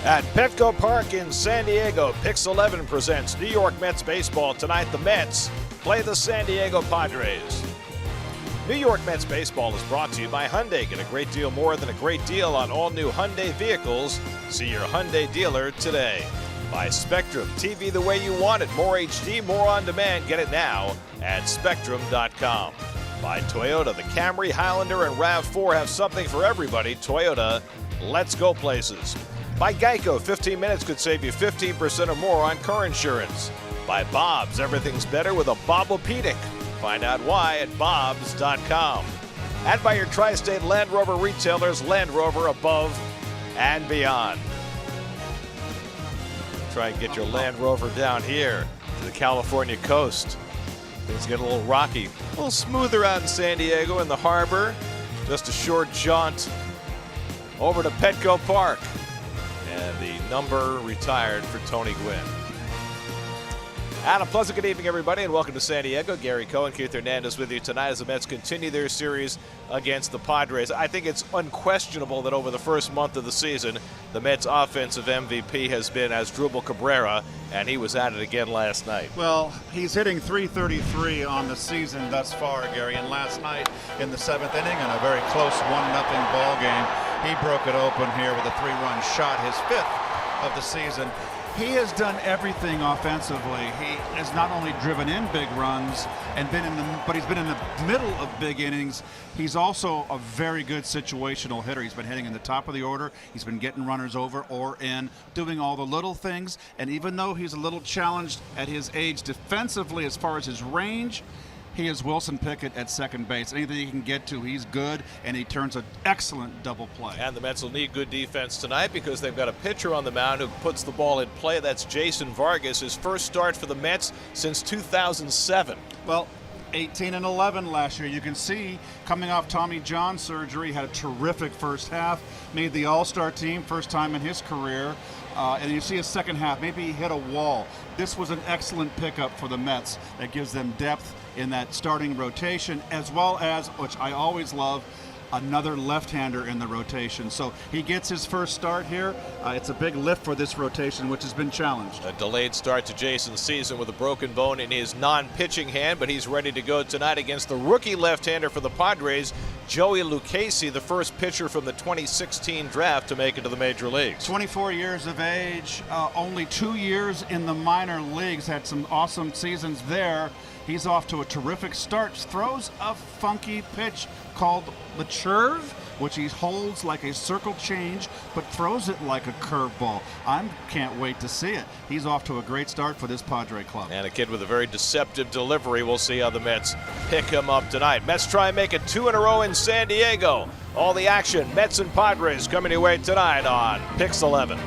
At Petco Park in San Diego, Pix 11 presents New York Mets baseball. Tonight, the Mets play the San Diego Padres. New York Mets baseball is brought to you by Hyundai. Get a great deal more than a great deal on all new Hyundai vehicles. See your Hyundai dealer today. By Spectrum, TV the way you want it. More HD, more on demand. Get it now at Spectrum.com. By Toyota, the Camry, Highlander, and RAV4 have something for everybody. Toyota, let's go places. By Geico, 15 minutes could save you 15% or more on car insurance. By Bob's, everything's better with a Bobopedic. Find out why at Bob's.com. And by your tri-state Land Rover retailers, Land Rover above and beyond. Try and get your Land Rover down here to the California coast. Things get a little rocky, a little smoother out in San Diego in the harbor. Just a short jaunt over to Petco Park. And the number retired for Tony Gwynn. And a pleasant good evening, everybody, and welcome to San Diego. Gary Cohen, Keith Hernandez with you tonight as the Mets continue their series against the Padres. I think it's unquestionable that over the first month of the season, the Mets' offensive MVP has been Asdrubal Cabrera, and he was at it again last night. Well, he's hitting .333 on the season thus far, Gary, and last night in the 7th inning in a very close 1-0 ball game, he broke it open here with a 3-run shot, his 5th of the season. He has done everything offensively. He has not only driven in big runs and but he's been in the middle of big innings. He's also a very good situational hitter. He's been hitting in the top of the order. He's been getting runners over or in, doing all the little things. And even though he's a little challenged at his age defensively as far as his range, he is Wilson Pickett at second base. Anything he can get to, he's good, and he turns an excellent double play. And the Mets will need good defense tonight because they've got a pitcher on the mound who puts the ball in play. That's Jason Vargas, his first start for the Mets since 2007. Well, 18-11 last year. You can see coming off Tommy John surgery, had a terrific first half, made the All-Star team, first time in his career. And you see a second half, maybe he hit a wall. This was an excellent pickup for the Mets that gives them depth in that starting rotation, as well as, which I always love, another left-hander in the rotation. So he gets his first start here. It's a big lift for this rotation, which has been challenged. A delayed start to Jason's season with a broken bone in his non-pitching hand, but he's ready to go tonight against the rookie left-hander for the Padres, Joey Lucchesi, the first pitcher from the 2016 draft to make it to the major leagues. 24 years of age, only 2 years in the minor leagues, had some awesome seasons there. He's off to a terrific start, throws a funky pitch called the curve, which he holds like a circle change, but throws it like a curveball. I can't wait to see it. He's off to a great start for this Padre club. And a kid with a very deceptive delivery. We'll see how the Mets pick him up tonight. Mets try and make it 2 in a row in San Diego. All the action, Mets and Padres, coming your way tonight on Pix 11.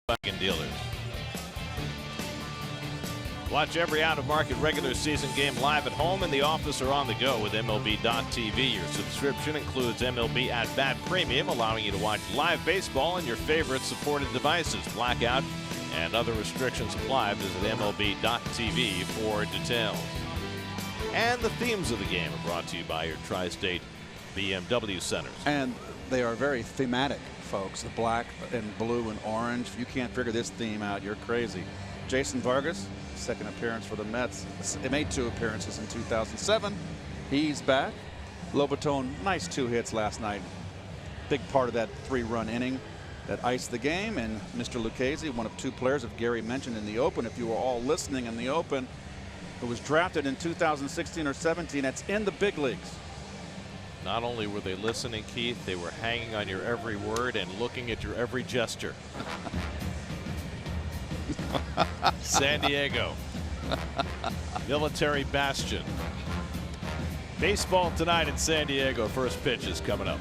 Volkswagen dealers. Watch every out-of-market regular season game live at home, in the office, or on the go with MLB.tv. Your subscription includes MLB At Bat Premium, allowing you to watch live baseball on your favorite supported devices. Blackout and other restrictions apply. Visit MLB.tv for details. And the themes of the game are brought to you by your Tri-State BMW centers. And they are very thematic, folks. The black and blue and orange. If you can't figure this theme out, you're crazy. Jason Vargas, second appearance for the Mets. He made 2 appearances in 2007. He's back. Lobaton, nice 2 hits last night. Big part of that 3-run inning that iced the game. And Mr. Lucchese, one of 2 players that Gary mentioned in the Open, if you were all listening in the Open, who was drafted in 2016 or 17, that's in the big leagues. Not only were they listening, Keith, they were hanging on your every word and looking at your every gesture. San Diego, military bastion. Baseball tonight in San Diego. First pitch is coming up.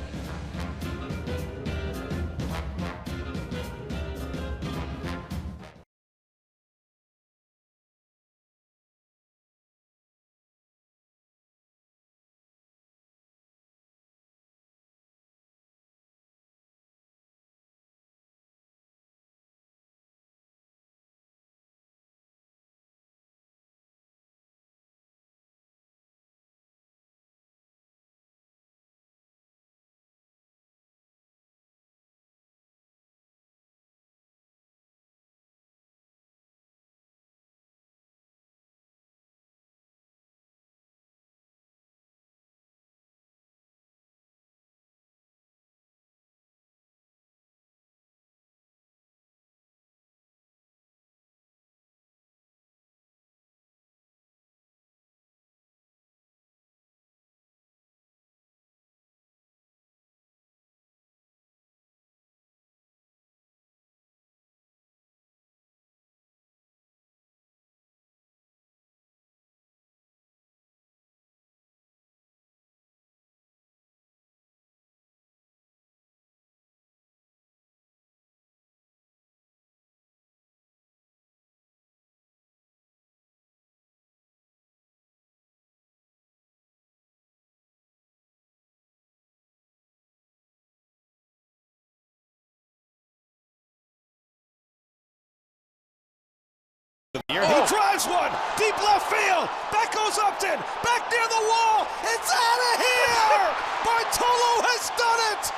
He drives one deep left field. Back goes Upton. Back near the wall. It's out of here. Bartolo has done it.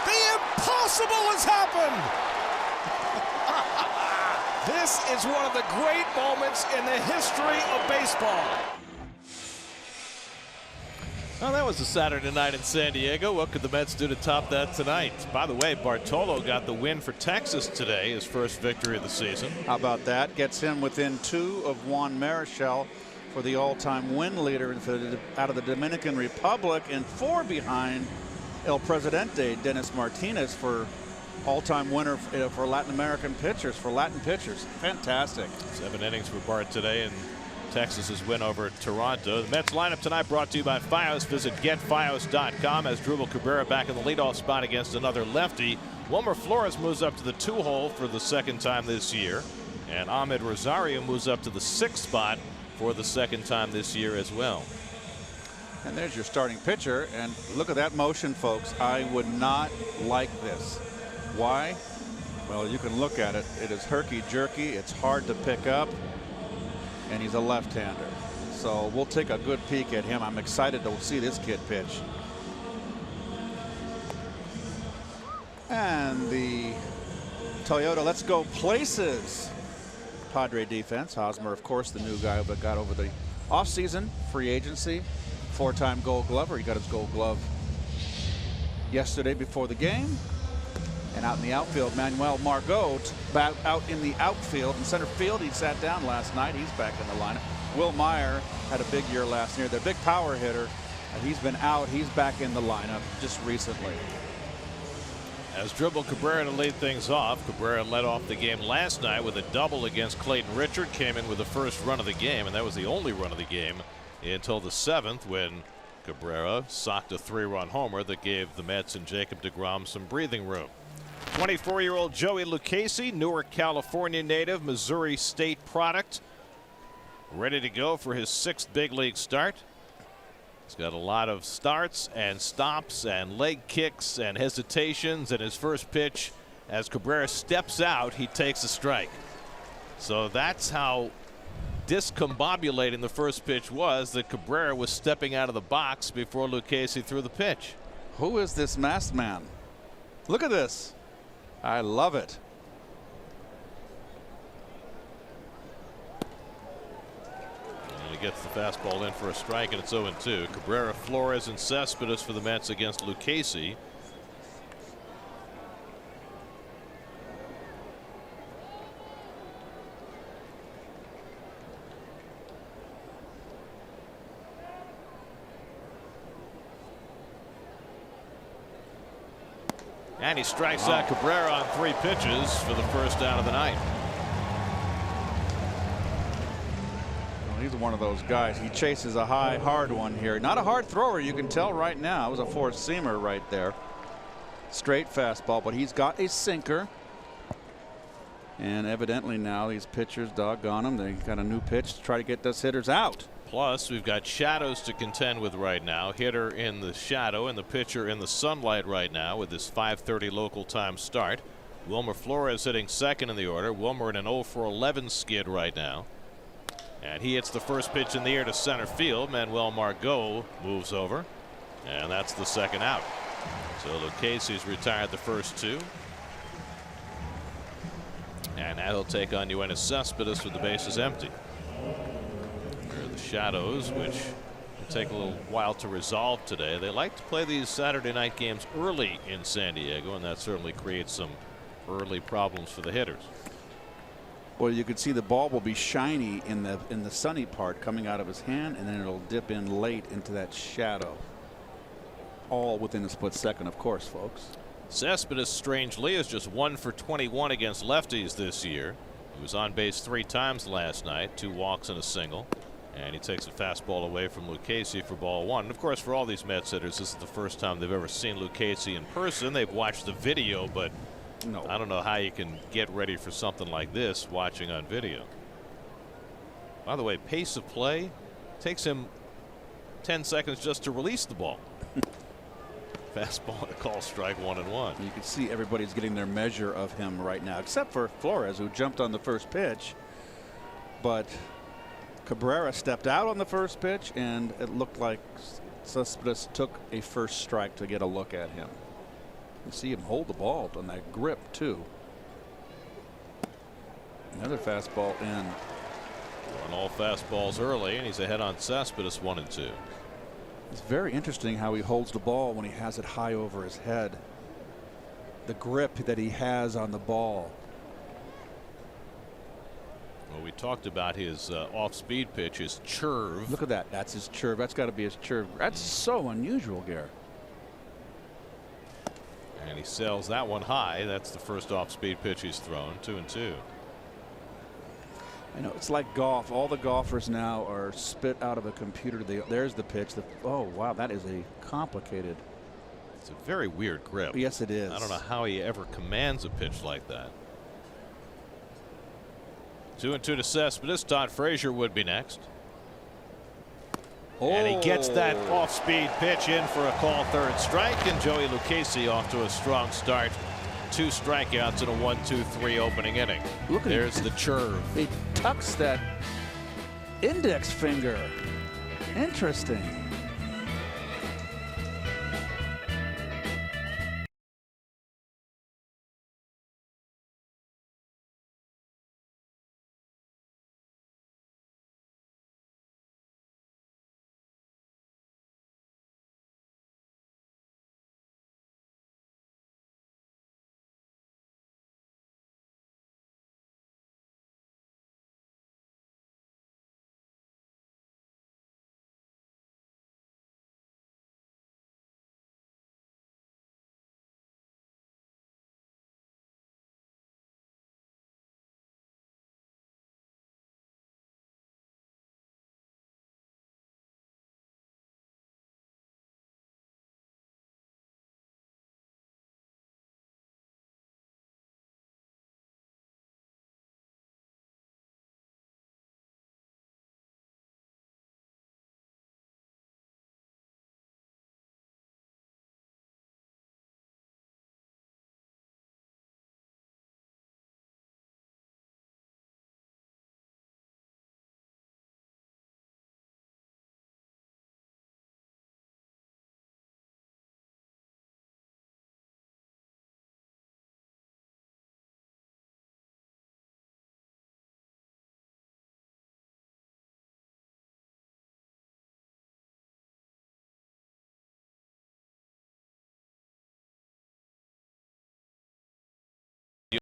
The impossible has happened. This is one of the great moments in the history of baseball. Well, that was a Saturday night in San Diego. What could the Mets do to top that tonight? By the way, Bartolo got the win for Texas today, his first victory of the season. How about that? Gets him within 2 of Juan Marichal for the all-time win leader out of the Dominican Republic, and 4 behind El Presidente, Dennis Martinez, for all-time winner for Latin American pitchers, for Latin pitchers. Fantastic. 7 innings for Bart today, and Texas's win over Toronto. The Mets lineup tonight brought to you by Fios. Visit getfios.com as Drupal Cabrera back in the leadoff spot against another lefty. Wilmer Flores moves up to the 2-hole for the 2nd time this year, and Ahmed Rosario moves up to the 6th spot for the 2nd time this year as well. And there's your starting pitcher, and look at that motion, folks. I would not like this. Why? Well, you can look at it. It is herky-jerky. It's hard to pick up. And he's a left-hander. So we'll take a good peek at him. I'm excited to see this kid pitch. And the Toyota Let's Go Places Padre defense. Hosmer, of course, the new guy that got over the offseason free agency. 4-time Gold Glover. He got his Gold Glove yesterday before the game. And out in the outfield, Manuel Margot back out in the outfield. In center field, he sat down last night. He's back in the lineup. Will Meyer had a big year last year. The big power hitter. He's been out. He's back in the lineup just recently. As Drupal Cabrera to lead things off. Cabrera led off the game last night with a double against Clayton Richard. Came in with the first run of the game, and that was the only run of the game until the 7th, when Cabrera socked a 3-run homer that gave the Mets and Jacob deGrom some breathing room. 24-year-old Joey Lucchese, Newark, California native, Missouri State product, ready to go for his 6th big league start. He's got a lot of starts and stops and leg kicks and hesitations, and his first pitch, as Cabrera steps out, he takes a strike. So that's how discombobulating the first pitch was, that Cabrera was stepping out of the box before Lucchese threw the pitch. Who is this masked man? Look at this. I love it. And he gets the fastball in for a strike, and it's 0-2. Cabrera, Flores, and Cespedes for the Mets against Lucchese. And he strikes out Cabrera on 3 pitches for the first out of the night. Well, he's one of those guys. He chases a high, hard one here. Not a hard thrower, you can tell right now. It was a 4-seamer right there. Straight fastball, but he's got a sinker. And evidently now these pitchers, doggone them, they got a new pitch to try to get those hitters out. Plus, we've got shadows to contend with right now. Hitter in the shadow and the pitcher in the sunlight right now with this 5:30 local time start. Wilmer Flores hitting second in the order. Wilmer in an 0-for-11 skid right now. And he hits the first pitch in the air to center field. Manuel Margot moves over. And that's the second out. So Lucchese's retired the first 2. And now he'll take on NYN AT Cespedes with the bases empty. Shadows, which will take a little while to resolve today. They like to play these Saturday night games early in San Diego, and that certainly creates some early problems for the hitters. Well, you could see the ball will be shiny in the sunny part coming out of his hand, and then it'll dip in late into that shadow. All within a split second, of course, folks. Cespedes, strangely, is just 1-for-21 against lefties this year. He was on base 3 times last night, 2 walks and a single. And he takes a fastball away from Lucchese for ball 1. And of course, for all these Mets hitters, this is the first time they've ever seen Lucchese in person. They've watched the video, but no, I don't know how you can get ready for something like this watching on video. By the way, pace of play takes him 10 seconds just to release the ball. Fastball and a call, strike 1-1. You can see everybody's getting their measure of him right now, except for Flores, who jumped on the first pitch. But Cabrera stepped out on the first pitch, and it looked like Cespedes took a first strike to get a look at him. You see him hold the ball on that grip, too. Another fastball in. On all fastballs early, and he's ahead on Cespedes 1-2. It's very interesting how he holds the ball when he has it high over his head. The grip that he has on the ball. Well, we talked about his off-speed pitch, his churve. Look at that. That's his churve. That's got to be his churve. That's so unusual, Garrett. And he sails that one high. That's the first off-speed pitch he's thrown. 2-2. I know, it's like golf. All the golfers now are spit out of a computer. There's the pitch. Oh, wow, that is a complicated. It's a very weird grip. Yes, it is. I don't know how he ever commands a pitch like that. 2-2 to Cespedes. Todd Frazier would be next. Oh. And he gets that off-speed pitch in for a call, third strike, and Joey Lucchese off to a strong start. 2 strikeouts in a 1-2-3 opening inning. Look at There's the churve. He tucks that index finger. Interesting.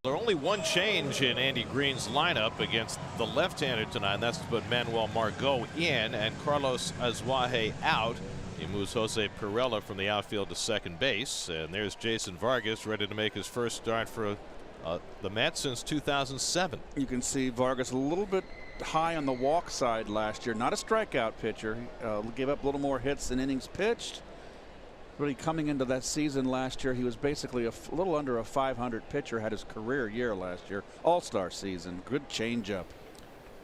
There's only one change in Andy Green's lineup against the left-hander tonight, and that's to put Manuel Margot in and Carlos Azuaje out. He moves Jose Pirela from the outfield to second base, and there's Jason Vargas ready to make his first start for the Mets since 2007. You can see Vargas a little bit high on the walk side last year. Not a strikeout pitcher. Gave up a little more hits than innings pitched. Really coming into that season last year, he was basically a little under a 500 pitcher. Had his career year last year. All-star season. Good changeup.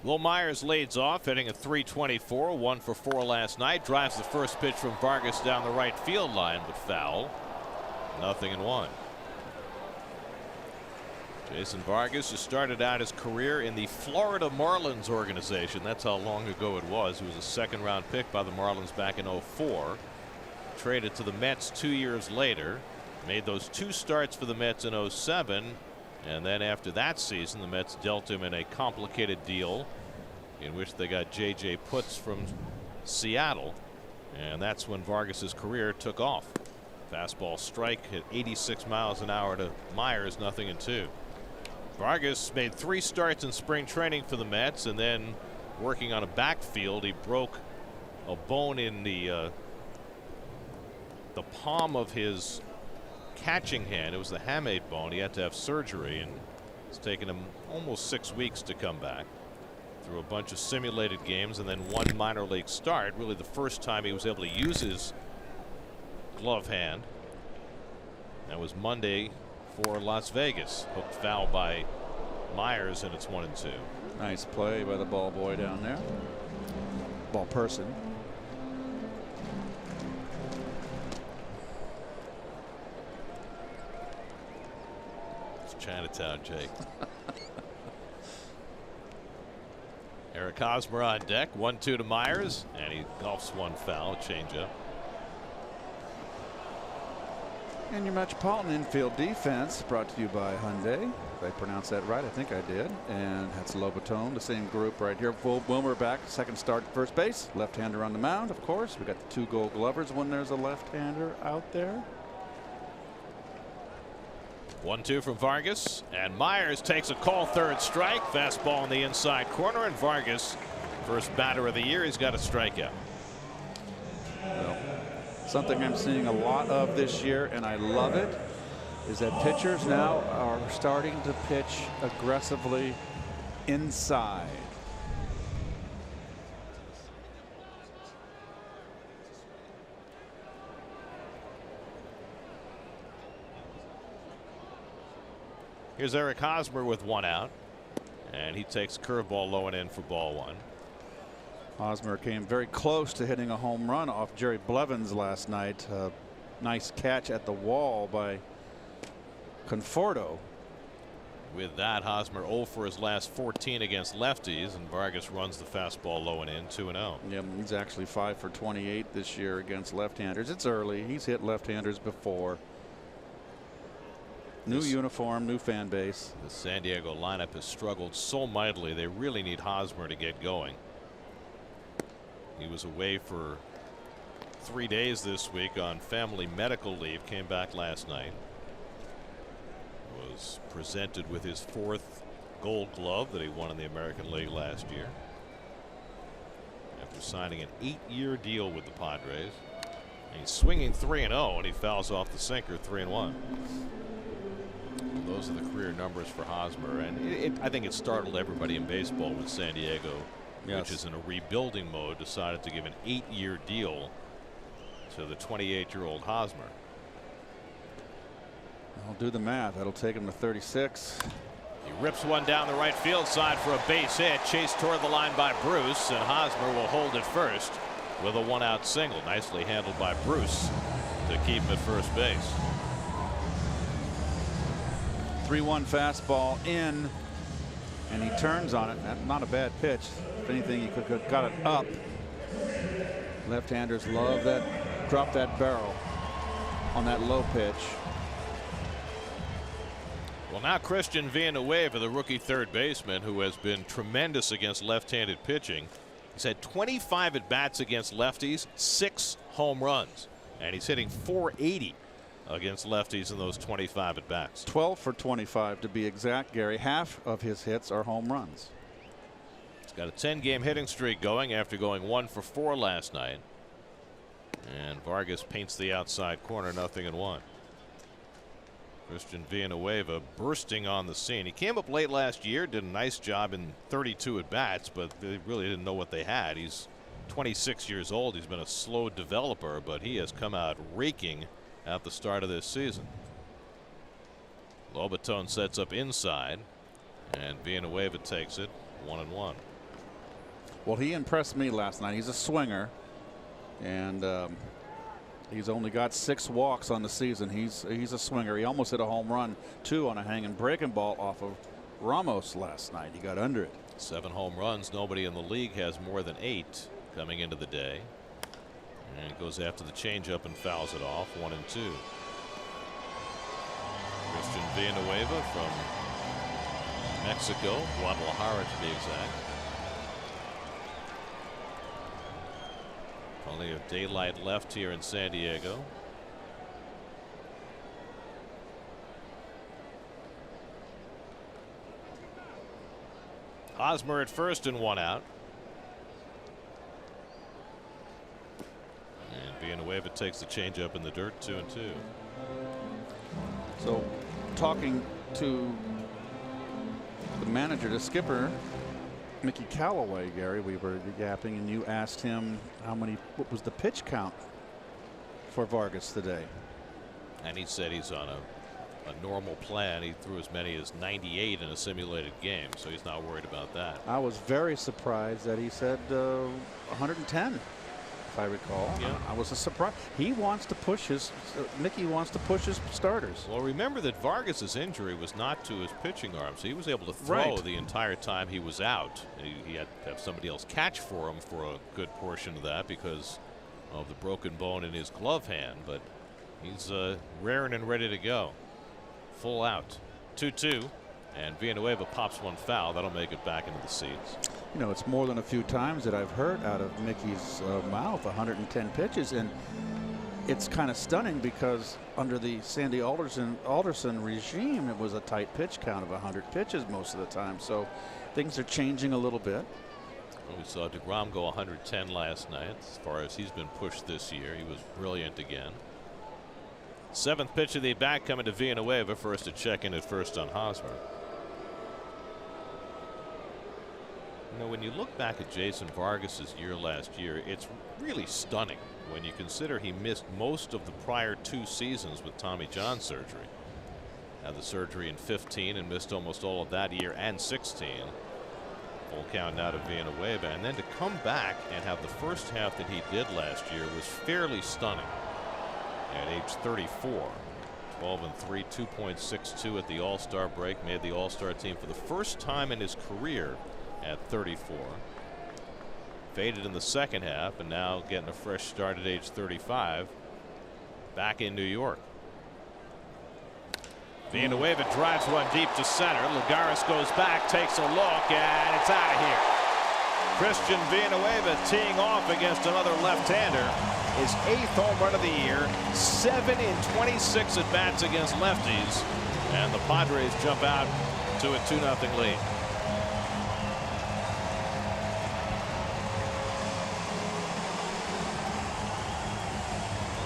Will Myers leads off, hitting a .324, 1 for 4 last night. Drives the first pitch from Vargas down the right field line, but foul. 0-1. Jason Vargas has started out his career in the Florida Marlins organization. That's how long ago it was. He was a second-round pick by the Marlins back in '04. Traded to the Mets 2 years later. Made those 2 starts for the Mets in '07. And then after that season, the Mets dealt him in a complicated deal in which they got J.J. Putz from Seattle. And that's when Vargas's career took off. Fastball strike hit 86 miles an hour to Myers, 0-2. Vargas made 3 starts in spring training for the Mets, and then working on a backfield, he broke a bone in the palm of his catching hand. It was the hamate bone. He had to have surgery, and it's taken him almost 6 weeks to come back. Through a bunch of simulated games and then 1 minor league start. Really the first time he was able to use his glove hand. That was Monday for Las Vegas. Hooked foul by Myers, and it's 1-2. Nice play by the ball boy down there. Ball person. It's Chinatown, Jake. Eric Hosmer on deck. 1-2 to Myers, and he golfs 1 foul. Changeup. And your Metropolitan infield defense brought to you by Hyundai. If I pronounced that right, I think I did. And that's Lobatone, the same group right here. Wilmer back, second start at first base. Left-hander on the mound, of course. We got the 2 Gold Glovers when there's a left-hander out there. 1-2 from Vargas, and Myers takes a call, third strike. Fastball in the inside corner, and Vargas, first batter of the year, he's got a strikeout. Well, something I'm seeing a lot of this year, and I love it, is that pitchers now are starting to pitch aggressively inside. Here's Eric Hosmer with 1 out, and he takes curveball low and in for ball 1. Hosmer came very close to hitting a home run off Jerry Blevins last night. Nice catch at the wall by Conforto. With that, Hosmer 0 for his last 14 against lefties, and Vargas runs the fastball low and in, 2-0. Yeah, he's actually 5 for 28 this year against left-handers. It's early. He's hit left-handers before. New uniform, new fan base. The San Diego lineup has struggled so mightily. They really need Hosmer to get going. He was away for 3 days this week on family medical leave. Came back last night. Was presented with his 4th Gold Glove that he won in the American League last year. After signing an 8-year deal with the Padres. And he's swinging 3-0, and he fouls off the sinker, 3-1. Those are the career numbers for Hosmer, and I think it startled everybody in baseball when San Diego, which is in a rebuilding mode, decided to give an 8-year deal to the 28-year-old Hosmer. I'll do the math. That'll take him to 36. He rips one down the right field side for a base hit, chased toward the line by Bruce, and Hosmer will hold it first with a 1-out single. Nicely handled by Bruce to keep him at first base. 3-1 fastball in, and he turns on it. Not a bad pitch. If anything, he could have got it up. Left-handers love that, drop that barrel on that low pitch. Well, now Christian Villanueva, the rookie third baseman, who has been tremendous against left-handed pitching. He's had 25 at-bats against lefties, 6 home runs, and he's hitting .480. against lefties in those 25 at bats. 12 for 25 to be exact, Gary. Half of his hits are home runs. He's got a 10-game hitting streak going after going 1 for 4 last night. And Vargas paints the outside corner, 0-1. Christian Villanueva bursting on the scene. He came up late last year, did a nice job in 32 at bats, but they really didn't know what they had. He's 26 years old. He's been a slow developer, but he has come out raking at the start of this season. Lobaton sets up inside, and Villanueva takes it 1-1. Well, he impressed me last night. He's a swinger, and he's only got 6 walks on the season. He's a swinger. He almost hit a home run, too, on a hanging breaking ball off of Ramos last night. He got under it. 7 home runs. Nobody in the league has more than 8 coming into the day. And goes after the changeup and fouls it off. 1-2. Christian Villanueva from Mexico, Guadalajara to be exact. Only a daylight left here in San Diego. Hosmer at first and 1 out. And Villanueva takes the changeup in the dirt, 2-2. So, talking to the manager, the skipper, Mickey Callaway, Gary, we were yapping, and you asked him what was the pitch count for Vargas today? And he said he's on a normal plan. He threw as many as 98 in a simulated game, so he's not worried about that. I was very surprised that he said 110, if I recall. Yeah. I was a surprise. He wants to push Mickey wants to push his starters. Well, remember that Vargas's injury was not to his pitching arm, so he was able to throw the entire time he was out. He had to have somebody else catch for him for a good portion of that because of the broken bone in his glove hand, but he's raring and ready to go. Full out. 2-2, and Villanueva pops one foul. That'll make it back into the seats. You know, it's more than a few times that I've heard out of Mickey's mouth 110 pitches, and it's kind of stunning because under the Sandy Alderson regime, it was a tight pitch count of 100 pitches most of the time. So things are changing a little bit. Well, we saw DeGrom go 110 last night. As far as he's been pushed this year, he was brilliant again. 7th pitch of the bat coming to Villanueva. First to check in at first on Hosmer. You know, when you look back at Jason Vargas's year last year, it's really stunning when you consider he missed most of the prior 2 seasons with Tommy John surgery. Had the surgery in 15 and missed almost all of that year and 16. Full count now to Villanueva, and then to come back and have the first half that he did last year was fairly stunning. At age 34, 12-3, 2.62 at the All-Star break, made the All-Star team for the first time in his career at 34. Faded in the second half, and now getting a fresh start at age 35 back in New York. Villanueva drives one deep to center. Lagares goes back, takes a look, and it's out of here. Christian Villanueva teeing off against another left-hander. His 8th home run of the year, 7 in 26 at bats against lefties, and the Padres jump out to a 2-0 lead.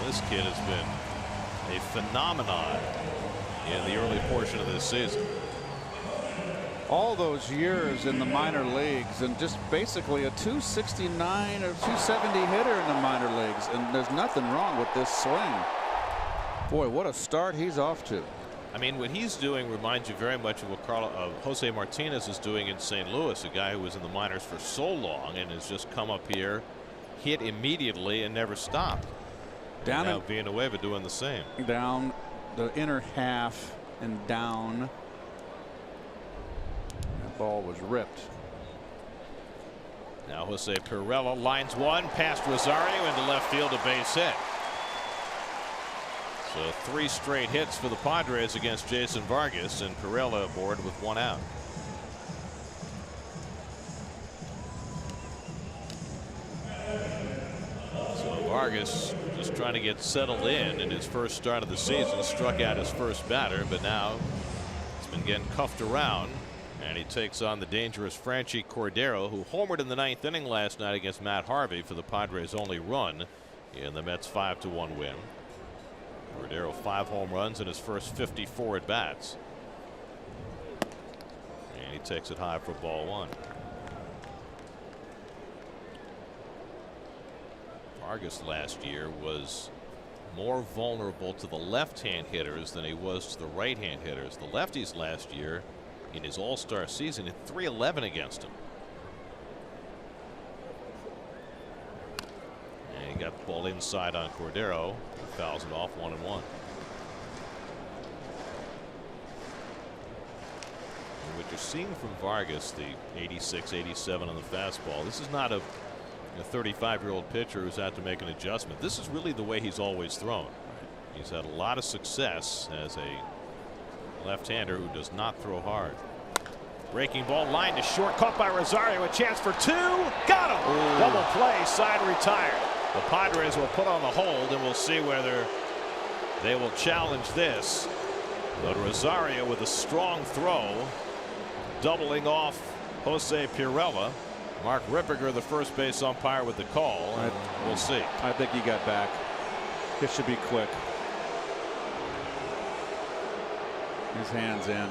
This kid has been a phenomenon in the early portion of this season. All those years in the minor leagues, and just basically a 269 or 270 hitter in the minor leagues, and there's nothing wrong with this swing. Boy, what a start he's off to. I mean, what he's doing reminds you very much of what Jose Martinez is doing in St. Louis, a guy who was in the minors for so long and has just come up here, hit immediately, and never stopped. Down and now Villanueva doing the same. Down the inner half and down. That ball was ripped. Now Jose Pirela lines one past Rosario into left field, a base hit. So 3 straight hits for the Padres against Jason Vargas, and Pirela aboard with 1 out. So Vargas just trying to get settled in his first start of the season. Struck out his first batter, but now he's been getting cuffed around. And he takes on the dangerous Franchi Cordero, who homered in the 9th inning last night against Matt Harvey for the Padres' only run in the Mets' 5-1 win. Cordero 5 home runs in his first 54 at bats. And he takes it high for ball 1. Vargas last year was more vulnerable to the left-hand hitters than he was to the right-hand hitters. The lefties last year in his all-star season hit .311 against him. And he got the ball inside on Cordero. He fouls it off 1-1. What you're seeing from Vargas, the 86, 87 on the fastball, this is not a 35-year-old pitcher who's had to make an adjustment. This is really the way he's always thrown. He's had a lot of success as a left-hander who does not throw hard. Breaking ball, line to short, caught by Rosario, a chance for 2, got him. Ooh. Double play, side retired. The Padres will put on the hold, and we'll see whether they will challenge this. But Rosario with a strong throw, doubling off Jose Pirela. Mark Rippiger, the first base umpire, with the call. We'll see. I think he got back. It should be quick. His hands in.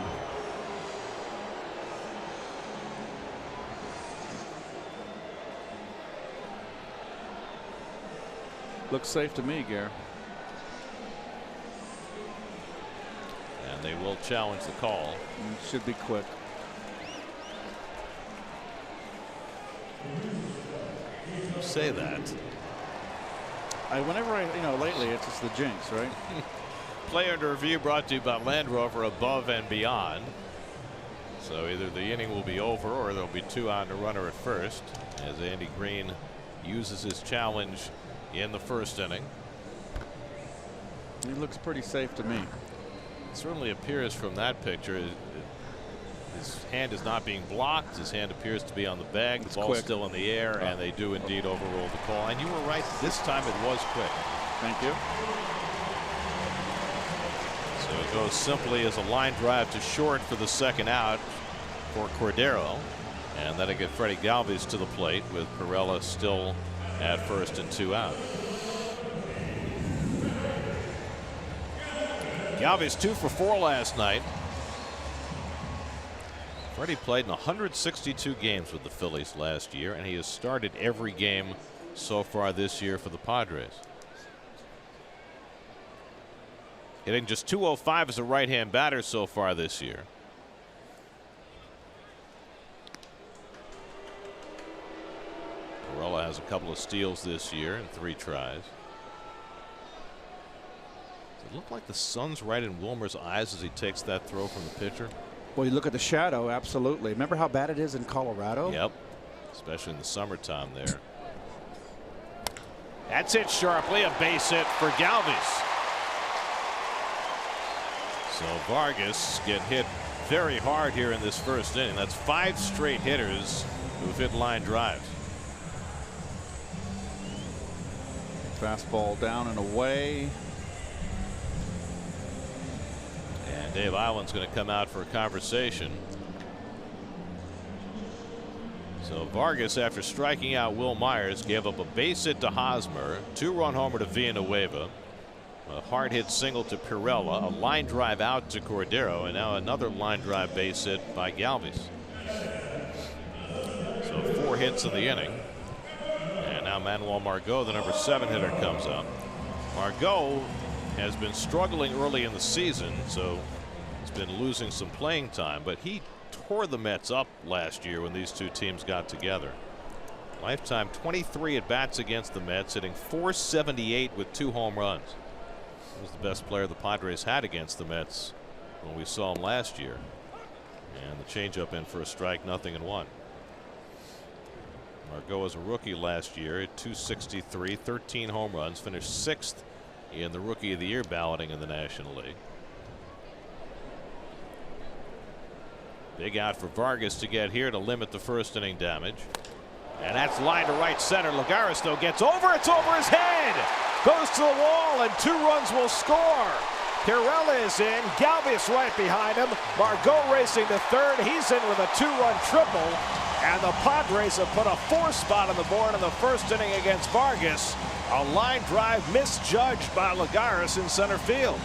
Looks safe to me, Gare. And they will challenge the call. It should be quick. You say that. Whenever lately it's just the jinx, right? Play under review brought to you by Land Rover Above and Beyond. So either the inning will be over or there'll be 2 on the runner at first as Andy Green uses his challenge in the first inning. He looks pretty safe to me. It certainly appears from that picture. His hand is not being blocked. His hand appears to be on the bag. The ball's still in the air, and they do indeed overrule the call. And you were right. This time it was quick. Thank you. So it goes simply as a line drive to short for the second out for Cordero. And that'll get Freddie Galvis to the plate with Pirela still at first and 2 out. Galvis 2 for 4 last night. Freddie played in 162 games with the Phillies last year, and he has started every game so far this year for the Padres. Hitting just .205 as a right-hand batter so far this year. Pirela has a couple of steals this year in 3 tries. Does it look like the sun's right in Wilmer's eyes as he takes that throw from the pitcher? Well, you look at the shadow, absolutely. Remember how bad it is in Colorado? Yep, especially in the summertime there. That's hit sharply, a base hit for Galvis. So Vargas get hit very hard here in this first inning. That's 5 straight hitters who've hit line drives. Fastball down and away. And Dave Island's going to come out for a conversation. So Vargas, after striking out Will Myers, gave up a base hit to Hosmer, 2-run homer to Villanueva, a hard hit single to Pirela, a line drive out to Cordero, and now another line drive base hit by Galvis. So 4 hits in the inning. And now Manuel Margot, the number 7 hitter, comes up. Margot has been struggling early in the season, so he's been losing some playing time, but he tore the Mets up last year when these two teams got together. Lifetime 23 at bats against the Mets, hitting .478 with 2 home runs. He was the best player the Padres had against the Mets when we saw him last year. And the changeup in for a strike, 0-1. Margot was a rookie last year at .263, 13 home runs, finished 6th in the Rookie of the Year balloting in the National League. Big out for Vargas to get here to limit the first inning damage. And that's line to right center. Lagares though gets over. It's over his head. goes to the wall, and 2 runs will score. Pirella is in, Galvis right behind him. Margot racing to third. He's in with a 2-run triple. And the Padres have put a 4th spot on the board in the first inning against Vargas. A line drive misjudged by Lagares in center field.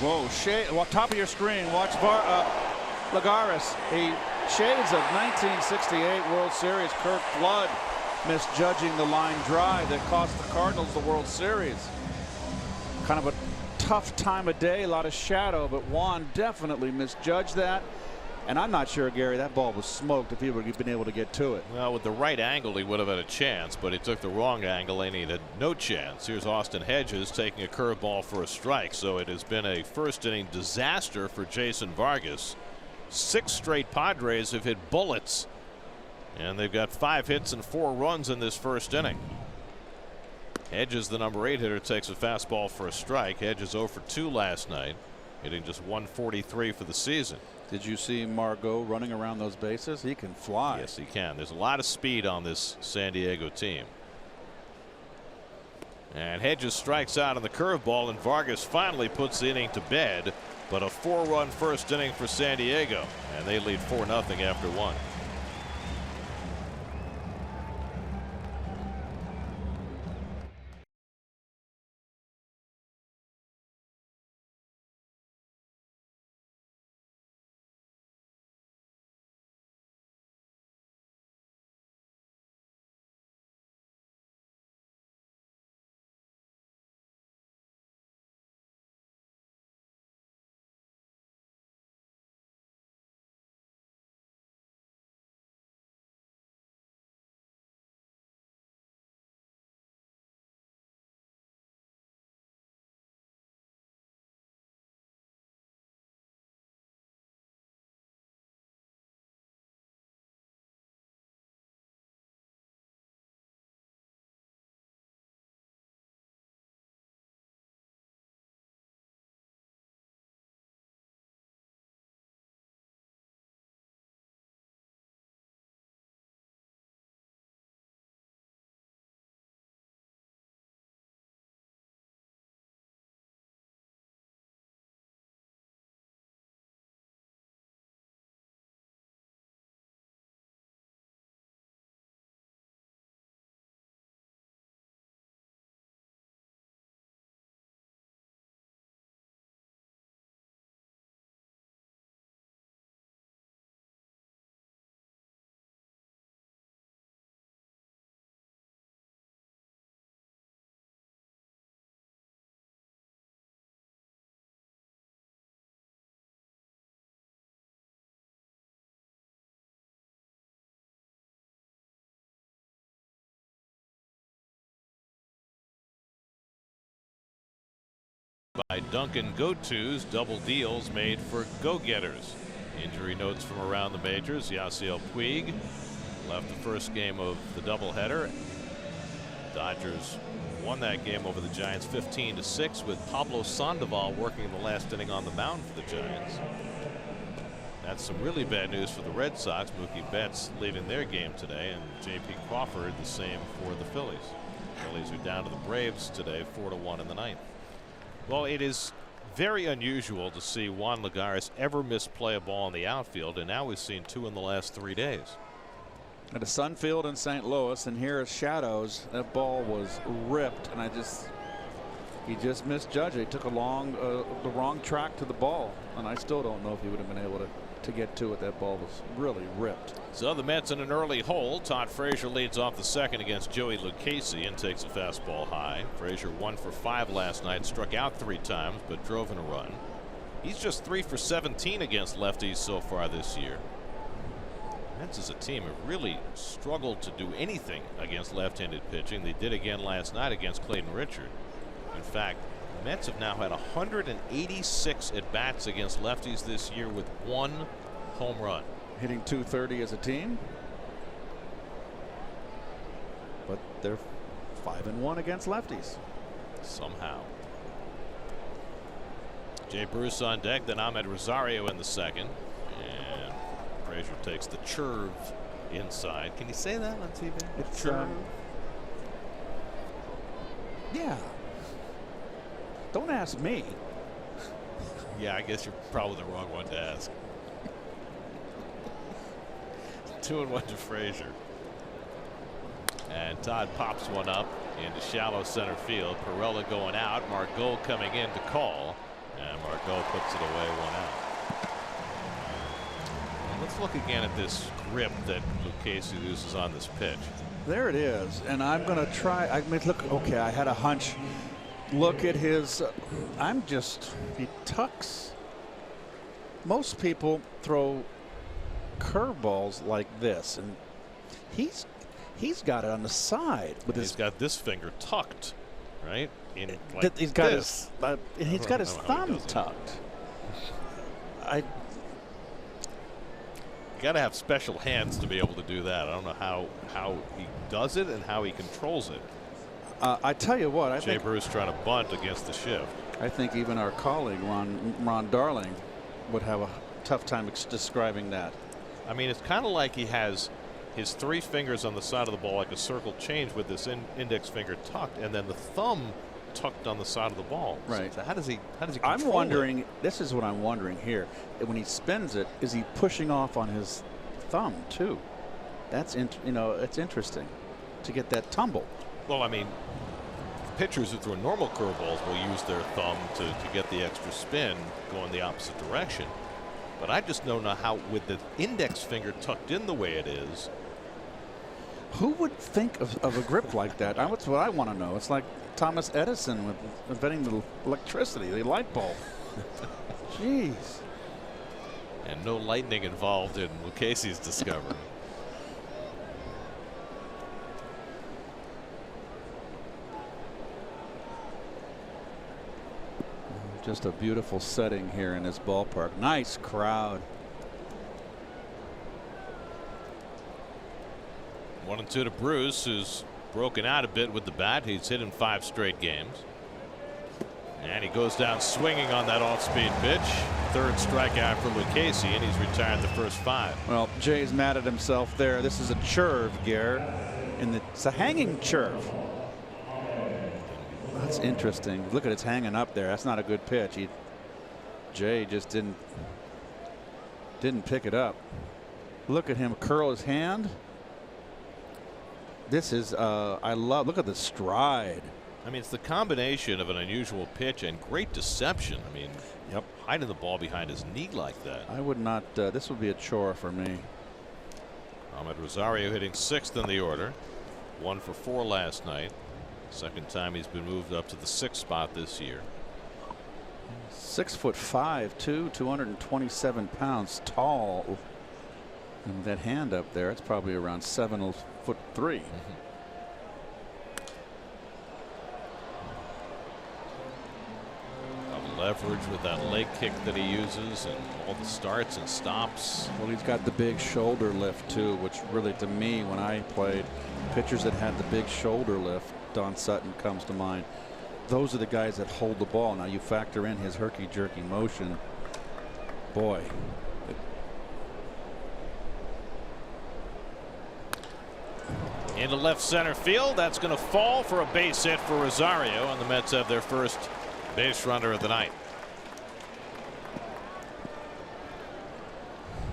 Whoa, top of your screen, watch Lagares. He shades of 1968 World Series. Kirk Flood misjudging the line drive that cost the Cardinals the World Series. Kind of a tough time of day, a lot of shadow, but Juan definitely misjudged that. And I'm not sure, Gary, that ball was smoked if he would have been able to get to it. Well, with the right angle, he would have had a chance, but he took the wrong angle and he had no chance. Here's Austin Hedges taking a curveball for a strike. So it has been a first inning disaster for Jason Vargas. 6 straight Padres have hit bullets, and they've got 5 hits and 4 runs in this first inning. Hedges, the number 8 hitter, takes a fastball for a strike. Hedges 0 for 2 last night, hitting just 143 for the season. Did you see Margot running around those bases? He can fly. Yes, he can. There's a lot of speed on this San Diego team. And Hedges strikes out on the curveball, and Vargas finally puts the inning to bed. But a 4-run first inning for San Diego, and they lead 4-0 after 1. By Duncan Go-To's double deals made for go-getters. Injury notes from around the majors. Yasiel Puig left the first game of the doubleheader. Dodgers won that game over the Giants 15-6 with Pablo Sandoval working in the last inning on the mound for the Giants. That's some really bad news for the Red Sox. Mookie Betts leaving their game today, and J.P. Crawford the same for the Phillies. Phillies are down to the Braves today 4-1 in the 9th. Well, it is very unusual to see Juan Lagares ever misplay a ball in the outfield, and now we've seen 2 in the last 3 days. At a Sun Field in St. Louis, and here are shadows. That ball was ripped, and he just misjudged it. He took the wrong track to the ball, and I still don't know if he would have been able to get to it. That ball was really ripped. So the Mets in an early hole. Todd Frazier leads off the second against Joey Lucchesi and takes a fastball high. Frazier 1 for 5 last night, struck out 3 times, but drove in a run. He's just 3 for 17 against lefties so far this year. Mets as a team have really struggled to do anything against left-handed pitching. They did again last night against Clayton Richard. In fact, the Mets have now had 186 at-bats against lefties this year with 1 home run. Hitting .230 as a team, but they're 5-1 against lefties. Somehow. Jay Bruce on deck, then Ahmed Rosario in the second. And Frazier takes the churve inside. Can you say that on TV? It's Yeah. Don't ask me. Yeah, I guess you're probably the wrong one to ask. 2-1 to Frazier. And Todd pops one up into shallow center field. Perella going out. Margot coming in to call. And Margot puts it away, 1 out. Let's look again at this grip that Lucchesi uses on this pitch. There it is. And I'm going to try. I mean, look, okay, I had a hunch. Look at his. He tucks. Most people throw curveballs like this, and he's got it on the side with He's got this finger tucked, right? In like he's got this. He's got his thumb tucked. You got to have special hands to be able to do that. I don't know how he does it and how he controls it. I tell you what, I Jay think Bruce trying to bunt against the shift. I think even our colleague Ron Darling would have a tough time describing that. I mean, it's kind of like he has his 3 fingers on the side of the ball like a circle change with this index finger tucked, and then the thumb tucked on the side of the ball. Right. So how does he control I'm wondering. it? This is what I'm wondering here. When he spins it, is he pushing off on his thumb too? That's it's interesting to get that tumble. Well, I mean, pitchers who throw normal curveballs will use their thumb to get the extra spin going the opposite direction. But I just don't know how, with the index finger tucked in the way it is. Who would think of a grip like that? That's what I want to know. It's like Thomas Edison with inventing the electricity, the light bulb. Jeez. And no lightning involved in Lucchesi's discovery. Just a beautiful setting here in this ballpark. Nice crowd. 1-2 to Bruce, who's broken out a bit with the bat. He's hit in 5 straight games. And he goes down swinging on that off-speed pitch. 3rd strikeout for Lucchesi, and he's retired the first 5. Well, Jay's mad at himself there. This is a churve, Gare, and it's a hanging churve. That's interesting. Look at it's hanging up there. That's not a good pitch. Jay just didn't pick it up. Look at him curl his hand. This is look at the stride. I mean, it's the combination of an unusual pitch and great deception. I mean, yep, hiding the ball behind his knee like that. I would not. This would be a chore for me. Ahmed Rosario hitting 6th in the order. 1 for 4 last night. Second time he's been moved up to the 6th spot this year. 6'5", 227 pounds tall. And that hand up there, it's probably around 7'3". Leverage with that leg kick that he uses and all the starts and stops. Well, he's got the big shoulder lift too, which really, to me, when I played, pitchers that had the big shoulder lift, Don Sutton comes to mind. Those are the guys that hold the ball. Now you factor in his herky-jerky motion. Boy. Into left center field. That's going to fall for a base hit for Rosario, and the Mets have their first base runner of the night.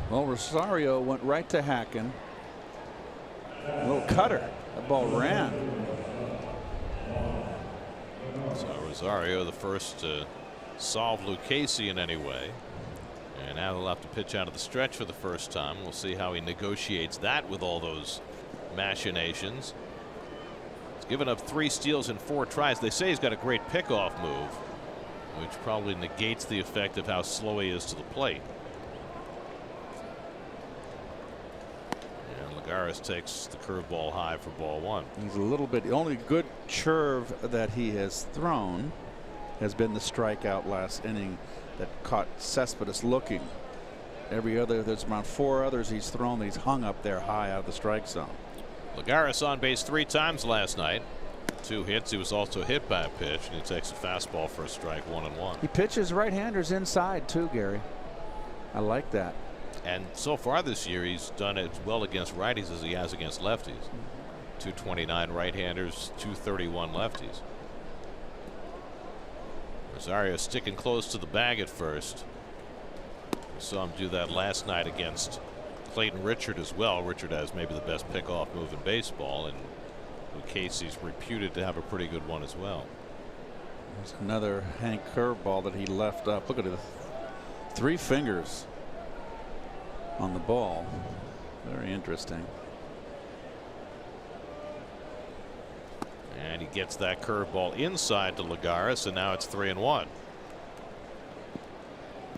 Well, Rosario went right to Hacken. A little cutter. That ball ran. So Rosario, the first to solve Lucchesi in any way. And now he'll have to pitch out of the stretch for the first time. We'll see how he negotiates that with all those machinations. He's given up 3 steals in 4 tries. They say he's got a great pickoff move, which probably negates the effect of how slow he is to the plate. And Lagares takes the curveball high for ball 1. He's a little bit. The only good curve that he has thrown has been the strikeout last inning that caught Cespedes looking. Every other, there's around 4 others he's thrown. He's hung up there high out of the strike zone. Lagares on base 3 times last night. 2 hits. He was also hit by a pitch, and he takes a fastball for a strike, 1-1. He pitches right-handers inside too, Gary. I like that. And so far this year, he's done as well against righties as he has against lefties. 229 right-handers, 231 lefties. Rosario sticking close to the bag at first. We saw him do that last night against Clayton Richard as well. Richard has maybe the best pickoff move in baseball, and Casey's reputed to have a pretty good one as well. There's another Hank curveball that he left up. Look at it. 3 fingers on the ball. Very interesting. And he gets that curveball inside to Lagares, and now it's 3-1.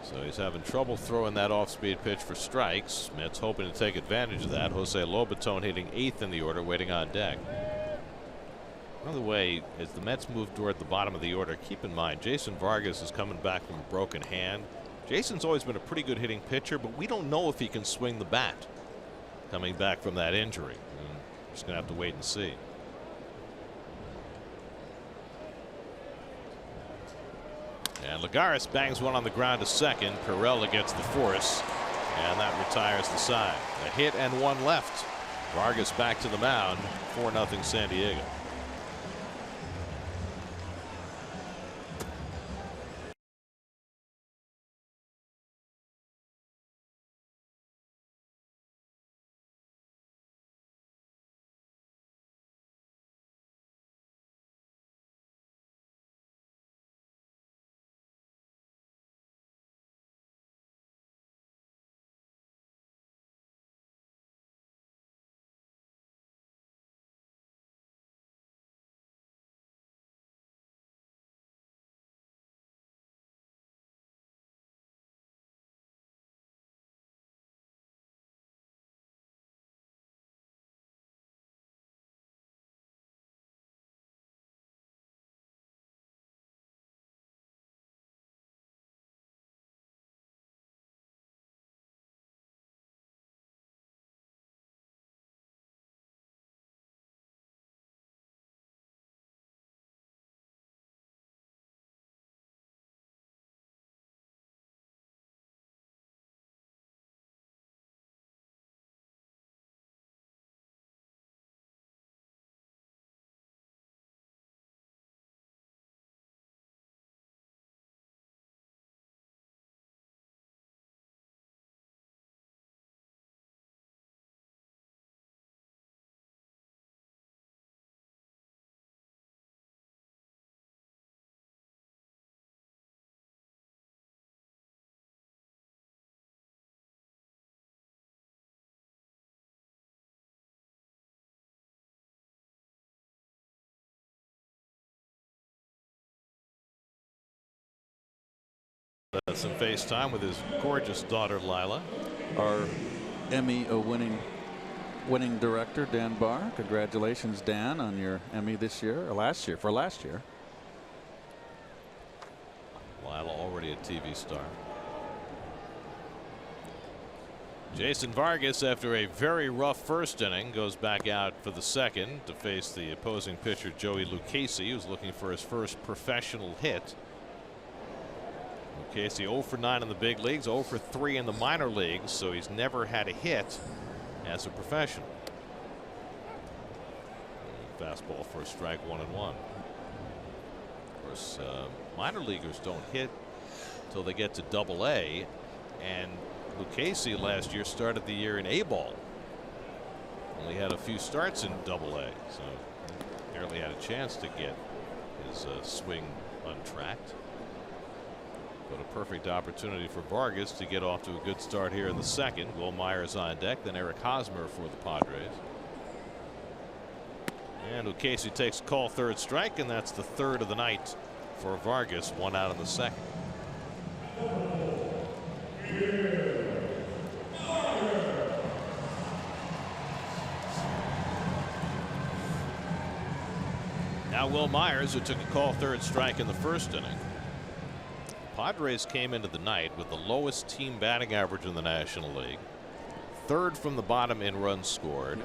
So he's having trouble throwing that off-speed pitch for strikes. Mets hoping to take advantage of that. Jose Lobaton hitting 8th in the order, waiting on deck. By the way, as the Mets move toward the bottom of the order, keep in mind Jason Vargas is coming back from a broken hand. Jason's always been a pretty good hitting pitcher, but we don't know if he can swing the bat coming back from that injury. We're just going to have to wait and see. And Lagares bangs one on the ground to second. Pirela gets the force, and that retires the side. A hit and 1 left. Vargas back to the mound. 4-0 San Diego. Some FaceTime with his gorgeous daughter Lila. Our Emmy winning director Dan Barr. Congratulations, Dan, on your Emmy this year or last year. Lila already a TV star. Jason Vargas, after a very rough first inning, goes back out for the second to face the opposing pitcher Joey Lucchesi, who's looking for his first professional hit. Lucchesi 0 for 9 in the big leagues, 0 for 3 in the minor leagues, so he's never had a hit as a professional. Fastball for a strike, 1-1. Of course, minor leaguers don't hit until they get to Double-A, and Lucchesi last year started the year in A-ball. Only had a few starts in Double-A, so barely had a chance to get his swing untracked. But a perfect opportunity for Vargas to get off to a good start here in the second. Will Myers on deck, then Eric Hosmer for the Padres. And Lucchesi takes a call, 3rd strike, and that's the 3rd of the night for Vargas. 1 out in the second. Now Will Myers, who took a call, 3rd strike in the first inning. Padres came into the night with the lowest team batting average in the National League, 3rd from the bottom in runs scored,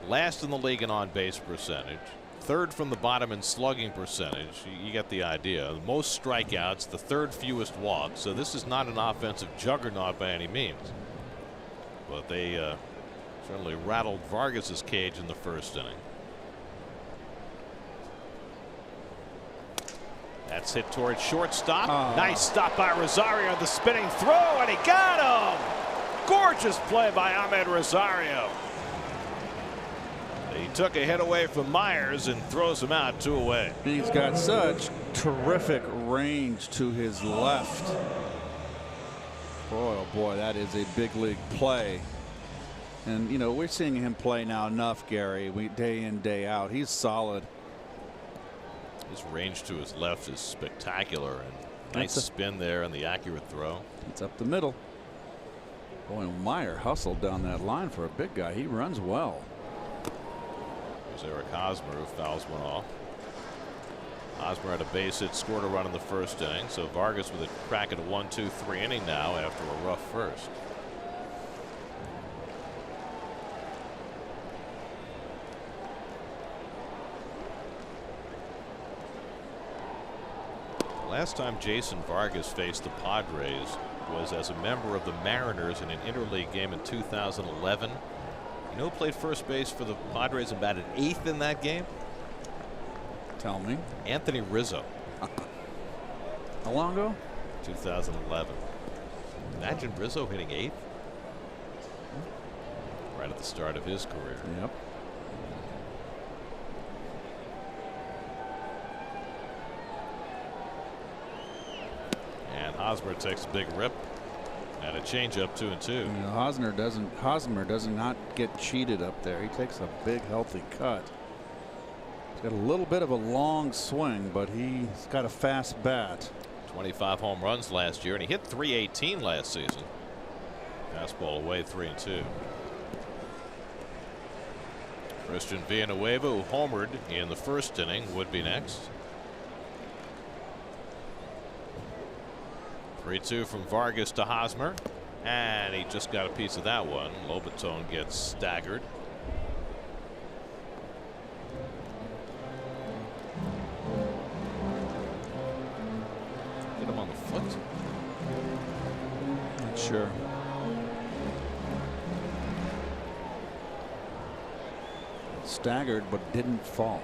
last in the league in on-base percentage, 3rd from the bottom in slugging percentage. You get the idea. The most strikeouts, the 3rd fewest walks. So this is not an offensive juggernaut by any means. But they certainly rattled Vargas's cage in the first inning. That's hit towards shortstop. Nice stop by Rosario on the spinning throw, and he got him. Gorgeous play by Ahmed Rosario. He took a hit away from Myers and throws him out 2 away. He's got such terrific range to his left. Boy, oh boy, that is a big league play. And, you know, we're seeing him play now enough, Gary. Day in, day out. He's solid. His range to his left is spectacular, and nice spin there and the accurate throw. It's up the middle. Boy, Meyer hustled down that line for a big guy. He runs well. There's Eric Hosmer, who fouls one off. Hosmer had a base hit, scored a run in the first inning. So Vargas with a crack at a 1-2-3 inning now after a rough first. Last time Jason Vargas faced the Padres was as a member of the Mariners in an interleague game in 2011. You know who played first base for the Padres and batted 8th in that game? Tell me. Anthony Rizzo. How long ago? 2011. Imagine Rizzo hitting 8th. Right at the start of his career. Yep. And Hosmer takes a big rip and a changeup 2-2. You know, Hosmer does not get cheated up there. He takes a big healthy cut. He's got a little bit of a long swing, but he's got a fast bat. 25 home runs last year, and he hit .318 last season. Fastball away, 3-2. Christian Villanueva, who homered in the first inning, would be next. 3-2 from Vargas to Hosmer, and he just got a piece of that one. Lobaton gets staggered. Hit him on the foot. Not sure. Staggered, but didn't fall.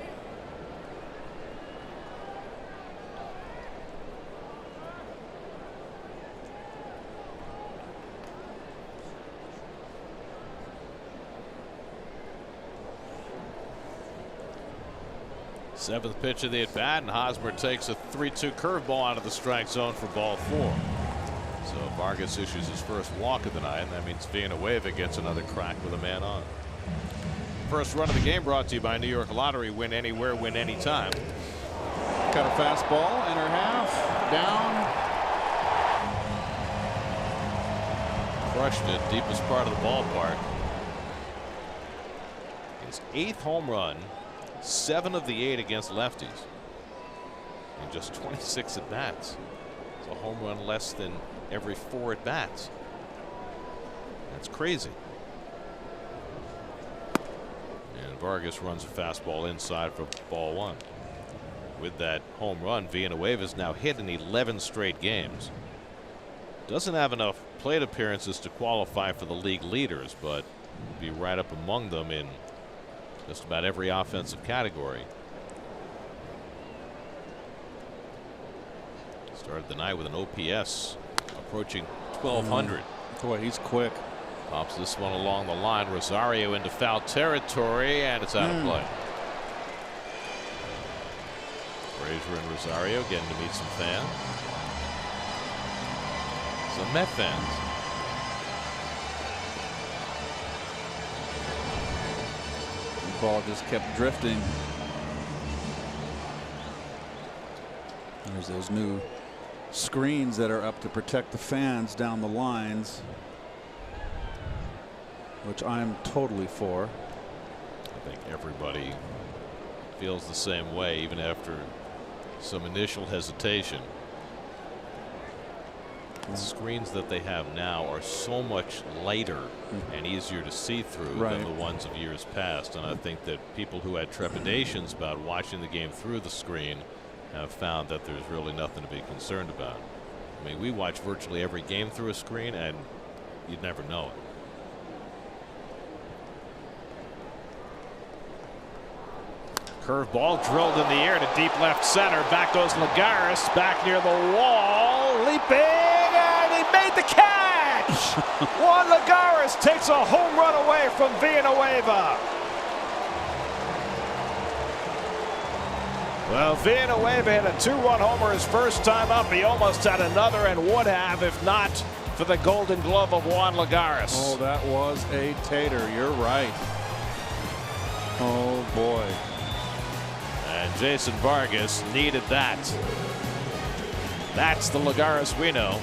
Seventh pitch of the at bat, and Hosmer takes a 3-2 curveball out of the strike zone for ball 4. So Vargas issues his first walk of the night, and that means Villanueva gets another crack with a man on. First run of the game brought to you by New York Lottery. Win anywhere, win anytime. Got a fastball, inner half, down. Crushed it, deepest part of the ballpark. His 8th home run, 7 of the 8 against lefties, in just 26 at bats. It's a home run less than every 4 at bats. That's crazy. And Vargas runs a fastball inside for ball 1. With that home run, Villanueva's now hit in 11 straight games. Doesn't have enough plate appearances to qualify for the league leaders, but will be right up among them in just about every offensive category. Started the night with an OPS approaching 1,200. Boy, he's quick. Pops this one along the line. Rosario into foul territory, and it's out of play. Frazier and Rosario getting to meet some fans. Some Met fans. The ball just kept drifting. There's those new screens that are up to protect the fans down the lines, which I'm totally for. I think everybody feels the same way, even after some initial hesitation. The screens that they have now are so much lighter and easier to see through than the ones of years past, and I think that people who had trepidations about watching the game through the screen have found that there's really nothing to be concerned about. I mean, we watch virtually every game through a screen, and you'd never know it. Curveball drilled in the air to deep left center. Back goes Lagares, back near the wall, leaping, and he made the catch! Juan Lagares takes a home run away from Villanueva. Well, Villanueva hit a 2-run homer his first time up. He almost had another and would have if not for the Golden Glove of Juan Lagares. Oh, that was a tater. You're right. Oh, boy. And Jason Vargas needed that. That's the Lagares we know.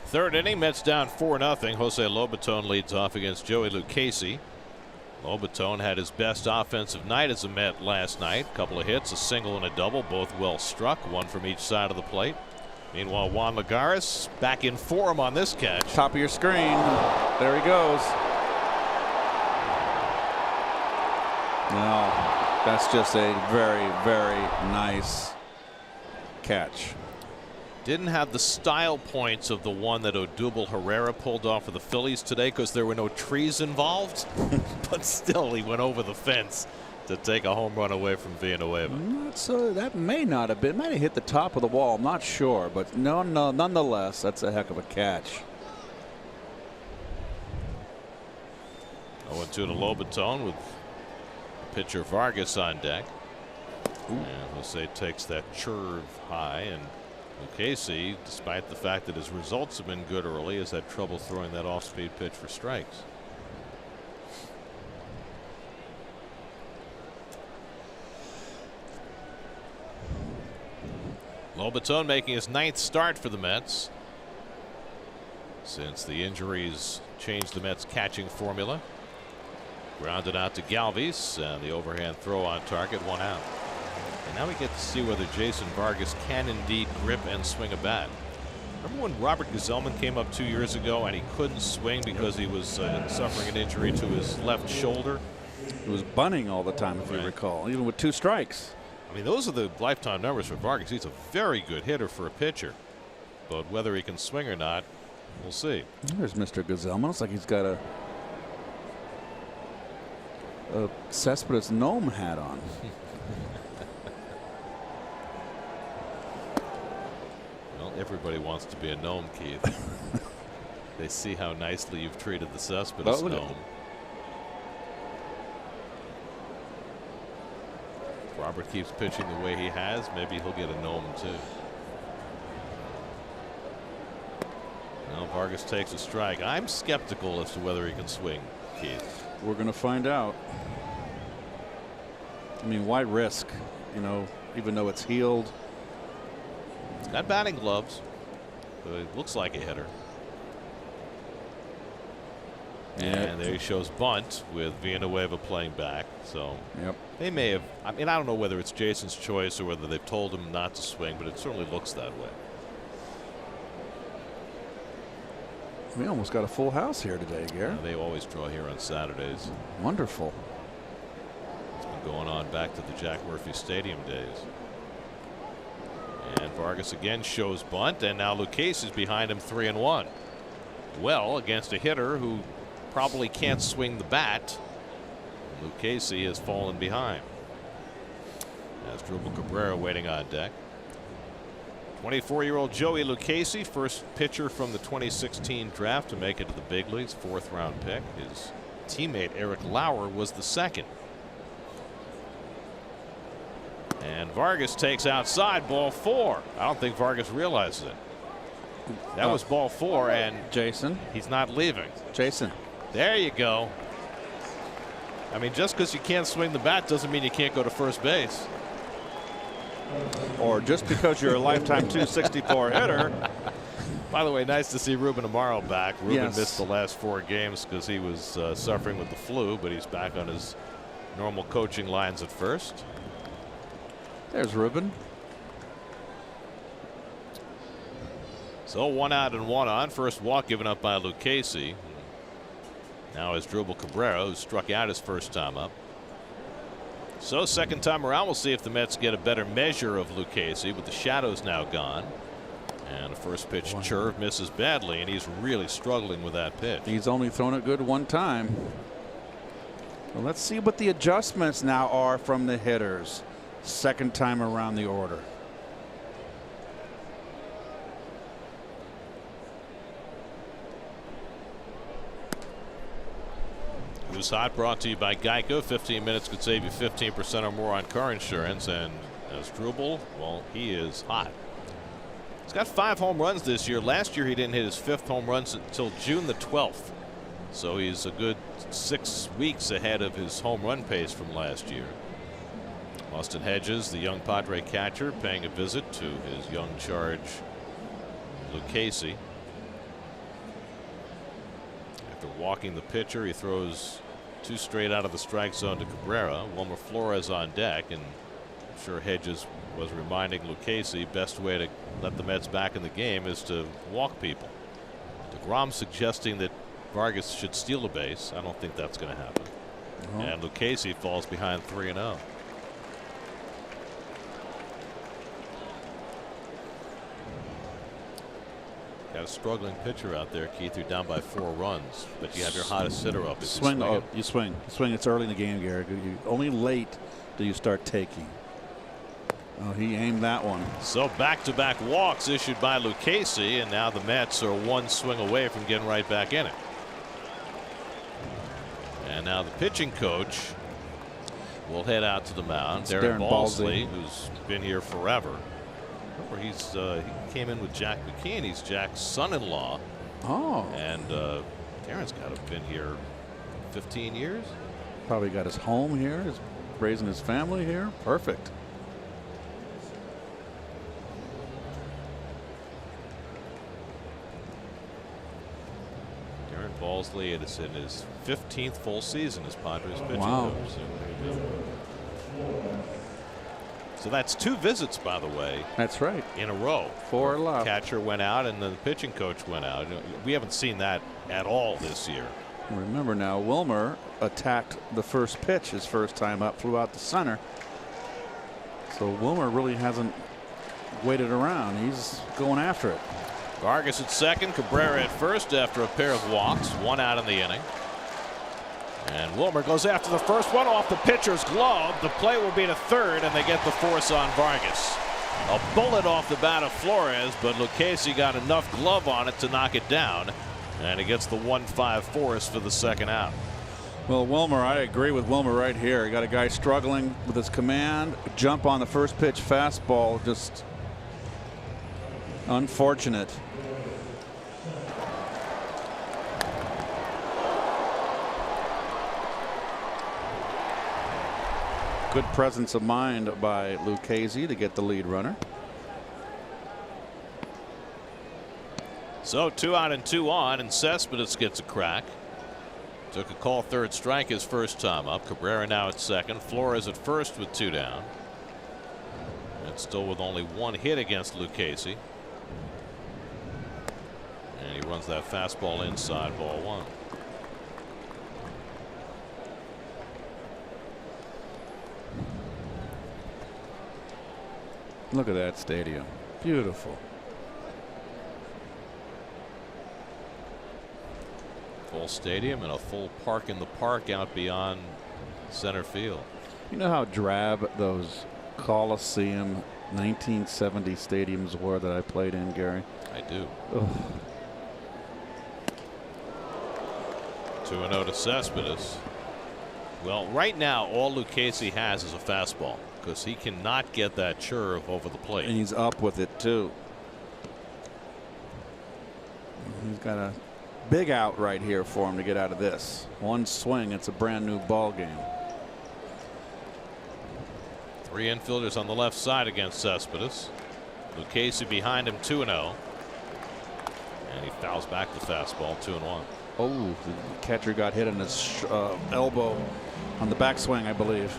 Third inning, Mets down 4-0. Jose Lobaton leads off against Joey Lucchesi. Lobaton had his best offensive night as a Met last night. A couple of hits, a single and a double, both well struck, one from each side of the plate. Meanwhile, Juan Lagares back in form on this catch. Top of your screen. There he goes. No, that's just a very, very nice catch. Didn't have the style points of the one that Odubel Herrera pulled off for the Phillies today because there were no trees involved. But still, he went over the fence to take a home run away from Villanueva. So that may not have been, might have hit the top of the wall. I'm not sure, but no, nonetheless, that's a heck of a catch. 0-2 to Lobaton with pitcher Vargas on deck. And Jose takes that curve high, and Lucchesi, despite the fact that his results have been good early, has had trouble throwing that off-speed pitch for strikes. Lobaton making his 9th start for the Mets since the injuries changed the Mets catching formula. Grounded out to Galvis, and the overhand throw on target, 1 out. And now we get to see whether Jason Vargas can indeed grip and swing a bat. Remember when Robert Gazelman came up 2 years ago and he couldn't swing because he was suffering an injury to his left shoulder? He was bunning all the time, if you recall, even with 2 strikes. I mean, those are the lifetime numbers for Vargas. He's a very good hitter for a pitcher, but whether he can swing or not, we'll see. There's Mr. Gazelman. Looks like he's got a Cespedes gnome hat on. Well, everybody wants to be a gnome, Keith. They see how nicely you've treated the Cespedes gnome. If Robert keeps pitching the way he has, maybe he'll get a gnome too. Now Vargas takes a strike. I'm skeptical as to whether he can swing, Keith. We're going to find out. I mean, why risk, you know, even though it's healed? He's got batting gloves, but it looks like a hitter. And there he shows bunt with Villanueva playing back. So Yep. they may have. I mean, I don't know whether it's Jason's choice or whether they've told him not to swing, but it certainly looks that way. We almost got a full house here today, Gary. They always draw here on Saturdays. Wonderful. It's been going on back to the Jack Murphy Stadium days. And Vargas again shows bunt, and now Lucchese is behind him 3-1. Well, against a hitter who probably can't swing the bat, Lucchese has fallen behind. As Drupal Cabrera waiting on deck. 24-year-old Joey Lucchese, first pitcher from the 2016 draft to make it to the big leagues, 4th round pick. His teammate Eric Lauer was the 2nd. And Vargas takes outside, ball 4. I don't think Vargas realizes it. That was ball 4, and Jason. he's not leaving. Jason. There you go. I mean, just because you can't swing the bat doesn't mean you can't go to first base. Or just because you're a lifetime 264 hitter. By the way, nice to see Ruben Amaro back. Ruben Yes. missed the last 4 games because he was suffering with the flu, but he's back on his normal coaching lines at first. There's Ruben. So 1 out and 1 on. First walk given up by Lucchese. Now is Drupal Cabrera, who struck out his first time up. So second time around, we'll see if the Mets get a better measure of Lucchese with the shadows now gone. And the first pitch churve misses badly, and he's really struggling with that pitch. He's only thrown it good 1 time. Well, let's see what the adjustments now are from the hitters. Second time around the order. Who's Hot brought to you by Geico. 15 minutes could save you 15% or more on car insurance. And as Drupal, well, he is hot. He's got 5 home runs this year. Last year he didn't hit his 5th home run until June the 12th. So he's a good 6 weeks ahead of his home run pace from last year. Austin Hedges, the young Padre catcher, paying a visit to his young charge Lucchese. After walking the pitcher, he throws 2 straight out of the strike zone to Cabrera. Wilmer Flores on deck, and I'm sure Hedges was reminding Lucchese best way to let the Mets back in the game is to walk people. DeGrom suggesting that Vargas should steal a base. I don't think that's going to happen. And Lucchese falls behind 3-0. Got a struggling pitcher out there, Keith. You're down by 4 runs, but you have your hottest hitter up. Swing. You swing. It's early in the game, Gary. Only late do you start taking. Oh, he aimed that one. So back-to-back walks issued by Lucchese, and now the Mets are 1 swing away from getting right back in it. And now the pitching coach will head out to the mound. Darren Balsley, who's been here forever. Remember, he came in with Jack McKeon. He's Jack's son-in-law. Oh. And Darren's got to have been here 15 years. Probably got his home here. He's raising his family here. Perfect. Darren Balsley is in his 15th full season as Padres pitching Wow. coach. So that's 2 visits, by the way. That's right. In a row. 4 left. Catcher went out and the pitching coach went out. We haven't seen that at all this year. Remember now, Wilmer attacked the first pitch his first time up, flew out the center. So Wilmer really hasn't waited around. He's going after it. Vargas at second, Cabrera at first after a pair of walks, 1 out in the inning. And Wilmer goes after the first one off the pitcher's glove. The play will be to third, and they get the force on Vargas. A bullet off the bat of Flores, but Lucchese got enough glove on it to knock it down, and he gets the 1-5 force for the second out. Well, Wilmer, I agree with Wilmer right here. You got a guy struggling with his command, jump on the first pitch fastball, just unfortunate. Good presence of mind by Lucchese to get the lead runner. So 2 out and 2 on, and Cespedes gets a crack. Took a call third strike his first time up. Cabrera now at second. Flores at first with 2 down. And still with only 1 hit against Lucchesi. And he runs that fastball inside, ball 1. Look at that stadium. Beautiful. Full stadium and a full park in the park out beyond center field. You know how drab those Coliseum 1970 stadiums were that I played in, Gary? I do. Ugh. 2-0 to Cespedes. Well, right now all Lucchesi has is a fastball because he cannot get that curve over the plate. And he's up with it too. He's got a big out right here for him to get out of this. One swing, it's a brand new ball game. 3 infielders on the left side against Cespedes. Lucchesi behind him, 2-0. And he fouls back the fastball, 2-1. Oh, the catcher got hit in his elbow on the backswing, I believe.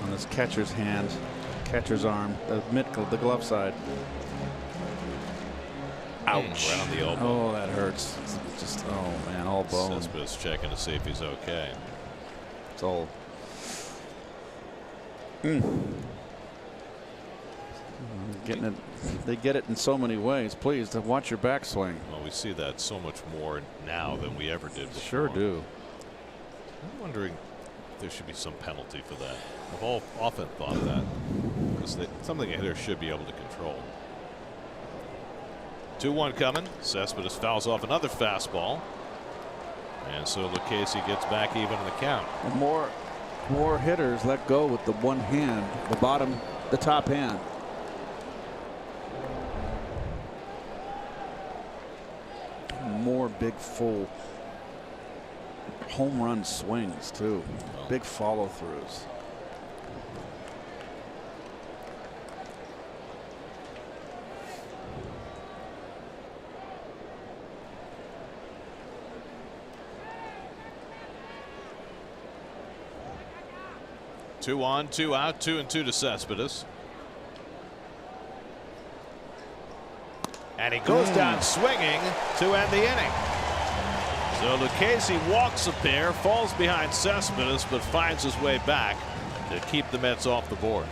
On his catcher's hand, catcher's arm, the glove side. Ouch. Right on the elbow. Oh, that hurts. It's just, oh man, all bone. Cespedes checking to see if he's okay. It's all. Getting it. They get it in so many ways. Please watch your backswing. Well, we see that so much more now than we ever did before. Sure do. I'm wondering if there should be some penalty for that. I've often thought that because something a hitter should be able to control. 2-1 coming. Cespedes fouls off another fastball. And so Lucchesi gets back even in the count. And more hitters let go with the one hand, the top hand. More big full home run swings too. Oh. Big follow throughs. Two on, 2 out, 2-2 to Cespedes. And he goes down swinging to end the inning. So Lucchesi walks a pair, falls behind Cespedes, but finds his way back to keep the Mets off the board.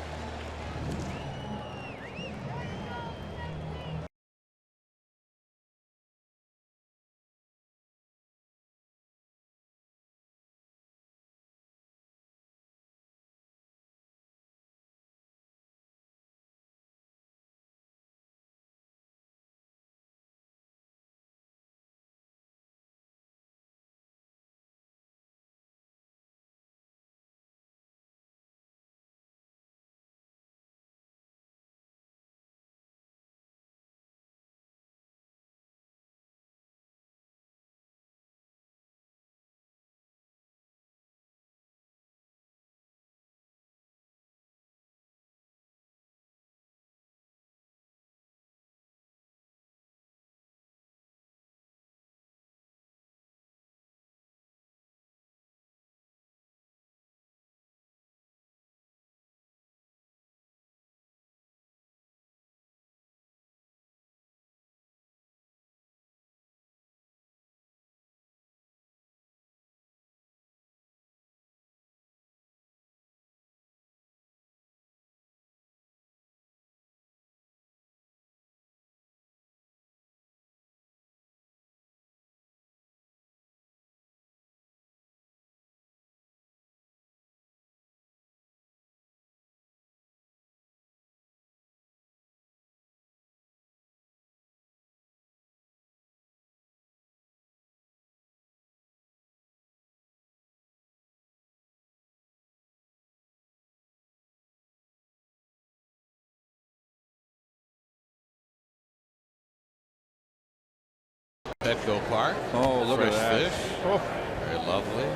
Petco Park. Oh, look Fresh at that. fish. Oh. Very lovely.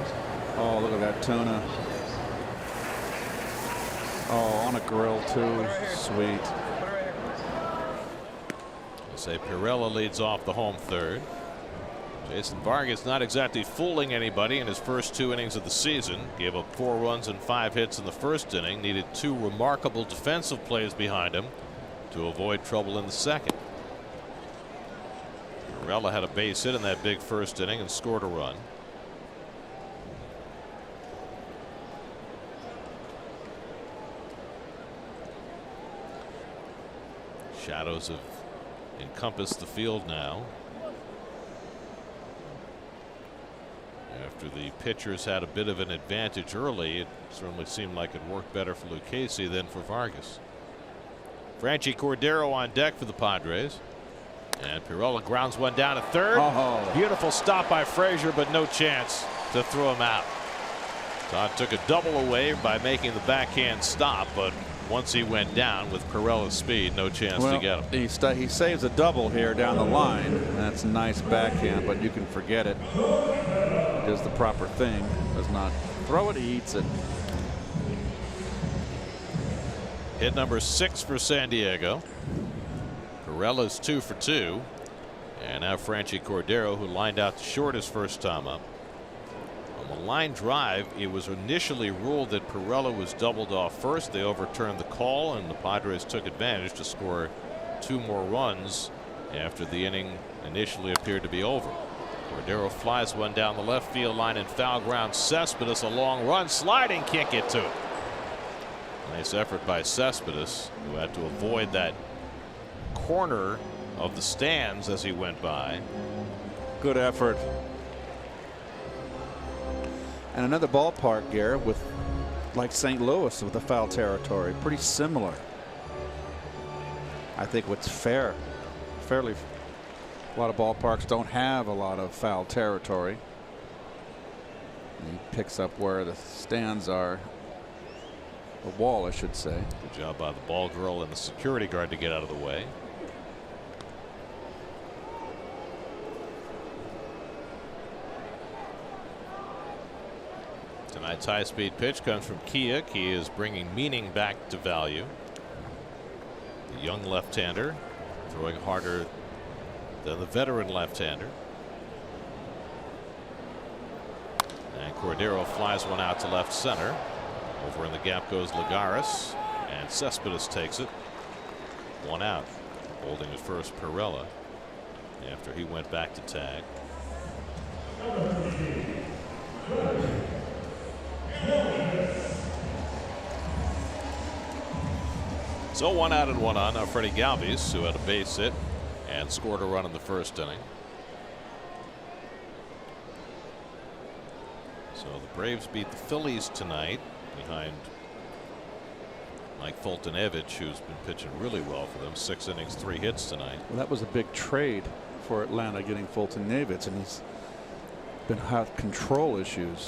Oh, look at that tuna. Oh, on a grill too. Sweet. Say Pirella leads off the home third. Jason Vargas not exactly fooling anybody in his first 2 innings of the season. Gave up 4 runs and 5 hits in the first inning. Needed 2 remarkable defensive plays behind him to avoid trouble in the second. Perella had a base hit in that big first inning and scored a run. Shadows have encompassed the field now. After the pitchers had a bit of an advantage early, it certainly seemed like it worked better for Lucchesi than for Vargas. Franchi Cordero on deck for the Padres. And Perella grounds one down to third. Beautiful stop by Frazier, but no chance to throw him out. Todd took a double away by making the backhand stop, but once he went down with Perella's speed, no chance to get him. He saves a double here down the line. That's a nice backhand, but you can forget it. He does the proper thing. Does not throw it, he eats it. Hit number 6 for San Diego. Perella's 2 for 2. And now Franchi Cordero, who lined out to short his first time up. On the line drive, it was initially ruled that Perella was doubled off first. They overturned the call, and the Padres took advantage to score 2 more runs after the inning initially appeared to be over. Cordero flies one down the left field line and foul ground Cespedes. A long run, sliding, can't get to it. Nice effort by Cespedes, who had to avoid that corner of the stands as he went by. Good effort. And another ballpark, Garrett, with like St. Louis with the foul territory, pretty similar. I think what's fairly, a lot of ballparks don't have a lot of foul territory. And he picks up where the stands are, the wall, I should say. Good job by the ball girl and the security guard to get out of the way. Tonight's high-speed pitch comes from Kia. Kia is bringing meaning back to value. The young left-hander throwing harder than the veteran left-hander. And Cordero flies one out to left center. Over in the gap goes Lagares, and Cespedes takes it. 1 out. Holding at first Perella after he went back to tag. So 1 out and 1 on. Now Freddie Galvis, who had a base hit and scored a run in the first inning. So the Braves beat the Phillies tonight behind Mike Fultonevich, who's been pitching really well for them. 6 innings, 3 hits tonight. Well, that was a big trade for Atlanta, getting Fultonevich, and he's been had control issues.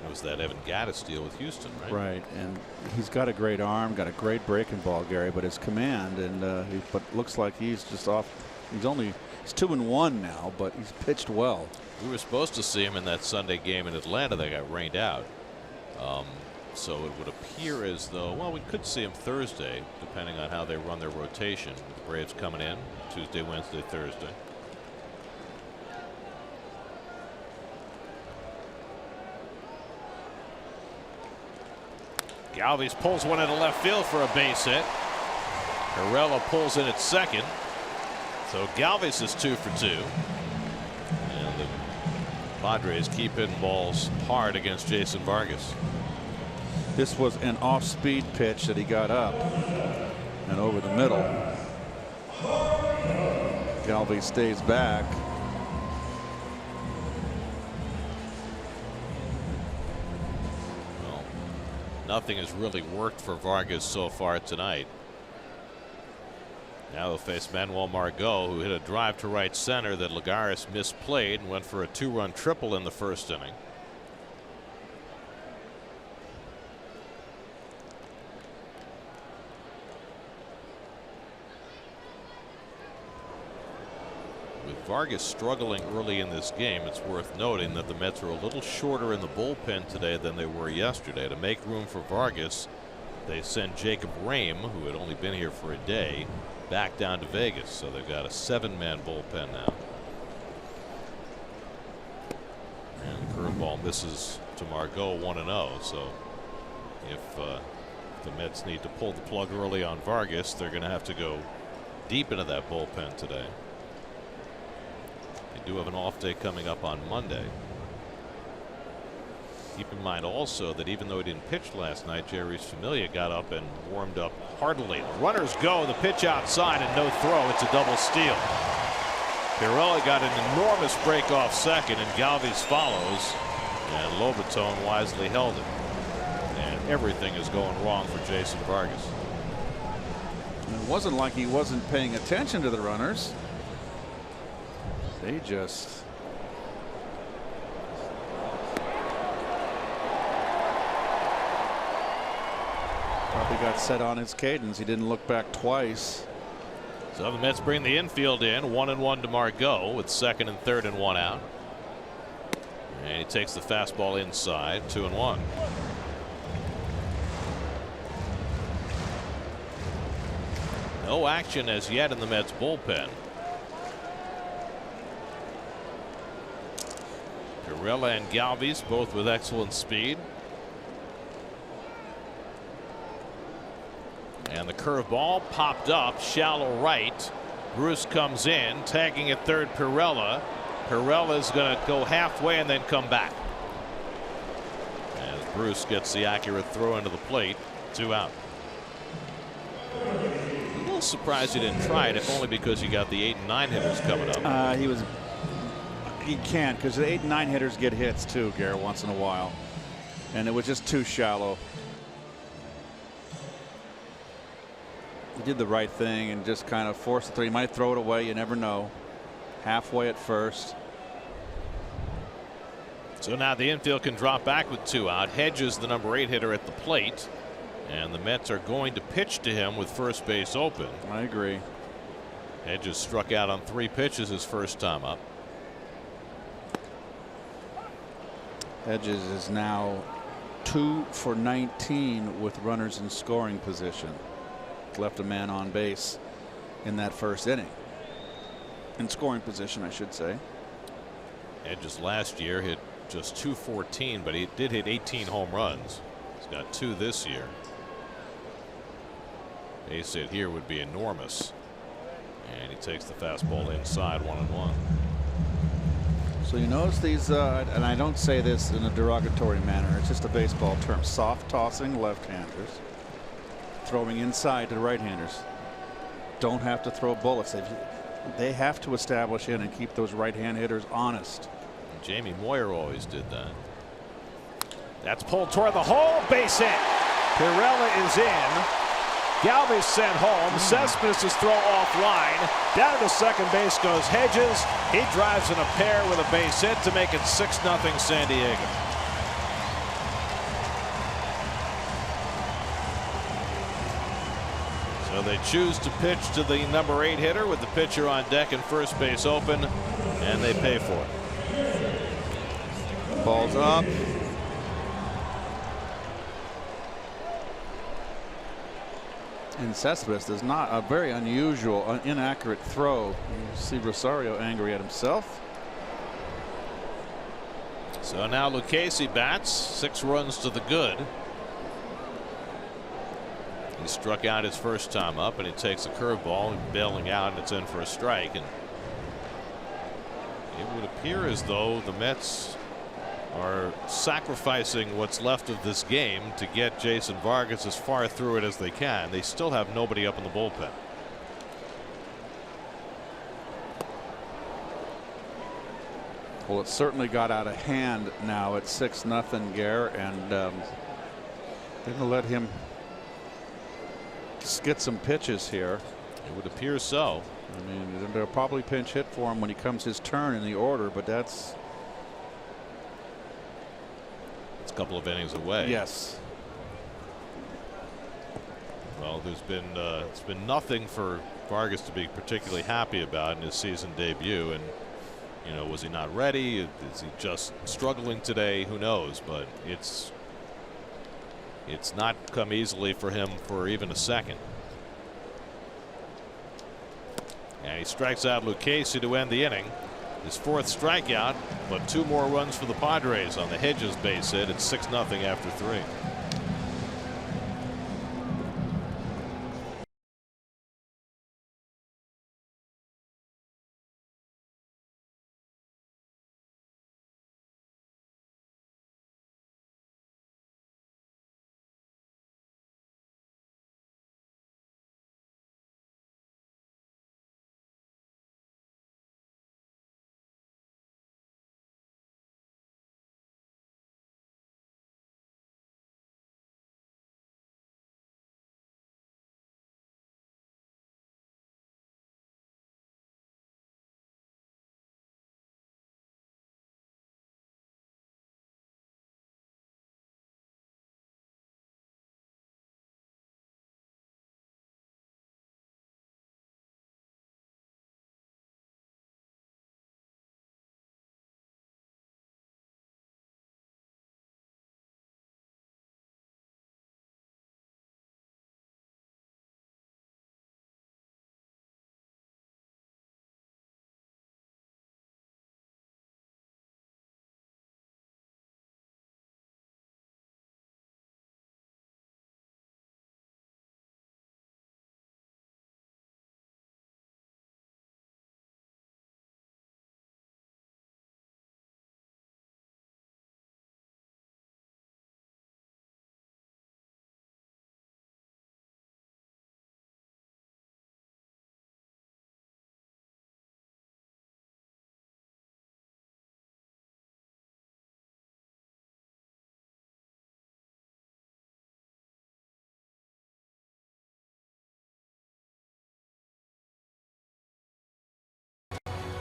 It was that Evan Gattis deal with Houston, right? Right, and he's got a great arm, got a great breaking ball, Gary, but his command, and but looks like he's just off. He's 2-1 now, but he's pitched well. We were supposed to see him in that Sunday game in Atlanta that got rained out. So it would appear as though, well, we could see him Thursday, depending on how they run their rotation. The Braves coming in Tuesday, Wednesday, Thursday. Galvis pulls one into left field for a base hit. Perella pulls in at second. So Galvis is 2 for 2. And the Padres keep hitting balls hard against Jason Vargas. This was an off-speed pitch that he got up and over the middle. Galvis stays back. Well, nothing has really worked for Vargas so far tonight. Now they'll face Manuel Margot, who hit a drive to right center that Lagares misplayed and went for a 2-run triple in the first inning. With Vargas struggling early in this game, it's worth noting that the Mets are a little shorter in the bullpen today than they were yesterday. To make room for Vargas, they send Jacob Rame, who had only been here for a day, back down to Vegas. So they've got a 7-man bullpen now. ball misses to Margot 1-0. So if the Mets need to pull the plug early on Vargas, they're going to have to go deep into that bullpen today. They do have an off day coming up on Monday. Keep in mind also that even though he didn't pitch last night, Jerry's Familia got up and warmed up heartily. The runners go, the pitch outside and no throw. It's a double steal. Pirella got an enormous break off second, and Galvis follows, and Lobaton wisely held it. And everything is going wrong for Jason Vargas. It wasn't like he wasn't paying attention to the runners. They just probably got set on his cadence. He didn't look back twice. So the Mets bring the infield in, 1-1 to Margot with second and third and one out. And he takes the fastball inside, 2-1. No action as yet in the Mets bullpen. Pirella and Galvis both with excellent speed. And the curveball popped up shallow right. Bruce comes in, tagging at third Pirella. Pirella's going to go halfway and then come back. As Bruce gets the accurate throw into the plate, 2 out. A little surprised he didn't try it, if only because you got the 8 and 9 hitters coming up. He can't, because the 8 and 9 hitters get hits too, Garrett, once in a while. And it was just too shallow. He did the right thing and just kind of forced the throw. He might throw it away. You never know. Halfway at first. So now the infield can drop back with 2 out. Hedges, the number 8 hitter, at the plate. And the Mets are going to pitch to him with first base open. I agree. Hedges struck out on 3 pitches his first time up. Hedges is now 2 for 19 with runners in scoring position. Left a man on base in that first inning. In scoring position, I should say. Hedges last year hit just .214, but he did hit 18 home runs. He's got 2 this year. Base hit here would be enormous. And he takes the fastball inside, 1-1. So you notice these, and I don't say this in a derogatory manner, it's just a baseball term, soft tossing left-handers, throwing inside to the right-handers. Don't have to throw bullets. They have to establish in and keep those right-hand hitters honest. Jamie Moyer always did that. That's pulled toward the hole, base hit. Pirella is in. Galvis sent home. Cespedes' throw offline. Down to second base goes Hedges. He drives in a pair with a base hit to make it 6-0 San Diego. So they choose to pitch to the number 8 hitter with the pitcher on deck and first base open, and they pay for it. Ball's up. And Cespedes does not a very unusual, inaccurate throw. You see Rosario angry at himself. So now Lucchesi bats, 6 runs to the good. He struck out his first time up, and he takes a curveball, bailing out, and it's in for a strike. And it would appear as though the Mets are sacrificing what's left of this game to get Jason Vargas as far through it as they can. They still have nobody up in the bullpen. Well, it certainly got out of hand now at 6-0, Gare, and they're going to let him get some pitches here. It would appear so. I mean, they'll probably pinch hit for him when he comes his turn in the order, but that's a couple of innings away. Yes. Well, it's been nothing for Vargas to be particularly happy about in his season debut, and was he not ready? Is he just struggling today? Who knows? But it's not come easily for him for even a second. And he strikes out Lucchesi to end the inning. His 4th strikeout, but 2 more runs for the Padres on the Hedges base hit. It's 6-0 after 3.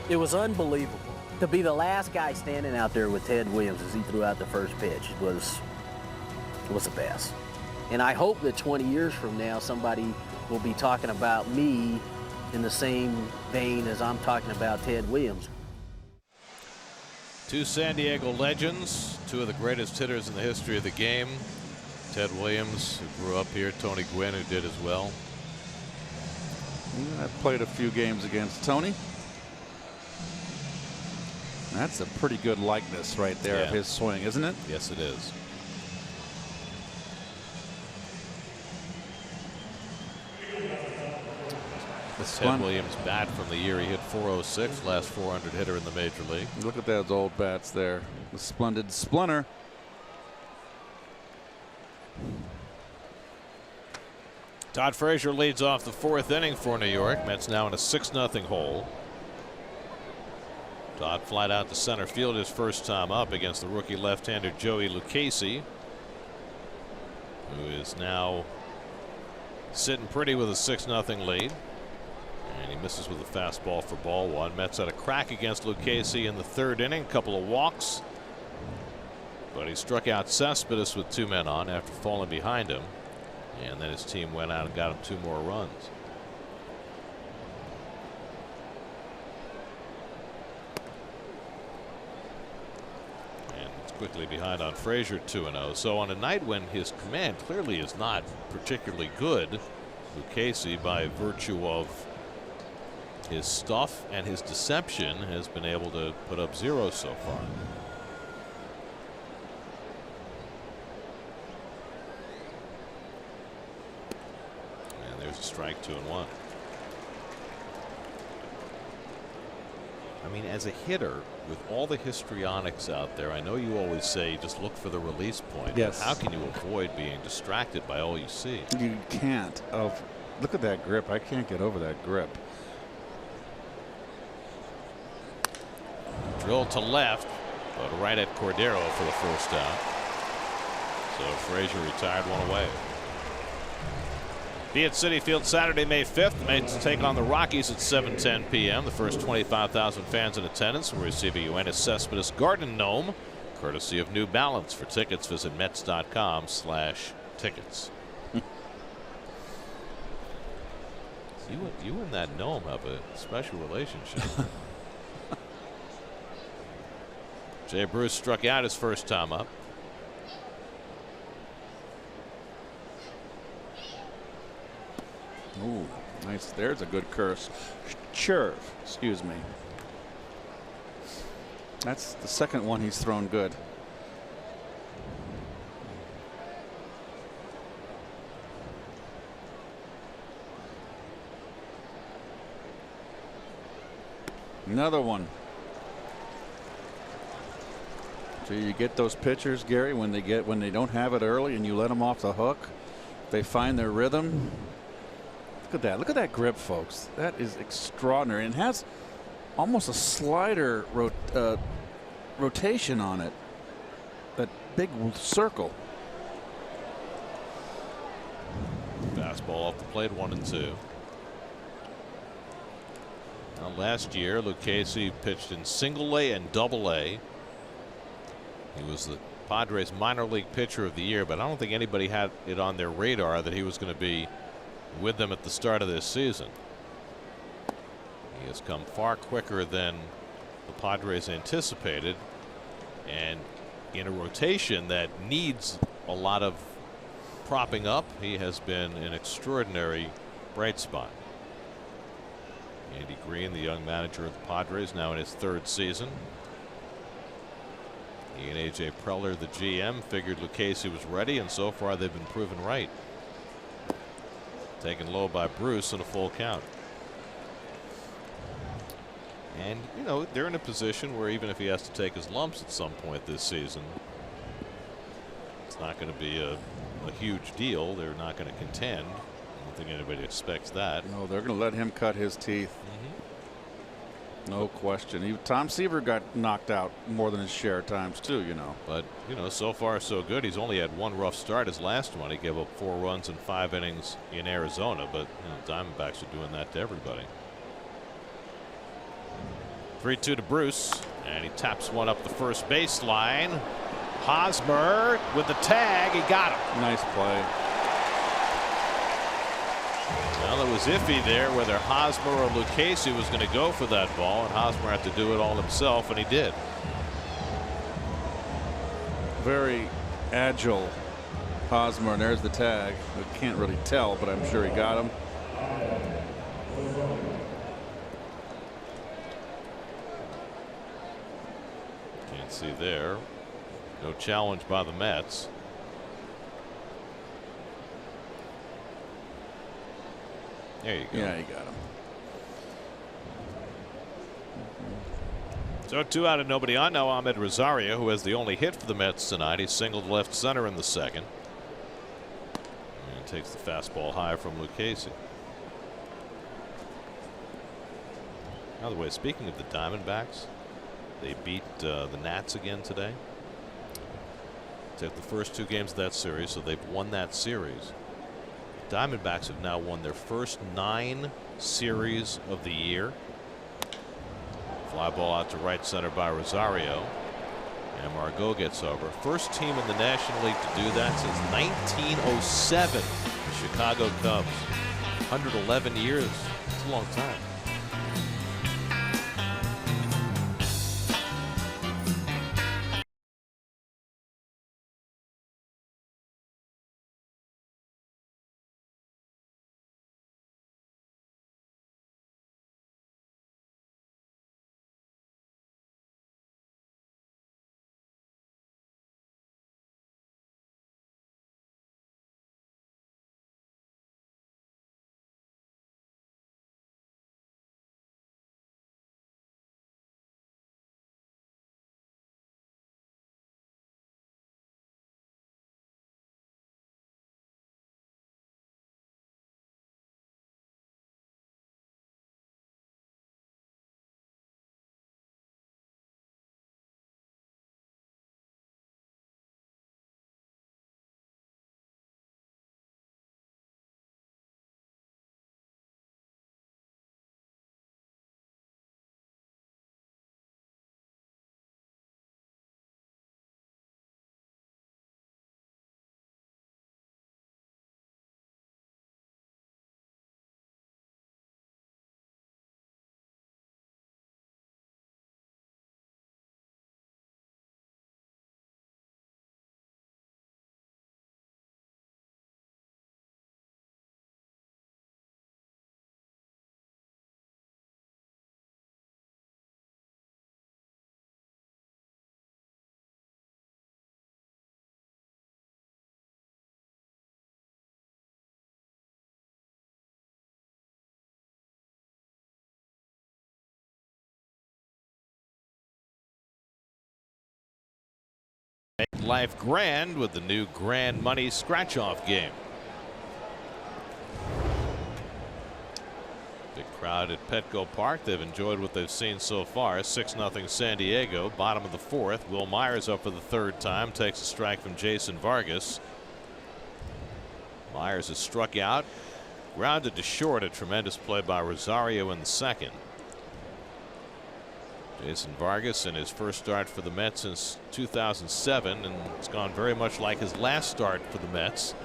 It was unbelievable. To be the last guy standing out there with Ted Williams as he threw out the first pitch was the best. And I hope that 20 years from now somebody will be talking about me in the same vein as I'm talking about Ted Williams. 2 San Diego legends, 2 of the greatest hitters in the history of the game. Ted Williams, who grew up here, Tony Gwynn, who did as well. I played a few games against Tony. That's a pretty good likeness right there of his swing, isn't it? Yes, it is. Ted Williams bat from the year he hit .406, last 400 hitter in the major league. Look at those old bats there. The splendid Splunter. Todd Frazier leads off the 4th inning for New York. Mets now in a 6-0 hole. Todd flied out to center field his first time up against the rookie left-hander Joey Lucchesi, who is now sitting pretty with a 6-0 lead. And he misses with a fastball for ball 1. Mets had a crack against Lucchesi in the 3rd inning, a couple of walks. But he struck out Cespedes with 2 men on after falling behind him. And then his team went out and got him 2 more runs. Quickly behind on Frazier 2-0. So on a night when his command clearly is not particularly good, Lucchesi, by virtue of his stuff and his deception, has been able to put up 0 so far. And there's a strike, 2-1. I mean, as a hitter, with all the histrionics out there, I know you always say just look for the release point. Yes. But how can you avoid being distracted by all you see? You can't. Look at that grip. I can't get over that grip. Drilled to left, but right at Cordero for the first out. So Frazier retired 1 away. Be at Citi Field Saturday, May 5th. The Mets take on the Rockies at 7:10 p.m. The first 25,000 fans in attendance will receive a Yoenis Cespedes Garden Gnome, courtesy of New Balance. For tickets, visit Mets.com/tickets. You and that gnome have a special relationship. Jay Bruce struck out his first time up. Ooh, nice. There's a good curve. Excuse me. That's the second one he's thrown good. Another one. So you get those pitchers, Gary, when they don't have it early and you let them off the hook, they find their rhythm. Look at that. Look at that grip, folks. That is extraordinary. And has almost a slider rotation on it. That big circle. Fastball off the plate, 1-2. Now, last year, Lucchesi pitched in Single A and Double A. He was the Padres minor league pitcher of the year, but I don't think anybody had it on their radar that he was going to be with them at the start of this season. He has come far quicker than the Padres anticipated, and in a rotation that needs a lot of propping up, he has been an extraordinary bright spot. Andy Green, the young manager of the Padres, now in his third season. He and A.J. Preller, the GM, figured Lucchesi was ready, and so far they've been proven right. Taken low by Bruce in a full count. And, you know, they're in a position where even if he has to take his lumps at some point this season, it's not going to be a huge deal. They're not going to contend. I don't think anybody expects that. No, they're going to let him cut his teeth. No question. Tom Seaver got knocked out more than his share of times too, you know. But, you know, so far so good. He's only had one rough start. His last one, he gave up 4 runs in 5 innings in Arizona. But, you know, Diamondbacks are doing that to everybody. 3-2 to Bruce, and he taps one up the first baseline. Hosmer with the tag. He got him. Nice play. Well, it was iffy there whether Hosmer or Lucchesi was going to go for that ball, and Hosmer had to do it all himself, and he did. Very agile Hosmer, and there's the tag. We can't really tell, but I'm sure he got him. Can't see there. No challenge by the Mets. There you go. Yeah, he got him. So 2 out and nobody on. Now Ahmed Rosario, who has the only hit for the Mets tonight. He singled left center in the second. And takes the fastball high from Lucchesi. By the way, speaking of the Diamondbacks, they beat the Nats again today. Took the first 2 games of that series, so they've won that series. Diamondbacks have now won their first 9 series of the year. Fly ball out to right center by Rosario, and Margot gets over. First team in the National League to do that since 1907. The Chicago Cubs. 111 years. It's a long time. Make life grand with the new Grand Money scratch-off game. Big crowd at Petco Park. They've enjoyed what they've seen so far. 6-0 San Diego. Bottom of the fourth. Will Myers up for the third time. Takes a strike from Jason Vargas. Myers is struck out. Grounded to short. A tremendous play by Rosario in the second. Jason Vargas in his first start for the Mets since 2007, and it's gone very much like his last start for the Mets.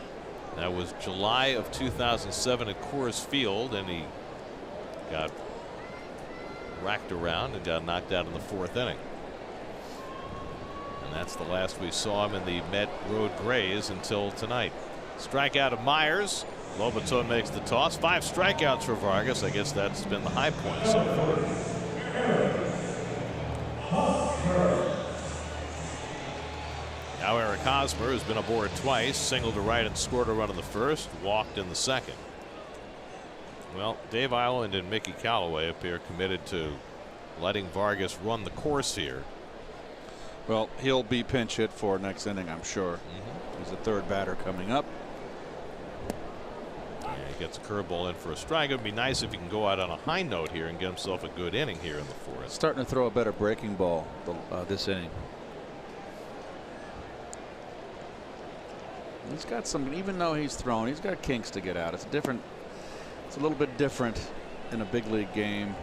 That was July of 2007 at Coors Field, and he got racked around and got knocked out in the fourth inning. And that's the last we saw him in the Met Road Grays until tonight. Strikeout of Myers. Lobaton makes the toss. 5 strikeouts for Vargas. I guess that's been the high point so far. Now Eric Hosmer, who's been aboard twice, singled to right and scored a run in the first, walked in the second. Well, Dave Island and Mickey Callaway appear committed to letting Vargas run the course here. Well, he'll be pinch hit for next inning, I'm sure. He's the third batter coming up. Yeah, he gets a curveball in for a strike. It would be nice if he can go out on a high note here and get himself a good inning here in the fourth. Starting to throw a better breaking ball this inning. He's got some, even though he's thrown, he's got kinks to get out. It's different. It's a little bit different in a big league game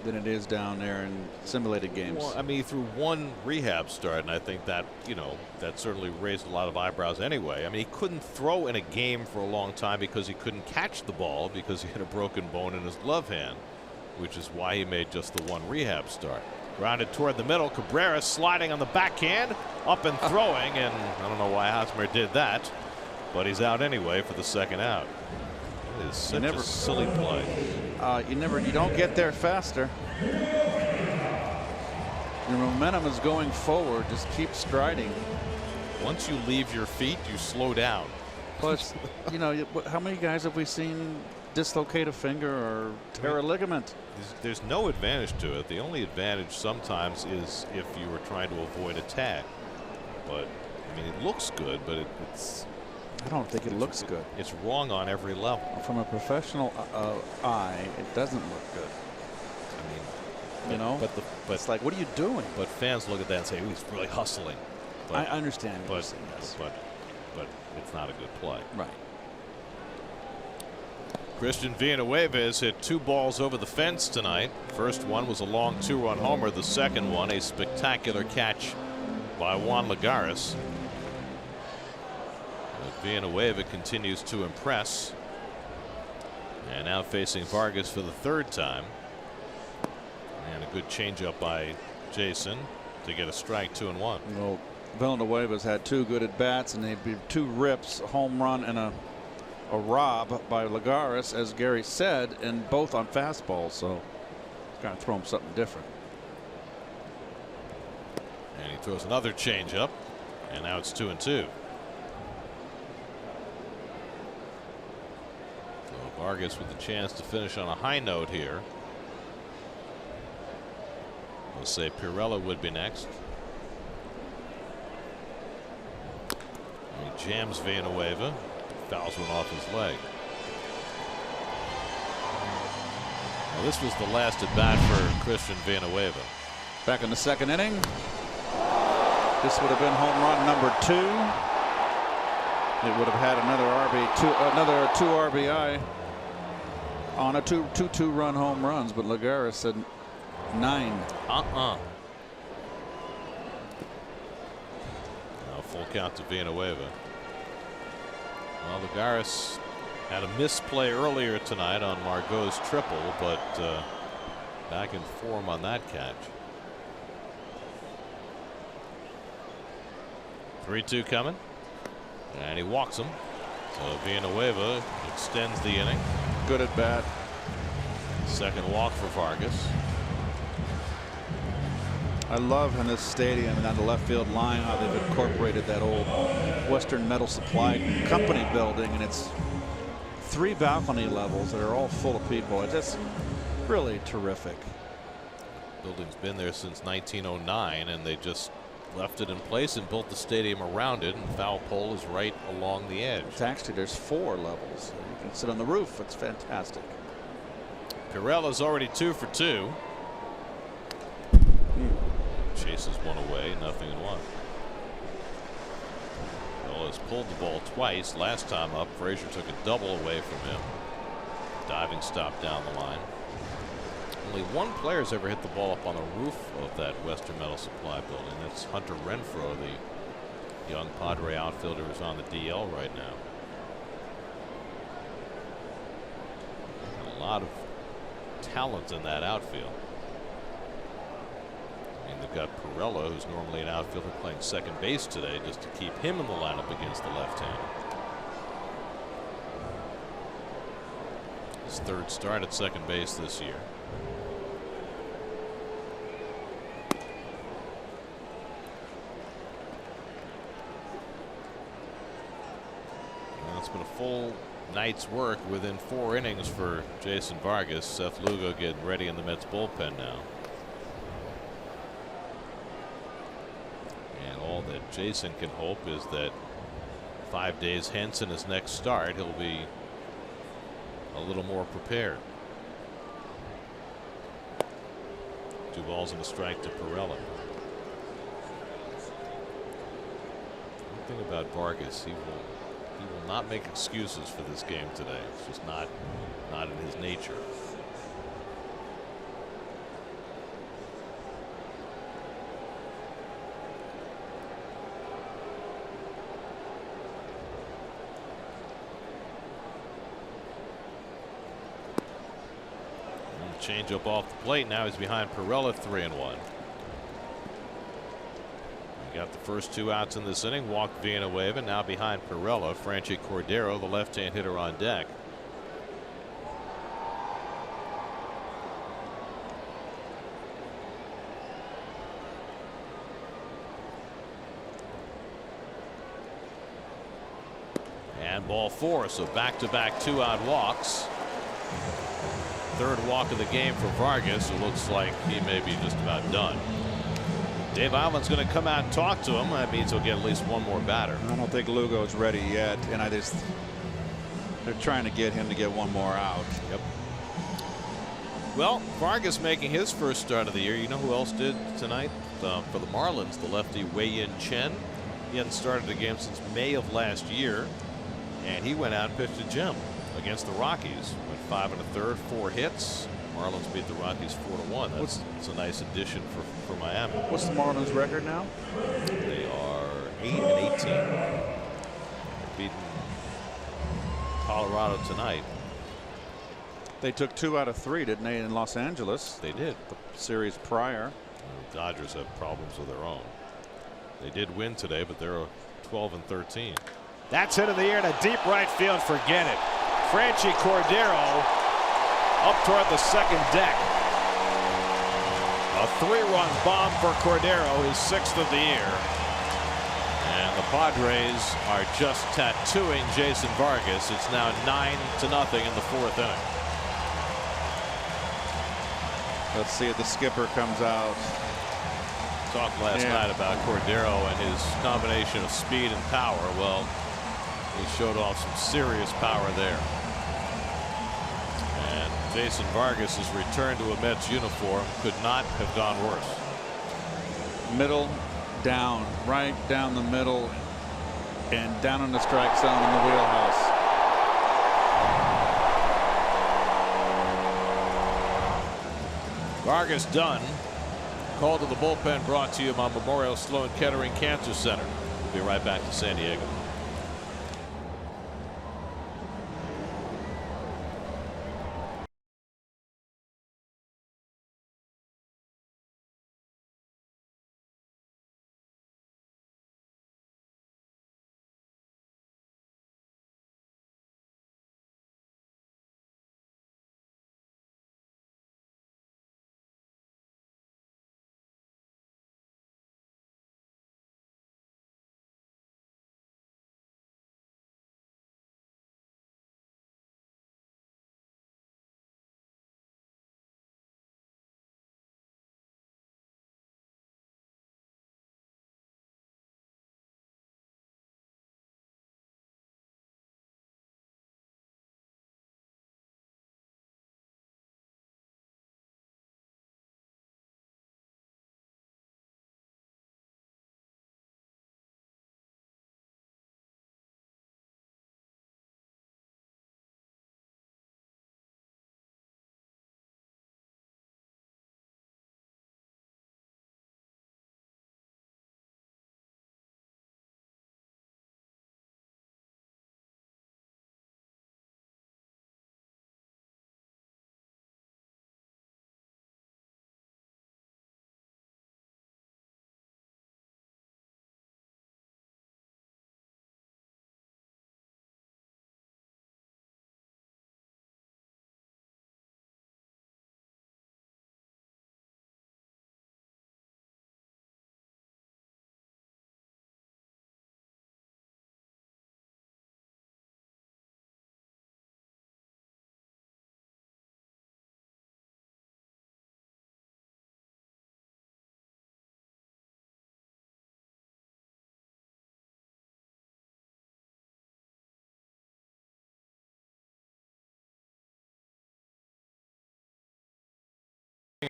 than it is down there in simulated games. Well, I mean, through one rehab start, and I think that, you know, that certainly raised a lot of eyebrows anyway. I mean, he couldn't throw in a game for a long time because he couldn't catch the ball because he had a broken bone in his glove hand, which is why he made just the one rehab start. Grounded toward the middle. Cabrera sliding on the backhand, up and throwing, and I don't know why Hosmer did that, but he's out anyway for the second out. It is such a silly play. You don't get there faster. Your momentum is going forward. Just keep striding. Once you leave your feet, you slow down. Plus, you know, how many guys have we seen dislocate a finger or tear a ligament? There's no advantage to it. The only advantage sometimes is if you were trying to avoid a tag. But I mean, it looks good, but it's. I don't think it looks good. It's wrong on every level. From a professional eye, it doesn't look good. I mean, you know, but it's like, what are you doing? But fans look at that and say, "Ooh, he's really hustling." But, I understand. But it's not a good play. Right. Christian Villanueva has hit 2 balls over the fence tonight. First one was a long 2-run homer. The second one, a spectacular catch by Juan Lagares. But Villanueva continues to impress. And now facing Vargas for the third time. And a good changeup by Jason to get a strike, 2-1. Well, Villanueva's had 2 good at bats, and they've been 2 rips, a home run and a rob by Lagares, as Gary said, and both on fastballs. So got to throw him something different. And he throws another changeup, and now it's 2-2. So Vargas with the chance to finish on a high note here. We'll say Pirella would be next. He jams Villanueva. Fouls one off his leg. Well, this was the last at bat for Christian Villanueva. Back in the second inning. This would have been home run number 2. It would have had another 2 RBI on a 2 run home runs, but Lagares said 9. Now full count to Villanueva. Well, Lagares had a misplay earlier tonight on Margot's triple, but back in form on that catch. 3-2 coming, and he walks him. So Villanueva extends the inning. Good at bat. Second walk for Vargas. I love in this stadium and on the left field line how they've incorporated that old Western Metal Supply Company building, and it's 3 balcony levels that are all full of people. It's just really terrific. Building's been there since 1909, and they just left it in place and built the stadium around it, and the foul pole is right along the edge. It's actually, there's 4 levels. You can sit on the roof. It's fantastic. Pirella's already 2 for 2. Chases one away, nothing in one. Pirella's pulled the ball twice. Last time up, Frazier took a double away from him. Diving stop down the line. Only one player's ever hit the ball up on the roof of that Western Metal Supply building. That's Hunter Renfroe, the young Padre outfielder who's on the DL right now. A lot of talent in that outfield. I mean, they've got Pirela, who's normally an outfielder, playing second base today just to keep him in the lineup against the left-hander. His 3rd start at second base this year. Well, it's been a full night's work within 4 innings for Jason Vargas. Seth Lugo getting ready in the Mets bullpen now. And all that Jason can hope is that 5 days hence in his next start, he'll be a little more prepared. 2 balls and a strike to Pirela. One thing about Vargas, he will not make excuses for this game today. It's just not in his nature. Change up off the plate. Now he's behind Pirela, 3-1. He got the first 2 outs in this inning. Walked Villanueva. Now behind Pirela, Franchi Cordero, the left-hand hitter, on deck. And ball 4. So back-to-back 2-out walks. 3rd walk of the game for Vargas. It looks like he may be just about done. Dave Island's going to come out and talk to him. That means he'll get at least one more batter. I don't think Lugo's ready yet, and they're trying to get him to get one more out. Yep. Well, Vargas making his first start of the year. You know who else did tonight for the Marlins? The lefty Wei-Yin Chen. He hadn't started a game since May of last year, and he went out and pitched a gem against the Rockies. Went 5 1/3, 4 hits. Marlins beat the Rockies 4-1. That's a nice addition for Miami. What's the Marlins record now? They are 8-18. They're beating Colorado tonight. They took 2 out of 3, didn't they, in Los Angeles? They did. The series prior. The Dodgers have problems of their own. They did win today, but they're 12-13. That's hit in the air to deep right field. Forget it. Franchi Cordero up toward the second deck. A 3-run bomb for Cordero, his 6th of the year. And the Padres are just tattooing Jason Vargas. It's now 9-0 in the 4th inning. Let's see if the skipper comes out. Talked last night about Cordero and his combination of speed and power. Well, he showed off some serious power there. And Jason Vargas's return to a Mets uniform could not have gone worse. Middle, down, right down the middle, and down in the strike zone in the wheelhouse. Vargas done. Call to the bullpen brought to you by Memorial Sloan Kettering Cancer Center. We'll be right back to San Diego.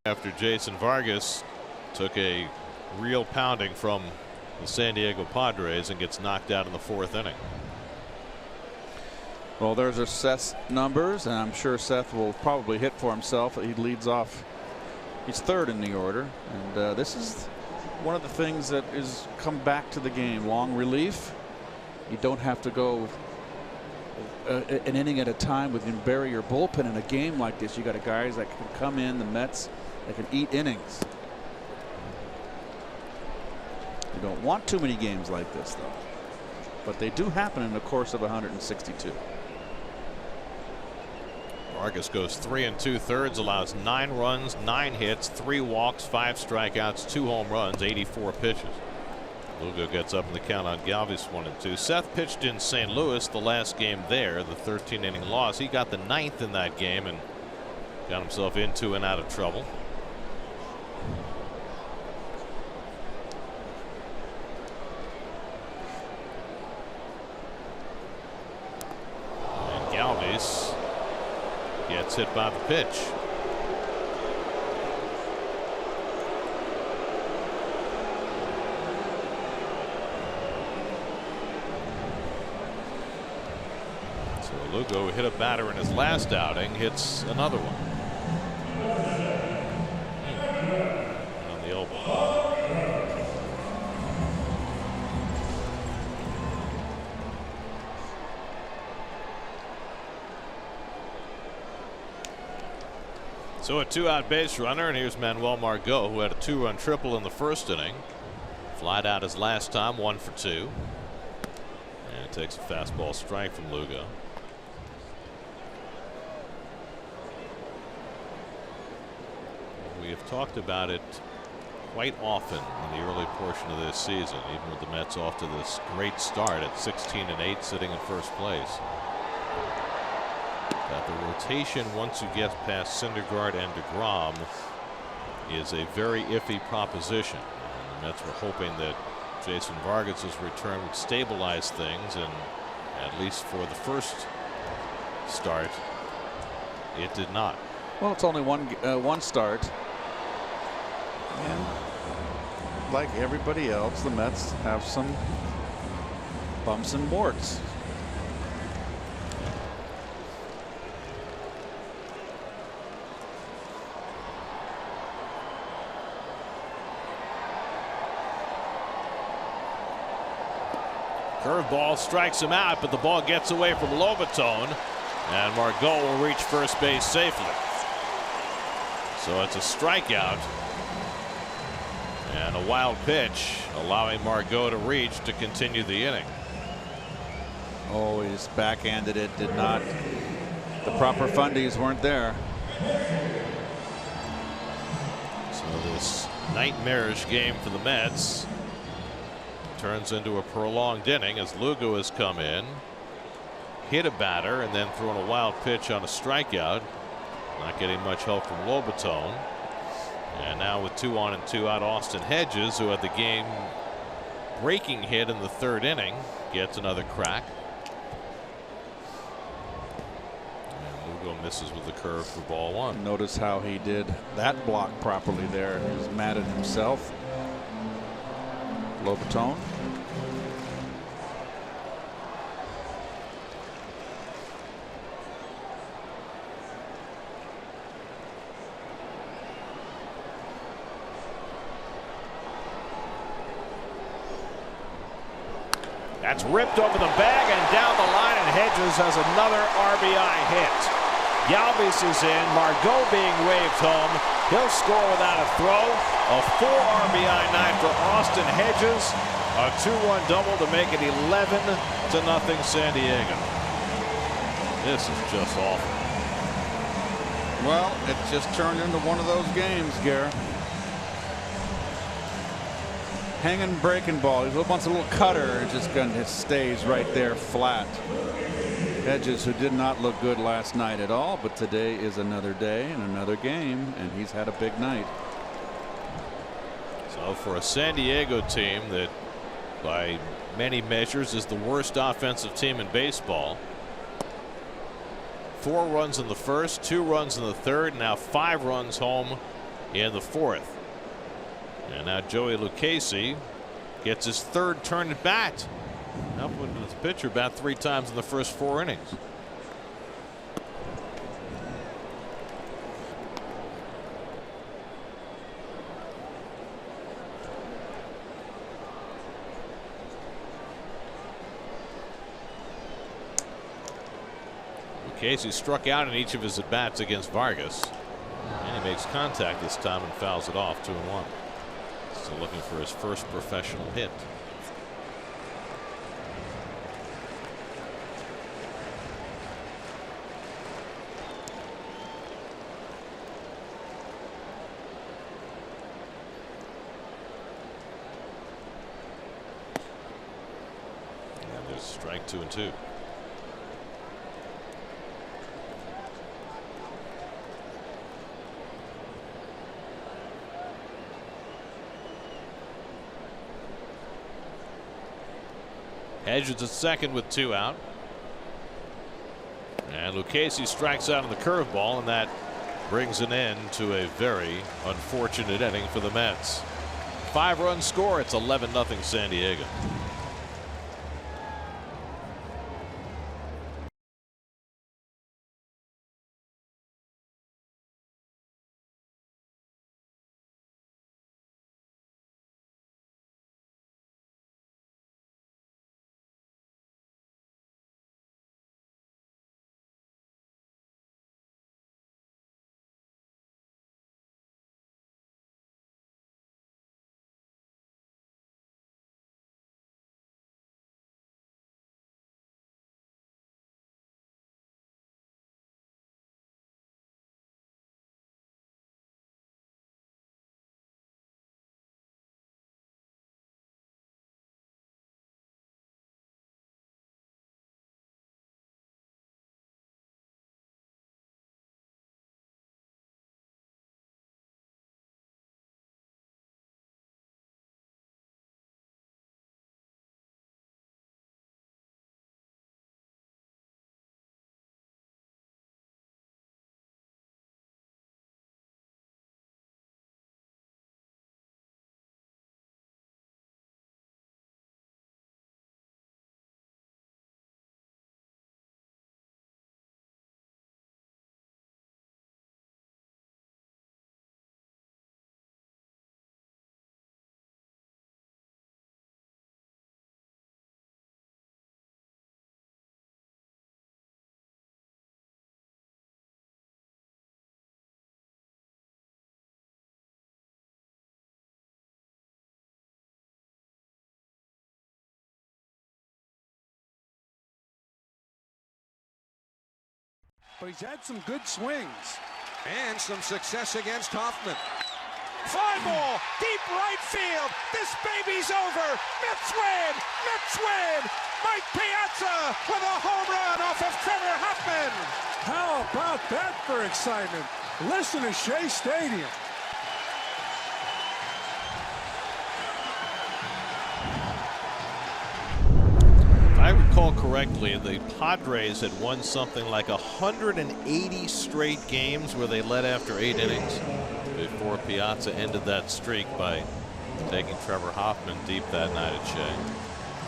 after Jason Vargas took a real pounding from the San Diego Padres and gets knocked out in the 4th inning. Well, there's our Seth's numbers, and I'm sure Seth will probably hit for himself. He leads off. He's 3rd in the order, and this is one of the things that is come back to the game. Long relief. You don't have to go an inning at a time with and bury your bullpen in a game like this. You got guys that can come in, the Mets, that can eat innings. You don't want too many games like this, though, but they do happen in the course of 162. Vargas goes 3 2/3, allows 9 runs, 9 hits, 3 walks, 5 strikeouts, 2 home runs, 84 pitches. Lugo gets up in the count on Galvis 1-2. Seth pitched in St. Louis the last game there, the 13-inning loss. He got the 9th in that game and got himself into and out of trouble. And Galvis gets hit by the pitch. Lugo hit a batter in his last outing, hits another one on the elbow. So a 2-out base runner, and here's Manuel Margot, who had a 2-run triple in the 1st inning. Flied out his last time, 1 for 2, and takes a fastball strike from Lugo. We have talked about it quite often in the early portion of this season, even with the Mets off to this great start at 16-8, sitting in 1st place. That the rotation, once you get past Syndergaard and DeGrom, is a very iffy proposition. And the Mets were hoping that Jason Vargas's return would stabilize things, and at least for the first start, it did not. Well, it's only one start. And like everybody else, the Mets have some bumps and warts. Curveball strikes him out, but the ball gets away from Lobaton, and Margot will reach first base safely. So it's a strikeout and a wild pitch, allowing Margot to reach to continue the inning. Oh, he just backhanded it, did not. The proper fundies weren't there. So this nightmarish game for the Mets turns into a prolonged inning as Lugo has come in, hit a batter, and then thrown a wild pitch on a strikeout. Not getting much help from Lobaton. And now with 2 on and 2 out, Austin Hedges, who had the game breaking hit in the 3rd inning, gets another crack. And Lugo misses with the curve for ball 1. Notice how he did that block properly there. He was mad at himself. Lobaton. That's ripped over the bag and down the line, and Hedges has another RBI hit. Galvis is in. Margot being waved home. He'll score without a throw. A 4 RBI night for Austin Hedges. A 2-run double to make it 11-0 San Diego. This is just awful. Well, it just turned into one of those games, Garrett. Hanging breaking ball. He wants a little cutter and just stays right there flat. Hedges, who did not look good last night at all, but today is another day and another game, and he's had a big night. So for a San Diego team that by many measures is the worst offensive team in baseball, 4 runs in the 1st, 2 runs in the 3rd, now 5 runs home in the fourth. And now Joey Lucchesi gets his third turn at bat. Up with the pitcher bat 3 times in the first 4 innings. Lucchesi struck out in each of his at-bats against Vargas. And he makes contact this time and fouls it off, 2-1. Still looking for his first professional hit. And there's strike 2 and 2. Hedges at second with 2 out. And Lucchesi strikes out on the curveball, and that brings an end to a very unfortunate inning for the Mets. 5-run score. It's 11-0 San Diego. But he's had some good swings and some success against Hoffman. Fly ball, deep right field. This baby's over. Mets win. Mets win. Mike Piazza with a home run off of Trevor Hoffman. How about that for excitement? Listen to Shea Stadium. If I recall correctly, the Padres had won something like 180 straight games where they led after 8 innings before Piazza ended that streak by taking Trevor Hoffman deep that night at Shea.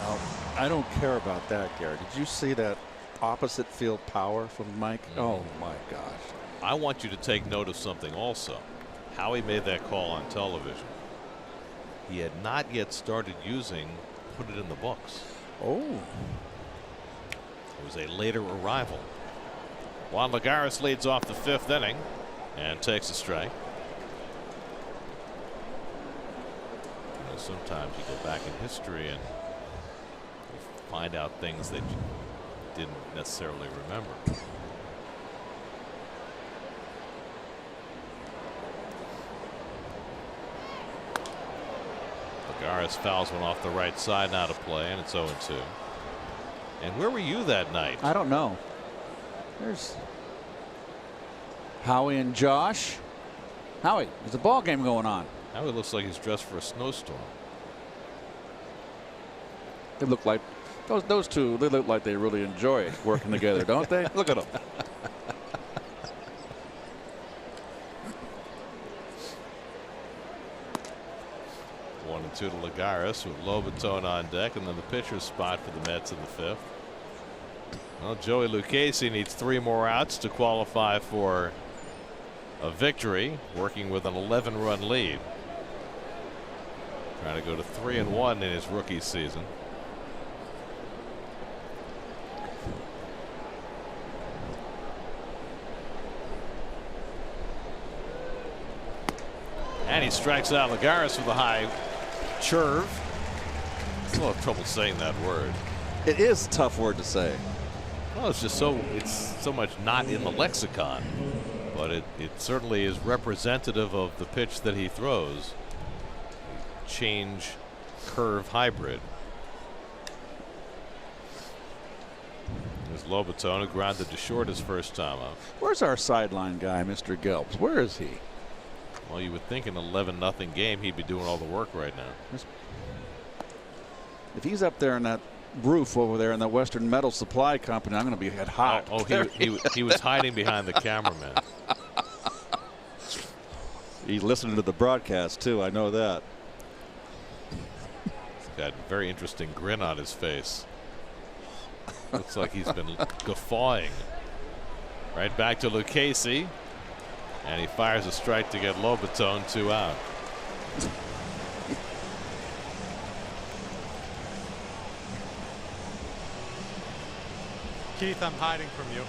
Well, I don't care about that, Gary. Did you see that opposite field power from Mike? Oh my gosh. I want you to take note of something also. How he made that call on television. He had not yet started using put it in the books. Oh. It was a later arrival. Juan Lagares leads off the 5th inning and takes a strike. You know, sometimes you go back in history and you find out things that you didn't necessarily remember. Lagares fouls one off the right side now to play, and it's 0-2. And where were you that night? I don't know. There's Howie and Josh. Howie, there's a ball game going on. Howie looks like he's dressed for a snowstorm. They look like those two. They look like they really enjoy working together, don't they? Look at them. 2 to Lagares with Lobaton on deck, and then the pitcher's spot for the Mets in the 5th. Well, Joey Lucchesi needs 3 more outs to qualify for a victory, working with an 11-run lead. Trying to go to 3-1 in his rookie season. And he strikes out Lagares with a high curve. I still have trouble saying that word. It is a tough word to say. Well, it's just it's so much not in the lexicon, but it certainly is representative of the pitch that he throws. Change curve hybrid. There's Lobaton, who grounded to short his first time up. Where's our sideline guy, Mr. Gelbs? Where is he? Well, you would think in an 11-0 game he'd be doing all the work right now. If he's up there in that roof over there in the Western Metal Supply Company, I'm going to be head hot. Oh, he was hiding behind the cameraman. He's listening to the broadcast too. I know that. He's got a very interesting grin on his face. Looks like he's been guffawing. Right back to Lucchesi. And he fires a strike to get Lobaton 2 out. Keith, I'm hiding from you.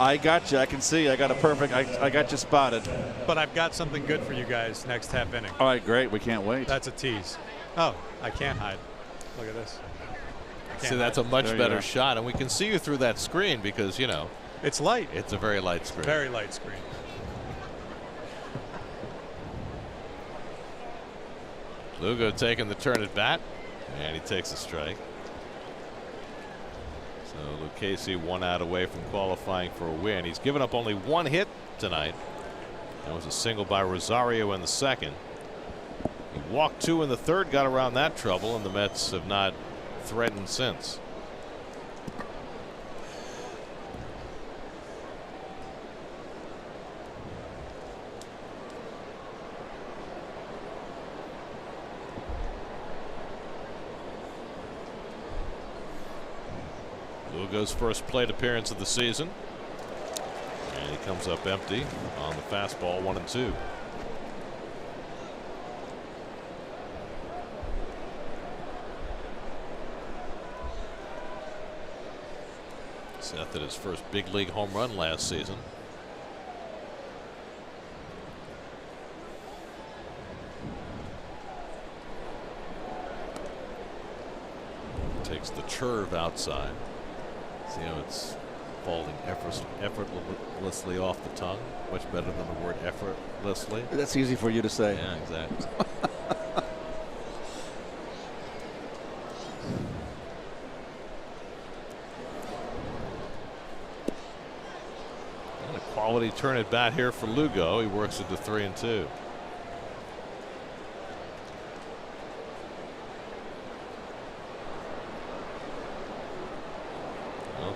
I got you. I can see. I got a perfect. I got you spotted. But I've got something good for you guys next half inning. All right, great. We can't wait. That's a tease. Oh, I can't hide. Look at this. See, that's a much There you better go. shot, and we can see you through that screen because, you know, It's light. it's a very light screen. Very light screen. Lugo taking the turn at bat, and he takes a strike. So Lucchesi 1 out away from qualifying for a win. He's given up only 1 hit tonight. That was a single by Rosario in the 2nd. He walked 2 in the 3rd, got around that trouble, and the Mets have not threatened since. Lugo's first plate appearance of the season. And he comes up empty on the fastball, 1-2. Seth hit his first big league home run last season. Takes the curve outside. See how it's falling effortlessly off the tongue? Much better than the word effortlessly. That's easy for you to say. Yeah, exactly. And a quality turn at bat here for Lugo. He works into 3-2.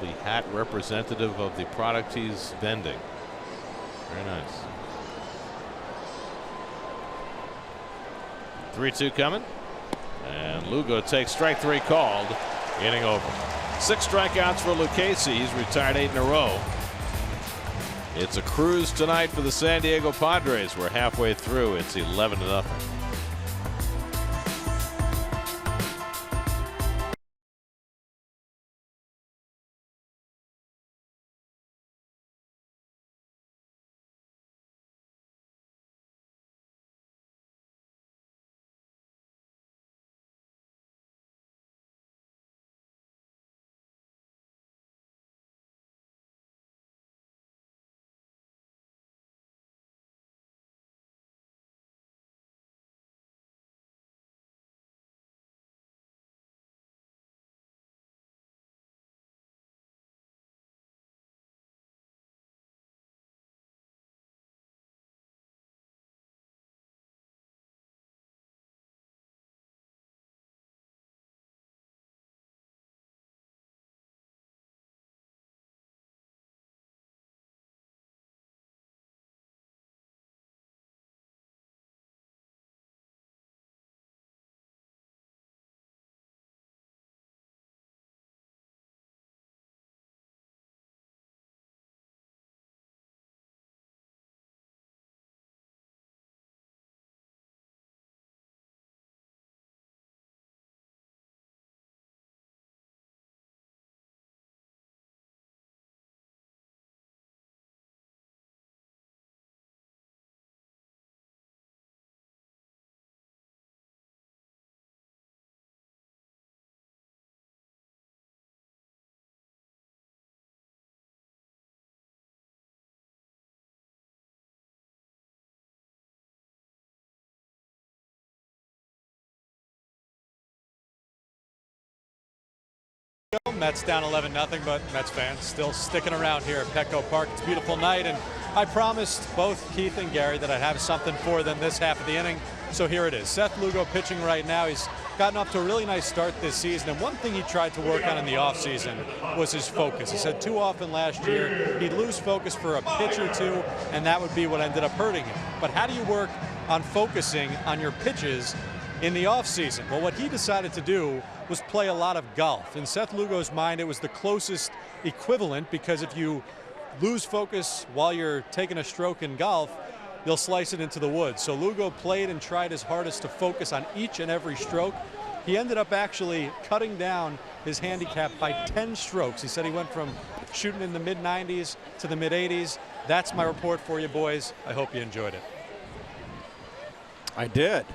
The hat representative of the product he's vending. Very nice. 3-2 coming. And Lugo takes strike 3 called. Inning over. 6 strikeouts for Lucchesi. He's retired 8 in a row. It's a cruise tonight for the San Diego Padres. We're halfway through. It's 11-0. Mets down 11-0, but Mets fans still sticking around here at Petco Park. It's a beautiful night, and I promised both Keith and Gary that I'd have something for them this half of the inning. So here it is. Seth Lugo pitching right now. He's gotten off to a really nice start this season, and one thing he tried to work on in the offseason was his focus. He said too often last year he'd lose focus for a pitch or two, and that would be what ended up hurting him. But how do you work on focusing on your pitches in the offseason? Well, what he decided to do was play a lot of golf. In Seth Lugo's mind, it was the closest equivalent, because if you lose focus while you're taking a stroke in golf, you'll slice it into the woods. So Lugo played and tried his hardest to focus on each and every stroke. He ended up actually cutting down his handicap by 10 strokes. He said he went from shooting in the mid-90s to the mid-80s. That's my report for you, boys. I hope you enjoyed it. I did.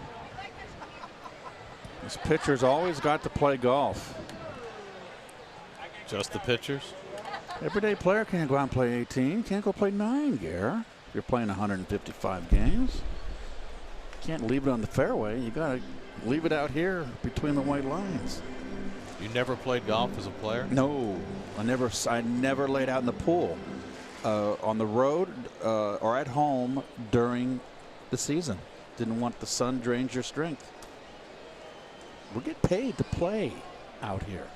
This pitcher's always got to play golf. Just the pitchers? Everyday player can't go out and play 18. Can't go play 9, Gare. You're playing 155 games. Can't leave it on the fairway. You got to leave it out here between the white lines. You never played golf as a player? No, I never laid out in the pool, on the road or at home during the season. Didn't want the sun drains your strength. We get paid to play out here,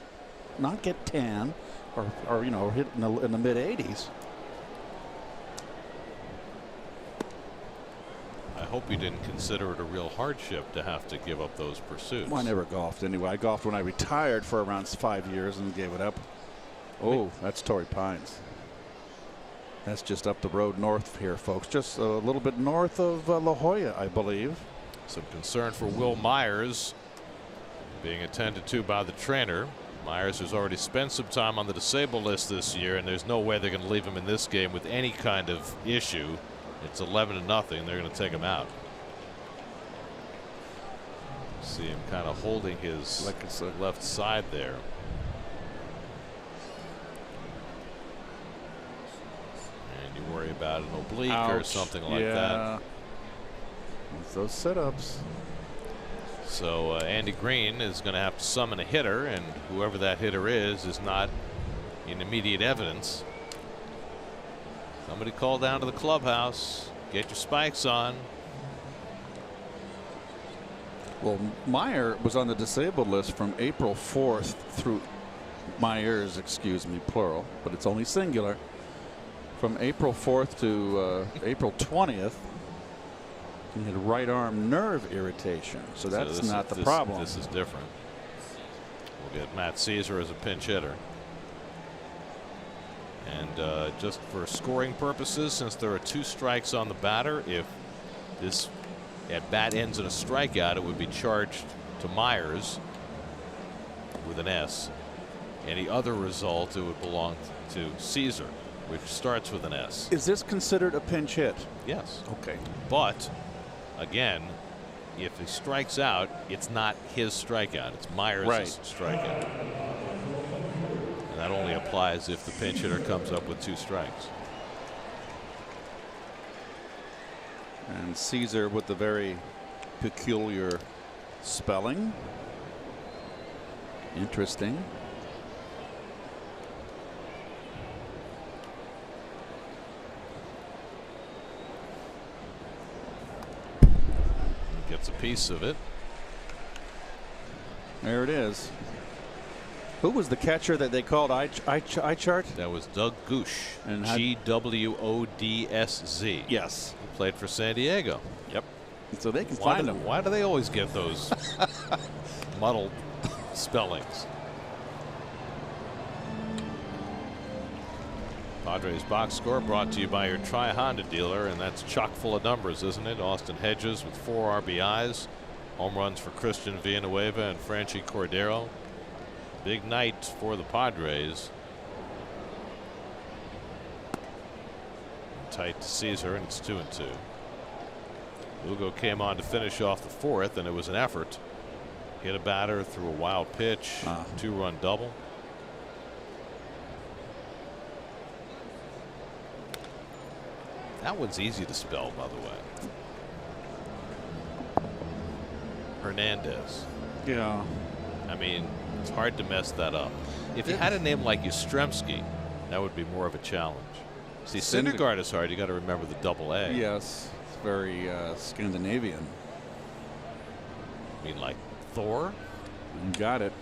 not get tan or you know, hit in the mid 80s. I hope you didn't consider it a real hardship to have to give up those pursuits. Well, I never golfed anyway. I golfed when I retired for around 5 years and gave it up. Oh, that's Torrey Pines. That's just up the road north here, folks. Just a little bit north of La Jolla, I believe. Some concern for Will Myers being attended to by the trainer. Myers has already spent some time on the disabled list this year, and there's no way they're going to leave him in this game with any kind of issue. It's 11-0. They're going to take him out. See him kind of holding his left side there. And you worry about an oblique or something like that. It's those sit-ups. So Andy Green is going to have to summon a hitter, and whoever that hitter is not in immediate evidence. Somebody call down to the clubhouse. Get your spikes on. Well, Meyer was on the disabled list from April 4th through Myers, excuse me, plural, but it's only singular. From April 4th to April 20th, he had right arm nerve irritation. So that's not the problem. This is different. We'll get Matt Caesar as a pinch hitter. And just for scoring purposes, since there are 2 strikes on the batter, if this at bat ends in a strikeout, it would be charged to Myers with an S. Any other result, it would belong to Caesar, which starts with an S. Is this considered a pinch hit? Yes. Okay. But again, if he strikes out, it's not his strikeout. It's Myers' strikeout. And that only applies if the pinch hitter comes up with 2 strikes. And Caesar with the very peculiar spelling. Interesting. Gets a piece of it. There it is. Who was the catcher that they called eye chart? That was Doug Goosh. And Gwodsz. Yes. He played for San Diego. Yep. So they can find them. Why do they always get those muddled spellings? Padres box score brought to you by your Tri-Honda dealer, and that's chock full of numbers, isn't it? Austin Hedges with 4 RBIs. Home runs for Christian Villanueva and Franchi Cordero. Big night for the Padres. Tight to Caesar, and it's 2-2. Lugo came on to finish off the 4th, and it was an effort. Hit a batter, threw a wild pitch, 2-run double. That one's easy to spell, by the way. Hernandez. Yeah. I mean, it's hard to mess that up. If you had a name like Yastrzemski, that would be more of a challenge. See, Syndergaard is hard. You got to remember the double A. Yes, it's very Scandinavian. I mean, like Thor? You got it.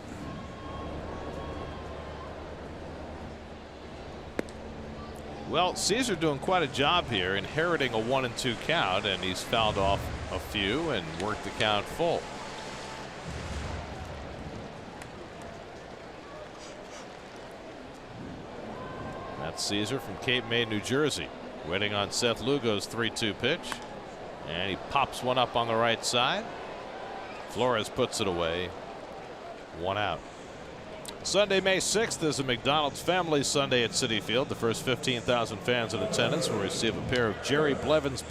Well, Caesar doing quite a job here, inheriting a 1-2 count, and he's fouled off a few and worked the count full. That's Caesar from Cape May, New Jersey, waiting on Seth Lugo's 3-2 pitch, and he pops one up on the right side. Flores puts it away. 1 out. Sunday, May 6th is a McDonald's Family Sunday at Citi Field. The first 15,000 fans in attendance will receive a pair of Jerry Blevins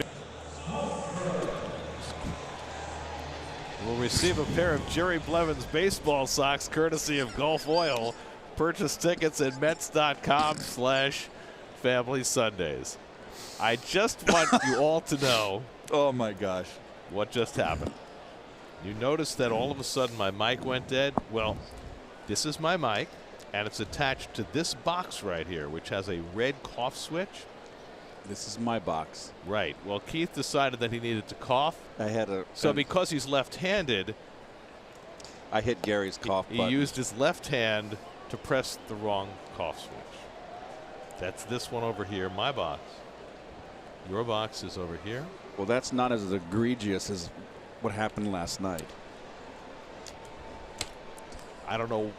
baseball socks courtesy of Gulf Oil. Purchase tickets at Mets.com/Family Sundays. I just want you all to know. Oh my gosh. What just happened? You noticed that all of a sudden my mic went dead? Well, this is my mic, and it's attached to this box right here, which has a red cough switch. This is my box. Right. Well, Keith decided that he needed to cough. I had a. So because he's left-handed, I hit Gary's cough button. He used his left hand to press the wrong cough switch. That's this one over here, my box. Your box is over here. Well, that's not as egregious as what happened last night. I don't know,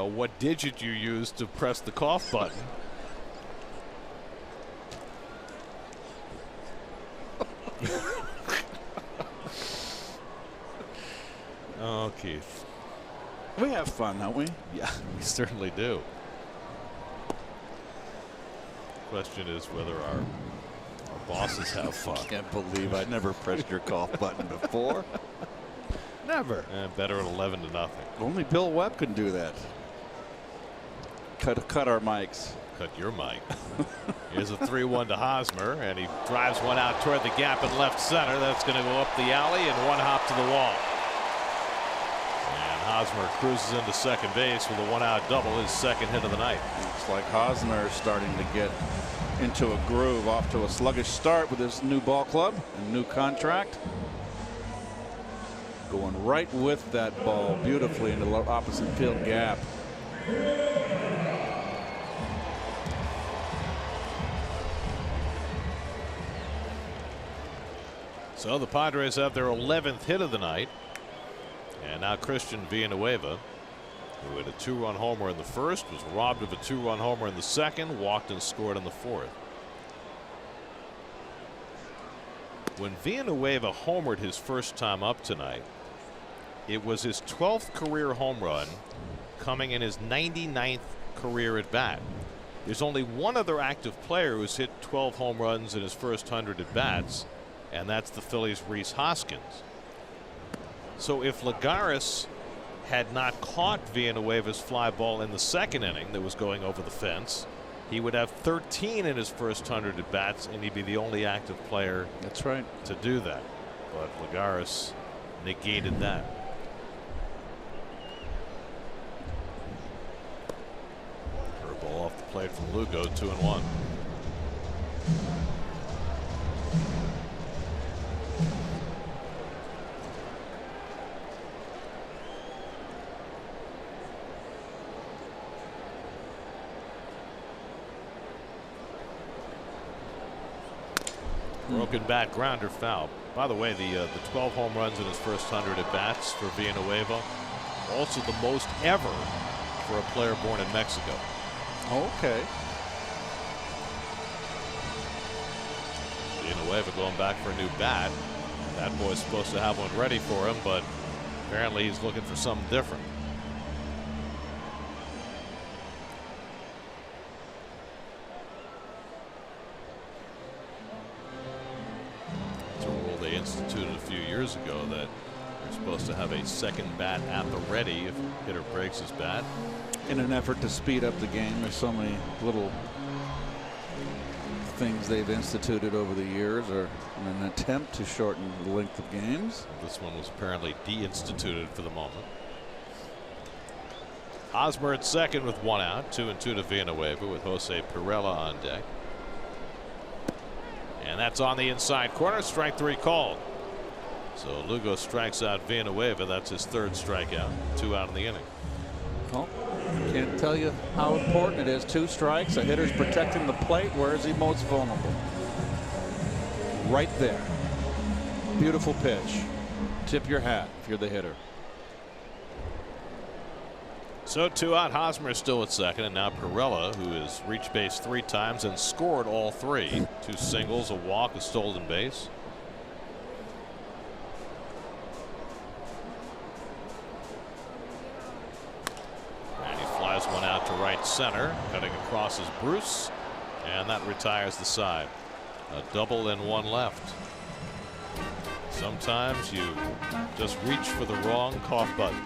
what digit you used to press the cough button. Oh, Keith. We have fun, don't we? Yeah, we certainly do. Question is whether our bosses have fun. I can't believe I never pressed your cough button before. Never. Better at 11-0. Only Bill Webb can do that. Cut our mics. Cut your mic. Here's a 3-1 to Hosmer, and he drives one out toward the gap in left center. That's going to go up the alley and one hop to the wall. And Hosmer cruises into second base with a 1-out double, his second hit of the night. Looks like Hosmer is starting to get into a groove, off to a sluggish start with his new ball club and new contract. Going right with that ball beautifully into the opposite field gap. So the Padres have their 11th hit of the night. And now Christian Villanueva, who had a 2-run homer in the first, was robbed of a 2-run homer in the second, walked and scored in the fourth. When Villanueva homered his first time up tonight, it was his 12th career home run, coming in his 99th career at bat. There's only one other active player who's hit 12 home runs in his first 100 at bats, and that's the Phillies' Rhys Hoskins. So if Lagares had not caught Villanueva's fly ball in the second inning that was going over the fence, he would have 13 in his first 100 at bats, and he'd be the only active player. That's right. To do that. But Lagares negated that. Curveball off the plate from Lugo, 2-1. Broken bat grounder foul. By the way, the 12 home runs in his first 100 at bats for Villanueva, also the most ever for a player born in Mexico. Okay. Villanueva going back for a new bat. That boy's supposed to have one ready for him, but apparently he's looking for something different. Instituted a few years ago that you're supposed to have a second bat at the ready if a hitter breaks his bat. In an effort to speed up the game, there's so many little things they've instituted over the years, or in an attempt to shorten the length of games. This one was apparently deinstituted for the moment. Hosmer at second with 1 out. 2-2 to Villanueva with Jose Pirela on deck. And that's on the inside corner. Strike 3 called. So Lugo strikes out Villanueva. That's his 3rd strikeout. 2 out in the inning. Well, can't tell you how important it is. 2 strikes. A hitter's protecting the plate. Where is he most vulnerable? Right there. Beautiful pitch. Tip your hat if you're the hitter. So 2 out. Hosmer is still at second, and now Pirela, who has reached base 3 times and scored all 3. 2 singles, a walk, a stolen base. And he flies 1 out to right center. Cutting across is Bruce, and that retires the side. A double and 1 left. Sometimes you just reach for the wrong cough button.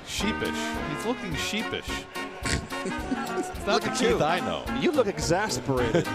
Sheepish. He's looking sheepish. It's not the Keith I know. You look exasperated.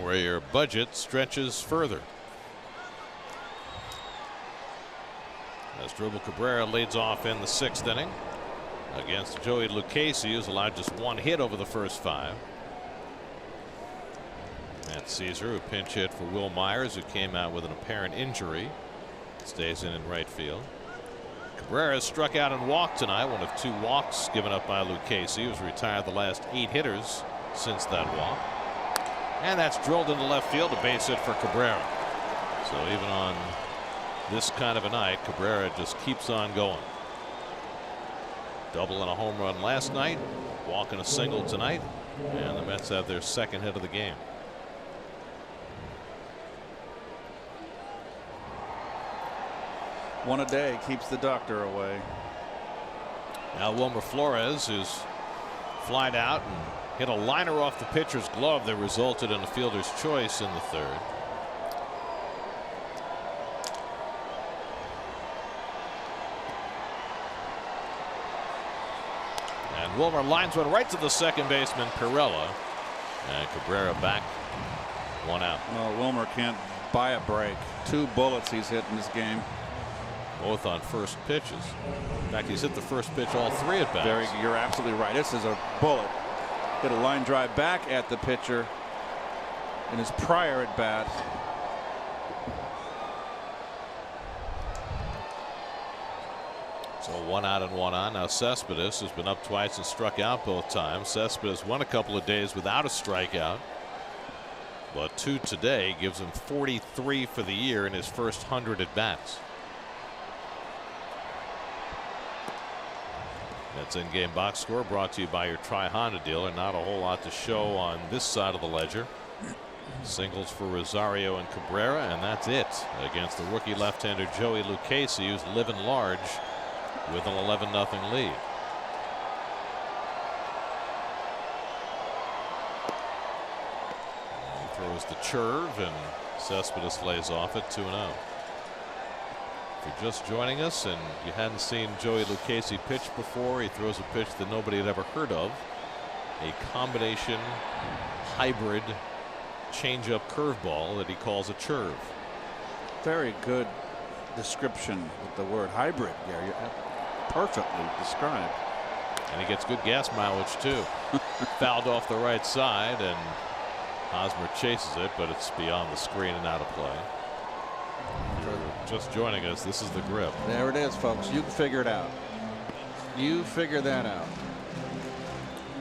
Where your budget stretches further. As Dribble Cabrera leads off in the 6th inning against Joey Lucchesi, who's allowed just 1 hit over the first 5. Matt Caesar, who pinch hit for Will Myers, who came out with an apparent injury, stays in right field. Cabrera struck out and walked tonight, one of 2 walks given up by Lucchesi, who's retired the last 8 hitters since that walk. And that's drilled into left field, a base hit for Cabrera. So even on this kind of a night, Cabrera just keeps on going. Double and a home run last night, walk and a single tonight, and the Mets have their 2nd hit of the game. One a day keeps the doctor away. Now Wilmer Flores, who's flied out and hit a liner off the pitcher's glove that resulted in a fielder's choice in the 3rd. And Wilmer lines one right to the second baseman Pirela, and Cabrera back, 1 out. Well, Wilmer can't buy a break. 2 bullets he's hit in this game. Both on first pitches. In fact, he's hit the first pitch all 3 at bats. You're absolutely right. This is a bullet. Hit a line drive back at the pitcher in his prior at bat. So 1 out and 1 on. Now Cespedes has been up twice and struck out both times. Cespedes won a couple of days without a strikeout, but 2 today gives him 43 for the year in his first 100 at bats. That's in-game box score brought to you by your Tri-Honda dealer. Not a whole lot to show on this side of the ledger. Singles for Rosario and Cabrera, and that's it against the rookie left-hander Joey Lucchesi, who's living large with an 11-0 lead. He throws the curve, and Cespedes lays off at 2-0. If you're just joining us and you hadn't seen Joey Lucchesi pitch before, he throws a pitch that nobody had ever heard of. A combination hybrid changeup curveball that he calls a churve. Very good description with the word hybrid, Gary. Perfectly described. And he gets good gas mileage too. Fouled off the right side, and Hosmer chases it, but it's beyond the screen and out of play. If you're just joining us, this is the grip. There it is, folks. You can figure it out. You figure that out.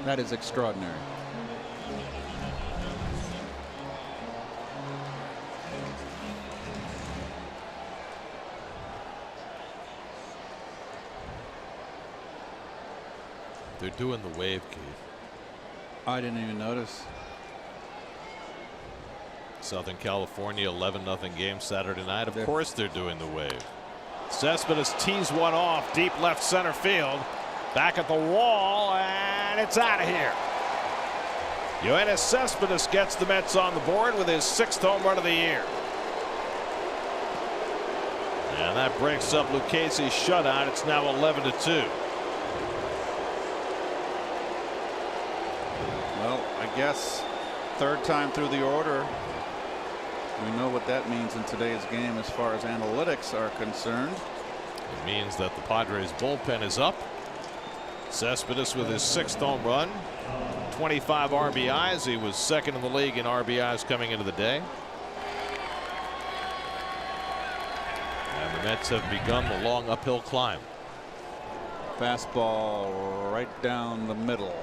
That is extraordinary. They're doing the wave, Keith. I didn't even notice. Southern California 11-0 game Saturday night. Of course they're doing the wave. Cespedes tees one off deep left center field. Back at the wall, and it's out of here. Yoenis Cespedes gets the Mets on the board with his 6th home run of the year. And that breaks up Lucchesi's shutout. It's now 11-2. Well, I guess third time through the order. We know what that means in today's game as far as analytics are concerned. It means that the Padres bullpen is up. Cespedes with his 6th home run, 25 RBIs. He was 2nd in the league in RBIs coming into the day. And the Mets have begun the long uphill climb. Fastball right down the middle.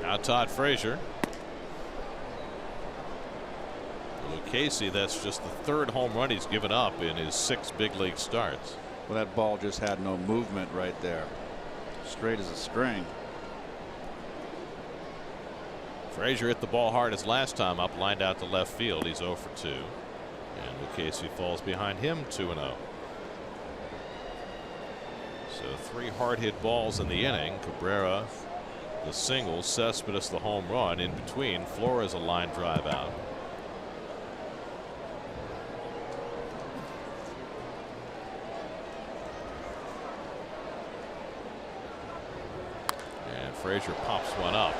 Now Todd Frazier. Lucchesi, that's just the 3rd home run he's given up in his 6 big league starts. Well, that ball just had no movement right there. Straight as a string. Frazier hit the ball hard his last time up, lined out to left field. He's 0 for 2. And Lucchesi falls behind him 2-0. So 3 hard hit balls in the inning. Cabrera the single, Cespedes the home run. In between, Flores a line drive out. And Frazier pops one up.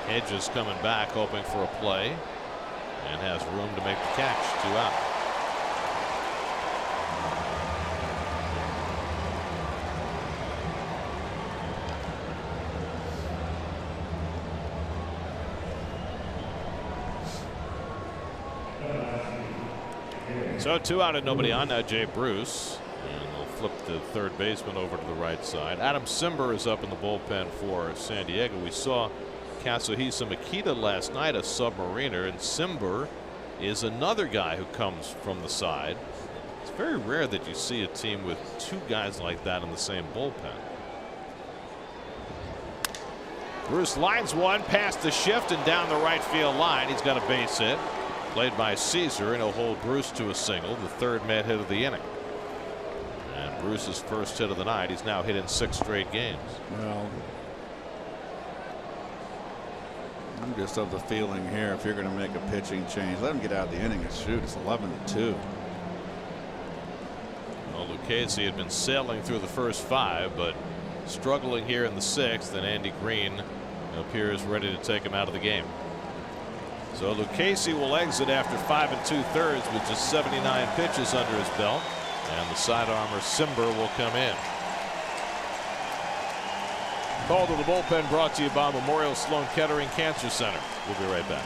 Hedges coming back, hoping for a play, and has room to make the catch. 2 out. So 2 out and nobody on. Now Jay Bruce, and they'll flip the third baseman over to the right side. Adam Cimber is up in the bullpen for San Diego. We saw Kazuhisa Makita last night, a submariner, and Cimber is another guy who comes from the side. It's very rare that you see a team with 2 guys like that in the same bullpen. Bruce lines one past the shift and down the right field line. He's got a base hit. Played by Caesar, and he'll hold Bruce to a single, the 3rd Met hit of the inning. And Bruce's 1st hit of the night. He's now hit in 6 straight games. Well, I'm just of the feeling here, if you're going to make a pitching change, let him get out of the inning and shoot. It's 11-2. Well, Lucchesi had been sailing through the first 5, but struggling here in the 6th, and Andy Green appears ready to take him out of the game. So Lucchesi will exit after 5 2/3 with just 79 pitches under his belt, and the sidearmer Cimber will come in. Call to the bullpen brought to you by Memorial Sloan Kettering Cancer Center. We'll be right back.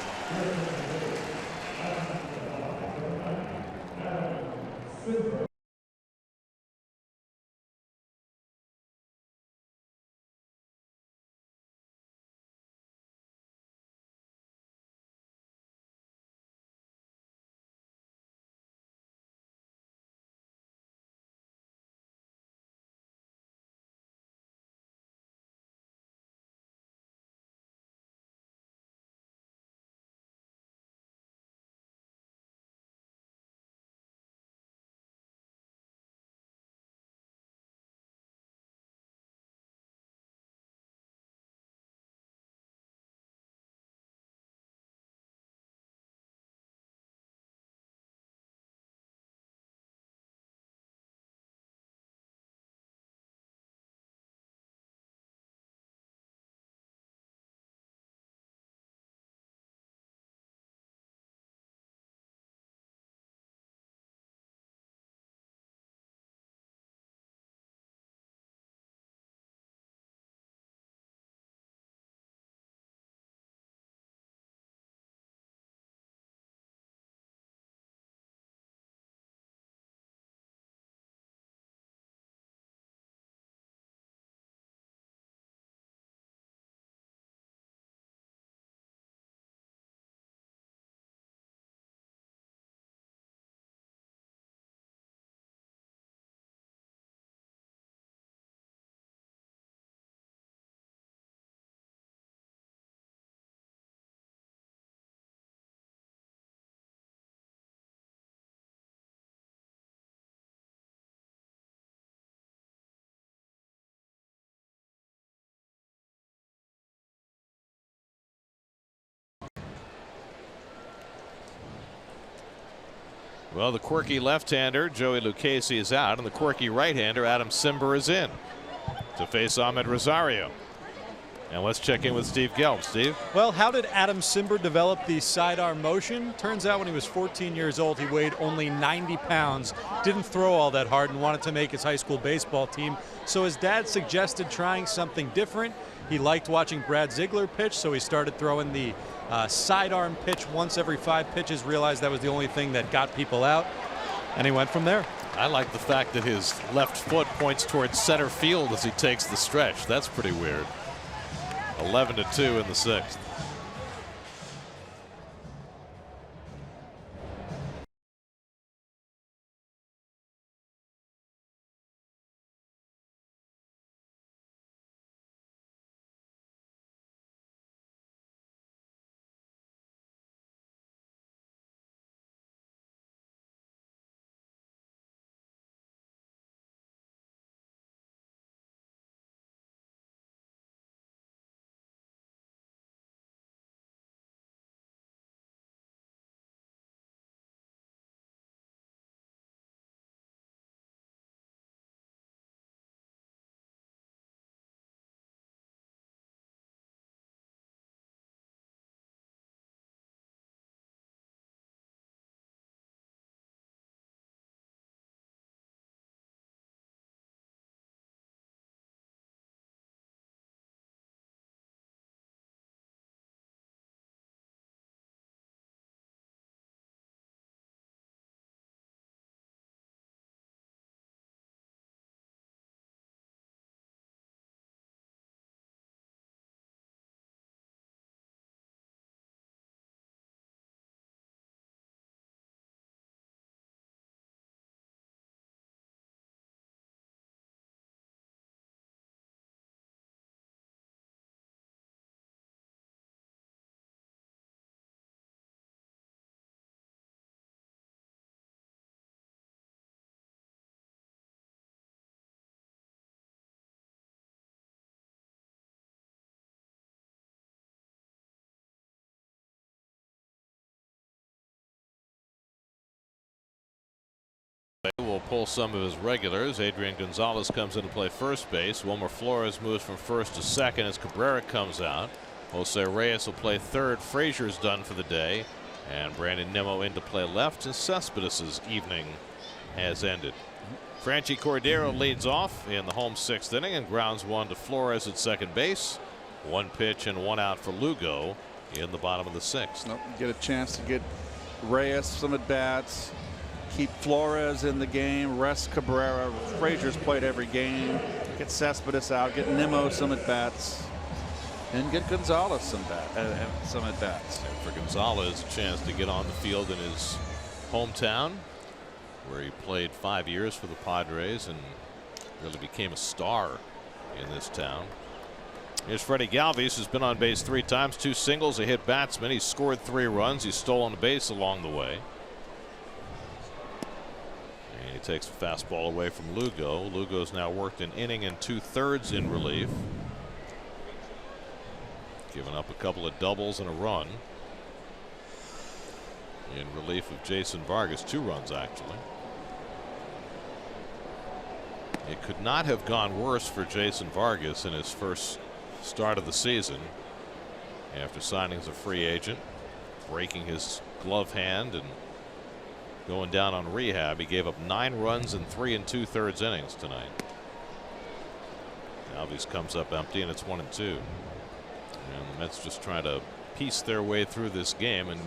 Well, the quirky left-hander Joey Lucchesi is out, and the quirky right-hander Adam Cimber is in to face Ahmed Rosario. And let's check in with Steve Gelb. Steve? Well, how did Adam Cimber develop the sidearm motion? Turns out when he was 14 years old, he weighed only 90 pounds, didn't throw all that hard, and wanted to make his high school baseball team. So his dad suggested trying something different. He liked watching Brad Ziegler pitch, so he started throwing the sidearm pitch once every 5 pitches, realized that was the only thing that got people out, and he went from there. I like the fact that his left foot points towards center field as he takes the stretch. That's pretty weird. 11-2 in the 6th. Will pull some of his regulars. Adrian Gonzalez comes in to play first base. Wilmer Flores moves from first to second as Cabrera comes out. Jose Reyes will play third. Frazier's done for the day. And Brandon Nimmo in to play left. And Cespedes' evening has ended. Franchi Cordero leads off in the home 6th inning and grounds one to Flores at second base. 1 pitch and 1 out for Lugo in the bottom of the 6th. Nope, get a chance to get Reyes some at bats. Keep Flores in the game, rest Cabrera. Frazier's played every game. Get Cespedes out, get Nimmo some at bats, and get Gonzalez some at bats. And for Gonzalez, a chance to get on the field in his hometown, where he played 5 years for the Padres and really became a star in this town. Here's Freddie Galvis, who's been on base 3 times, 2 singles, a hit batsman. He's scored 3 runs. He's stolen a base along the way. He takes a fastball away from Lugo. Lugo's now worked an inning and 2/3 in relief. Given up a couple of doubles and a run. In relief of Jason Vargas, 2 runs actually. It could not have gone worse for Jason Vargas in his first start of the season. After signing as a free agent, breaking his glove hand and going down on rehab, he gave up 9 runs in 3 2/3 innings tonight. Galvis comes up empty, and it's 1-2. And the Mets just trying to piece their way through this game and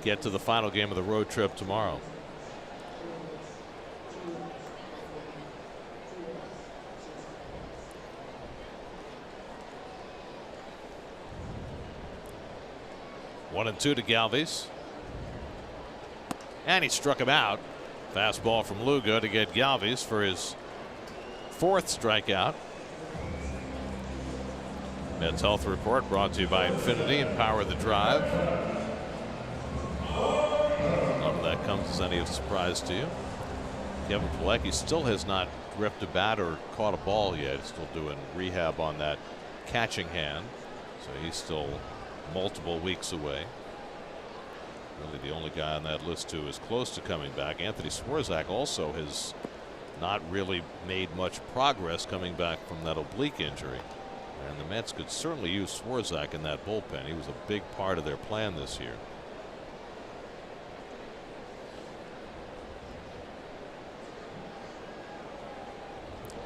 get to the final game of the road trip tomorrow. One and 2 to Galvis. And he struck him out. Fastball from Lugo to get Galvis for his 4th strikeout. Mets Health Report brought to you by Infinity and Power the Drive. None of that comes as any surprise to you. Kevin Pilecki still has not gripped a bat or caught a ball yet. He's still doing rehab on that catching hand. So he's still multiple weeks away. Really the only guy on that list who is close to coming back. Anthony Swarzak also has not really made much progress coming back from that oblique injury. And the Mets could certainly use Swarzak in that bullpen. He was a big part of their plan this year.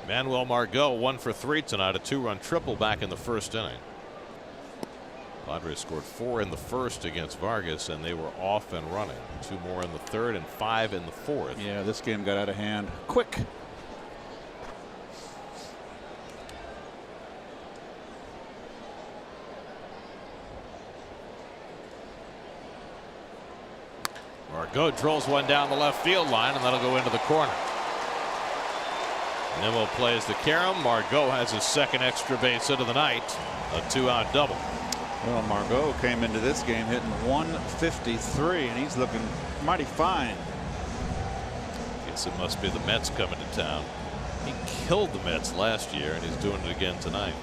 Manuel Margot 1 for 3 tonight, a 2-run triple back in the first inning. Padres scored 4 in the first against Vargas, and they were off and running. 2 more in the third and 5 in the fourth. Yeah, this game got out of hand quick. Margot drills one down the left field line, and that'll go into the corner. Nimmo plays the carom. Margot has his second extra base hit of the night, a 2-out double. Well, Margot came into this game hitting 153, and he's looking mighty fine. Guess it must be the Mets coming to town. He killed the Mets last year, and he's doing it again tonight.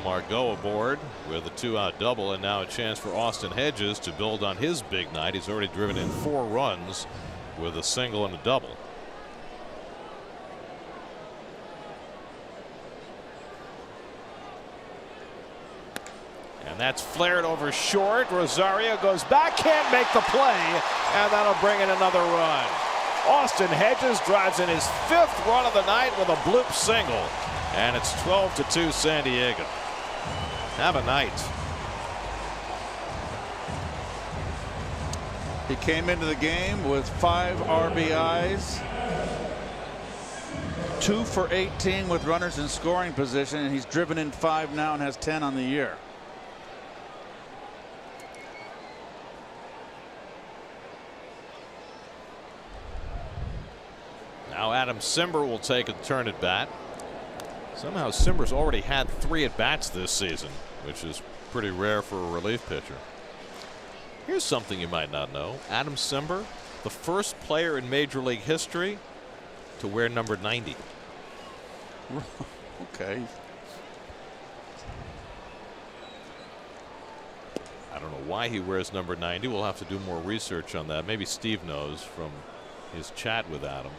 Margot aboard with a 2-out double, and now a chance for Austin Hedges to build on his big night. He's already driven in 4 runs with a single and a double. And that's flared over short. Rosario goes back, can't make the play, and that'll bring in another run. Austin Hedges drives in his 5th run of the night with a bloop single, and it's 12-2 San Diego. Have a night. He came into the game with 5 RBIs, 2 for 18 with runners in scoring position, and he's driven in 5 now and has 10 on the year. Now Adam Simber will take a turn at bat. Somehow Simber's already had 3 at bats this season, which is pretty rare for a relief pitcher. Here's something you might not know. Adam Simber, the first player in Major League history to wear number 90. Okay. I don't know why he wears number 90. We'll have to do more research on that. Maybe Steve knows from his chat with Adam.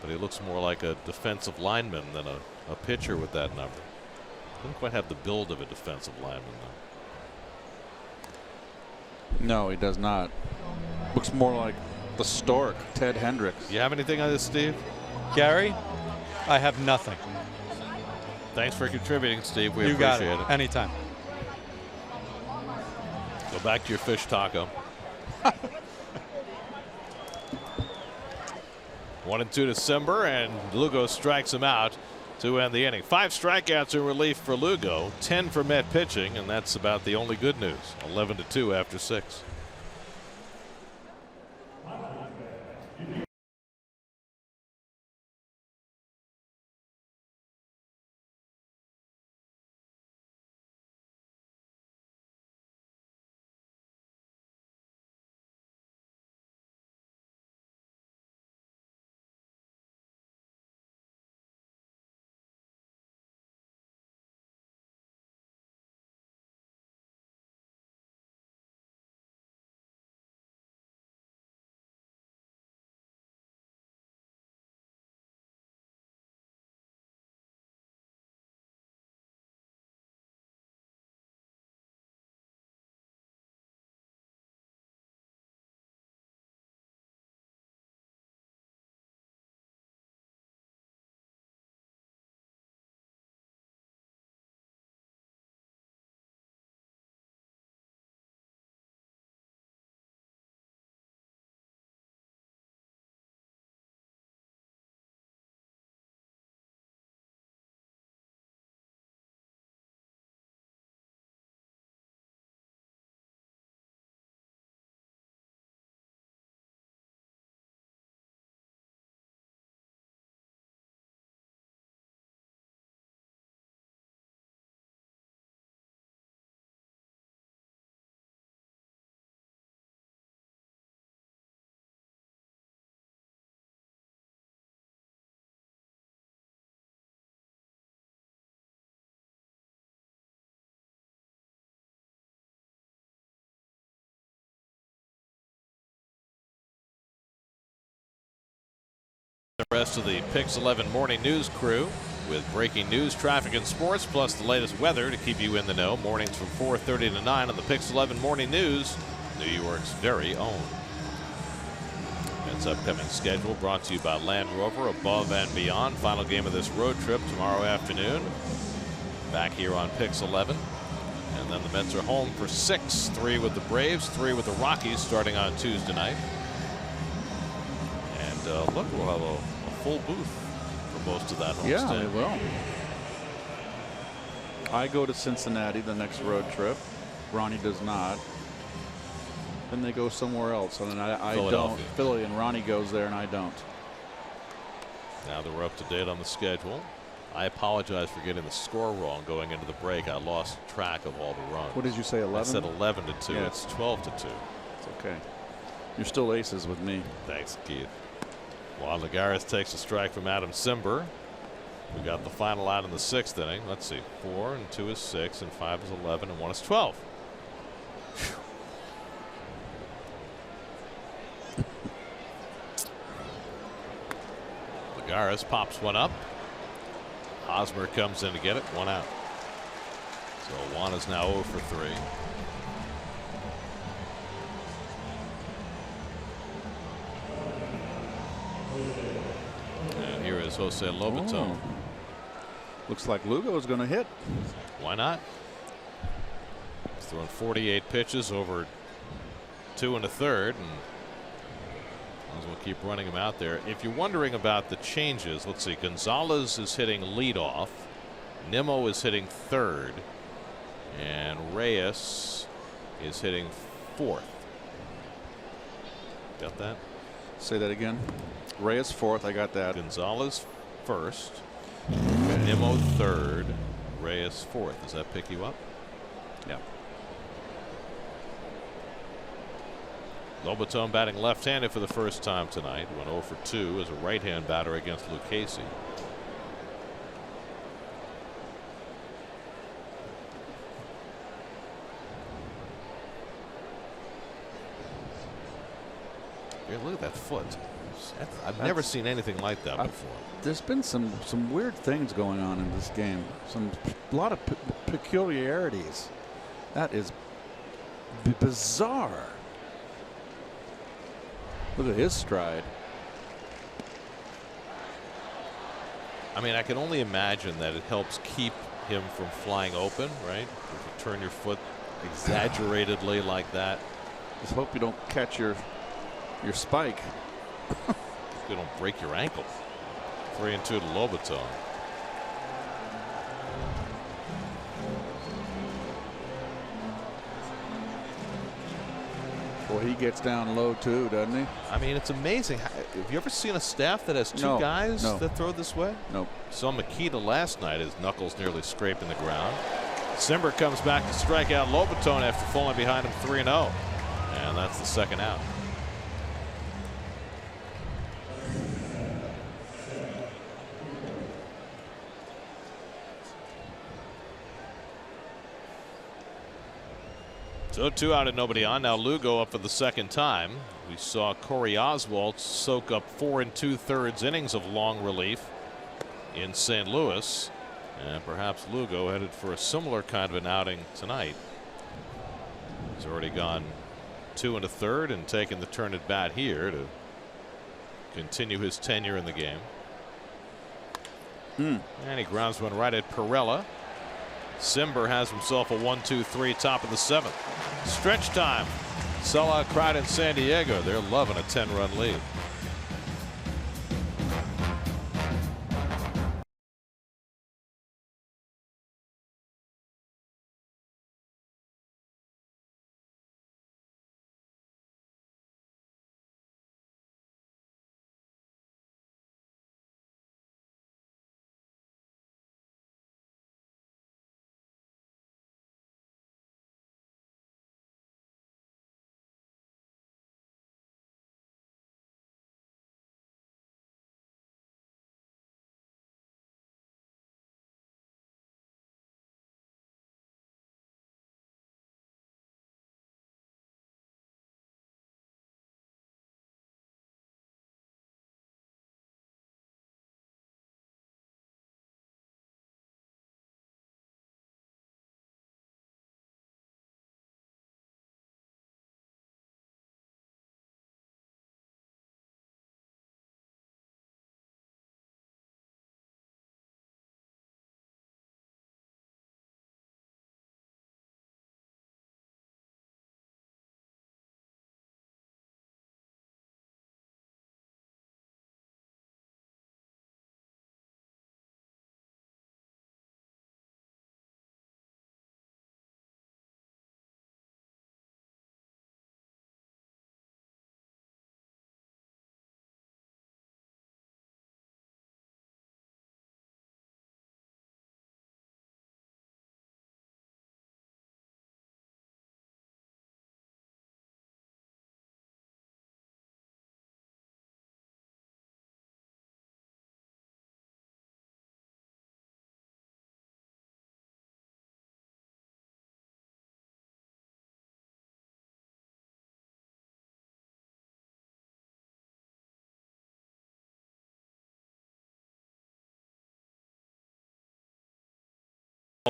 But he looks more like a defensive lineman than a pitcher with that number. Doesn't quite have the build of a defensive lineman, though. No, he does not. Looks more like the stork, Ted Hendricks. You have anything on this, Steve? Gary, I have nothing. Thanks for contributing, Steve. We You got appreciate it. Anytime. Go back to your fish taco. 1-2 to Simber, and Lugo strikes him out to end the inning. 5 strikeouts in relief for Lugo, 10 for Met pitching, and that's about the only good news. 11-2 after 6. Rest of the Pix 11 morning news crew with breaking news, traffic, and sports, plus the latest weather to keep you in the know. Mornings from 4:30 to 9 on the Pix 11 morning news, New York's very own. It's upcoming schedule brought to you by Land Rover, Above and Beyond. Final game of this road trip tomorrow afternoon. Back here on Pix 11. And then the Mets are home for 6. 3 with the Braves, 3 with the Rockies starting on Tuesday night. And look, we'll have a full booth for most of that homestand. Yeah, they will. I go to Cincinnati the next road trip. Ronnie does not. Then they go somewhere else, and I don't. Philly, and Ronnie goes there, and I don't. Now that we're up to date on the schedule, I apologize for getting the score wrong going into the break. I lost track of all the runs. What did you say, 11? I said 11 to 2. Yeah. It's 12 to 2. It's okay. You're still aces with me. Thanks, Keith. Juan Lagares takes a strike from Adam Simber. We got the final out in the 6th inning. Let's see. 4 and 2 is 6, and 5 is 11, and 1 is 12. Whew. Lagares pops one up. Hosmer comes in to get it. 1 out. So Juan is now 0 for 3. And here is Jose Lobaton. Looks like Lugo is going to hit. Why not? He's throwing 48 pitches over 2 1/3, and as we'll keep running him out there. If you're wondering about the changes, let's see. Gonzalez is hitting leadoff. Nimmo is hitting 3rd. And Reyes is hitting 4th. Got that? Say that again. Reyes 4th. I got that. Gonzalez 1st. Okay. Nimmo 3rd. Reyes 4th. Does that pick you up? Yeah. Lobaton batting left-handed for the first time tonight. Went 0 for 2 as a right-hand batter against Luke Casey. Yeah, look at that foot. I've never seen anything like that before. There's been some weird things going on in this game. A lot of peculiarities. That is bizarre. Look at his stride. I mean, I can only imagine that it helps keep him from flying open, right? If you turn your foot exaggeratedly like that. Just hope you don't catch your spike. You don't break your ankle. 3 and 2 to Lobaton. Well, he gets down low too, doesn't he? I mean, it's amazing. Have you ever seen a staff that has 2 guys that throw this way? Nope. Saw Makita last night. His knuckles nearly scraping the ground. Simber comes back to strike out Lobaton after falling behind him 3-0. And that's the 2nd out. So 2 out and nobody on. Now Lugo up for the 2nd time. We saw Corey Oswalt soak up 4 2/3 innings of long relief in St. Louis. And perhaps Lugo headed for a similar kind of an outing tonight. He's already gone 2 1/3 and taken the turn at bat here to continue his tenure in the game. And he grounds one right at Perella. Simber has himself a 1-2-3 top of the 7th. Stretch time. Sellout crowd in San Diego. They're loving a 10-run lead.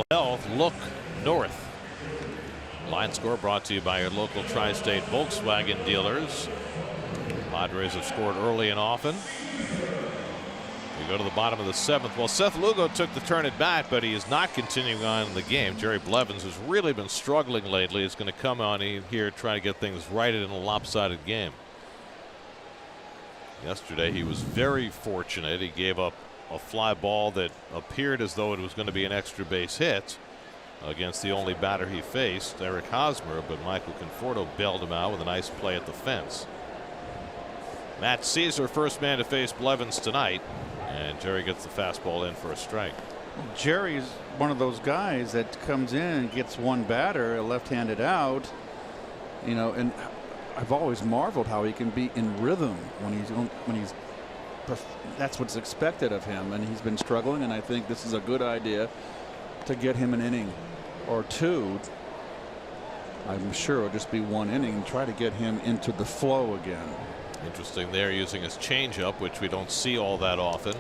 mental health, look north. Line score brought to you by your local Tri-State Volkswagen dealers. Padres have scored early and often. We go to the bottom of the 7th. Well, Seth Lugo took the turn at bat, but he is not continuing on in the game. Jerry Blevins has really been struggling lately. Is going to come on here trying to get things righted in a lopsided game. Yesterday he was very fortunate. He gave up a fly ball that appeared as though it was going to be an extra base hit against the only batter he faced, Eric Hosmer, but Michael Conforto bailed him out with a nice play at the fence. Matt Caesar, first man to face Blevins tonight, and Jerry gets the fastball in for a strike. Jerry's one of those guys that comes in and gets one batter, a left-handed out, you know, and I've always marveled how he can be in rhythm when he's that's what's expected of him, and he's been struggling, and I think this is a good idea to get him an inning or two. I'm sure it'll just be one inning and try to get him into the flow again. Interesting, they're using his changeup, which we don't see all that often.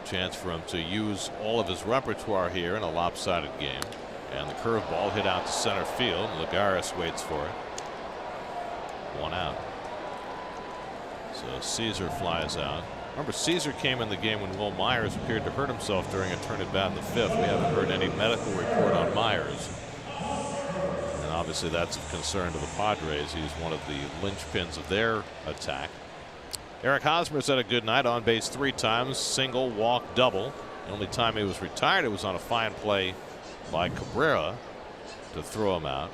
Chance for him to use all of his repertoire here in a lopsided game. And the curveball hit out to center field. Lagares waits for it. One out. So Caesar flies out. Remember, Caesar came in the game when Will Myers appeared to hurt himself during a turn at bat in the 5th. We haven't heard any medical report on Myers. And obviously that's of concern to the Padres. He's one of the linchpins of their attack. Eric Hosmer's had a good night, on base 3 times, single, walk, double. The only time he was retired, it was on a fine play by Cabrera to throw him out.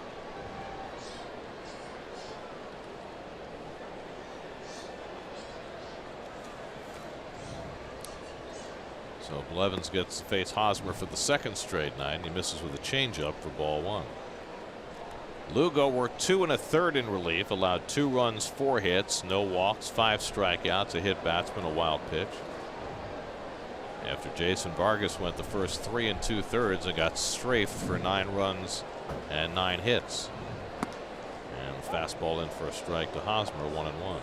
So Blevins gets to face Hosmer for the 2nd straight night, and he misses with a changeup for ball 1. Lugo worked 2 1/3 in relief, allowed 2 runs, 4 hits, no walks, 5 strikeouts, a hit batsman, a wild pitch. After Jason Vargas went the first 3 2/3 and got strafed for 9 runs and 9 hits. And the fastball in for a strike to Hosmer, 1-1.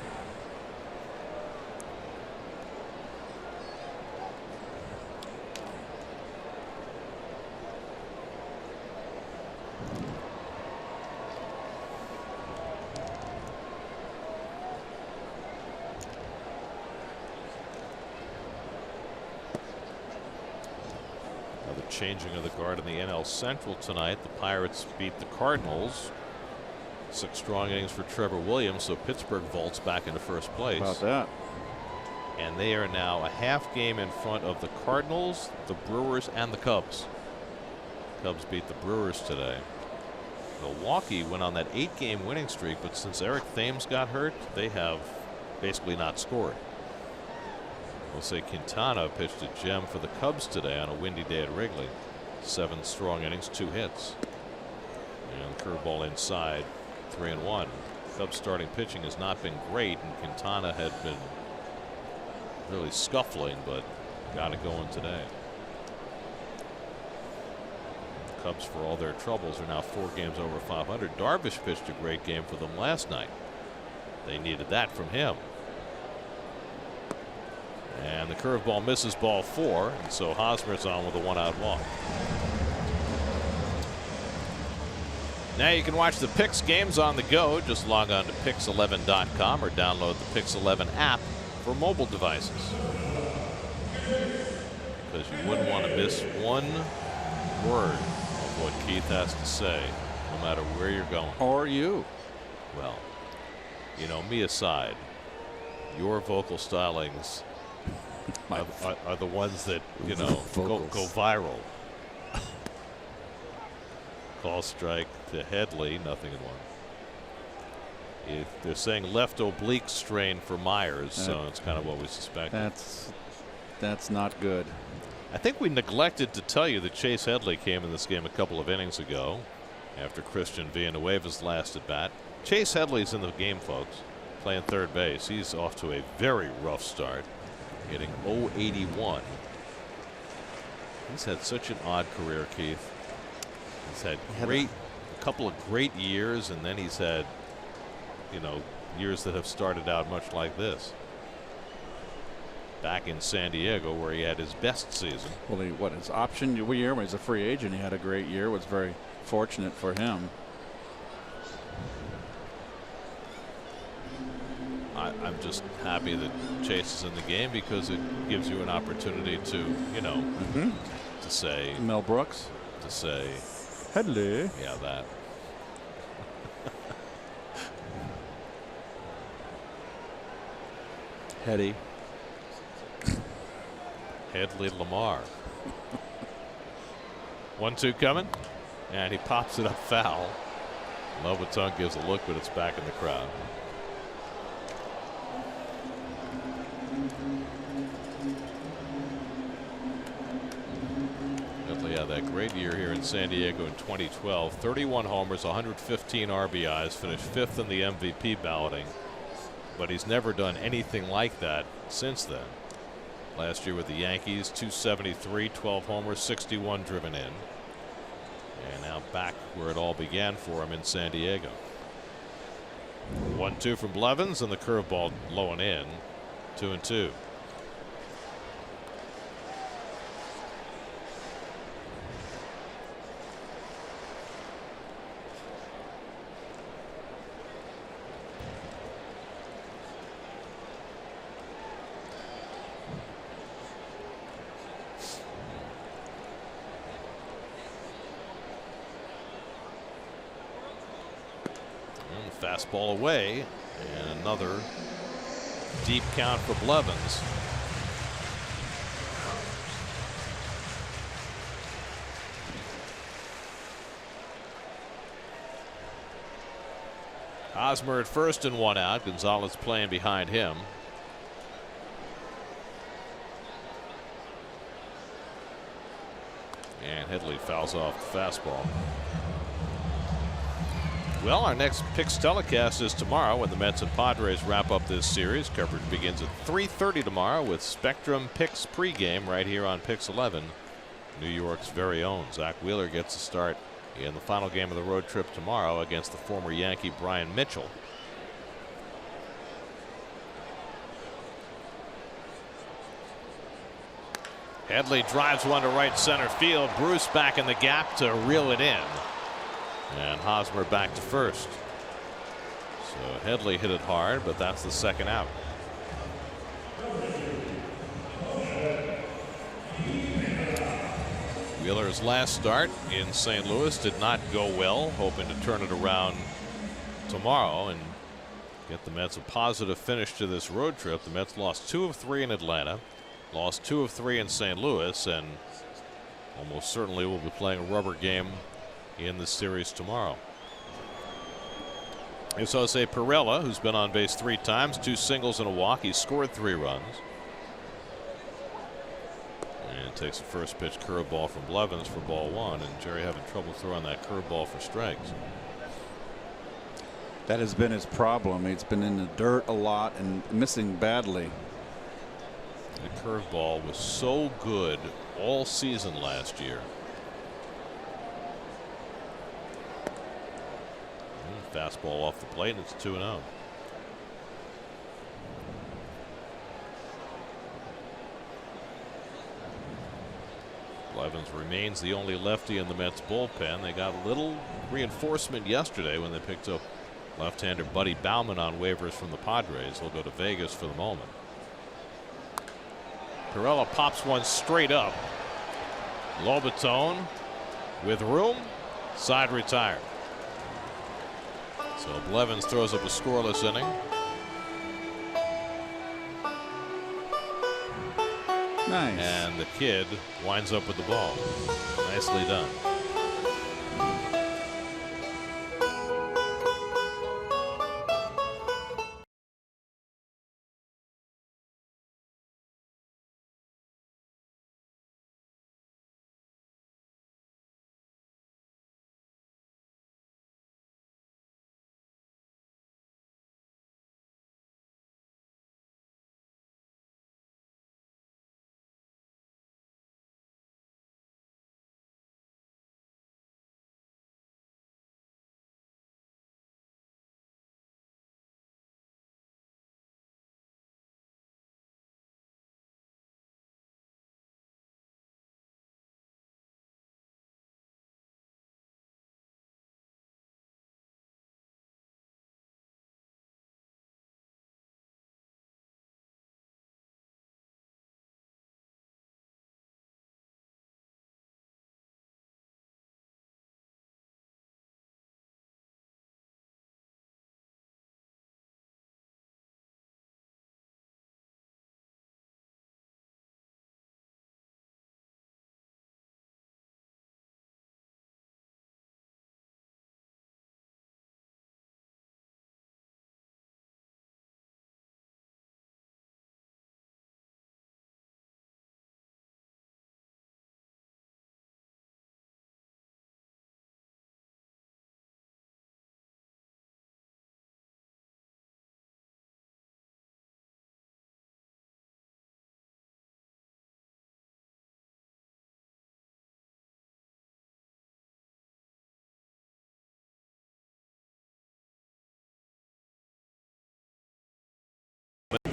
Changing of the guard in the NL Central tonight. The Pirates beat the Cardinals. 6 strong innings for Trevor Williams, so Pittsburgh vaults back into first place. How about that? And they are now a half game in front of the Cardinals, the Brewers, and the Cubs. Cubs beat the Brewers today. Milwaukee went on that 8-game winning streak, but since Eric Thames got hurt, they have basically not scored. Jose Quintana pitched a gem for the Cubs today on a windy day at Wrigley. 7 strong innings, 2 hits. And curveball inside, 3-1. Cubs starting pitching has not been great, and Quintana had been really scuffling, but got it going today. Cubs, for all their troubles, are now 4 games over 500. Darvish pitched a great game for them last night. They needed that from him. And the curveball misses ball 4, and so Hosmer's on with a 1-out walk. Now you can watch the Pix games on the go. Just log on to Pix11.com or download the Pix11 app for mobile devices. Because you wouldn't want to miss one word of what Keith has to say, no matter where you're going. Or you. Well, you know, me aside, your vocal stylings are the ones that, you know, go viral. Call strike to Headley, nothing in 1. They're saying left oblique strain for Myers, so it's kind of what we suspected. That's not good. I think we neglected to tell you that Chase Headley came in this game a couple of innings ago after Christian Villanueva's last at bat. Chase Headley's in the game, folks, playing third base. He's off to a very rough start, hitting .081. He's had such an odd career, Keith. He's had a couple of great years, and then he's had, you know, years that have started out much like this. back in San Diego where he had his best season. Well, his option year when he was a free agent, he had a great year. Was very fortunate for him. I'm just happy that Chase is in the game because it gives you an opportunity to, you know, to say Mel Brooks. To say, hello. Yeah, that. Heady. Headley Lamar. 1-2 coming, and he pops it up foul. Lobaton gives a look, but it's back in the crowd. Headley had that great year here in San Diego in 2012. 31 homers, 115 RBIs, finished 5th in the MVP balloting. But he's never done anything like that since then. Last year with the Yankees, 273, 12 homers, 61 driven in. And now back where it all began for him in San Diego. 1-2 from Blevins, and the curveball low and in. 2-2. Fastball away, and another deep count for Blevins. Hosmer at first and 1 out. Gonzalez playing behind him. And Headley fouls off the fastball. Well, our next Picks telecast is tomorrow when the Mets and Padres wrap up this series. Coverage begins at 3:30 tomorrow with Spectrum Picks pregame right here on Picks 11. New York's very own Zach Wheeler gets a start in the final game of the road trip tomorrow against the former Yankee Brian Mitchell. Headley drives one to right center field. Bruce back in the gap to reel it in. And Hosmer back to first. So Headley hit it hard, but that's the second out. Wheeler's last start in St. Louis did not go well, hoping to turn it around tomorrow and get the Mets a positive finish to this road trip. The Mets lost 2 of 3 in Atlanta, lost 2 of 3 in St. Louis, and almost certainly will be playing a rubber game in the series tomorrow. Here's Jose Pirela, who's been on base 3 times, 2 singles and a walk. He scored 3 runs. And takes the first pitch curveball from Blevins for ball 1, and Jerry having trouble throwing that curveball for strikes. That has been his problem. He's been in the dirt a lot and missing badly. The curveball was so good all season last year. Fastball off the plate, and it's 2-0. Blevins remains the only lefty in the Mets bullpen. They got a little reinforcement yesterday when they picked up left-hander Buddy Bauman on waivers from the Padres. He'll go to Vegas for the moment. Pirela pops one straight up. Lobaton with room, side retired. So Blevins throws up a scoreless inning. Nice. And the kid winds up with the ball. Nicely done.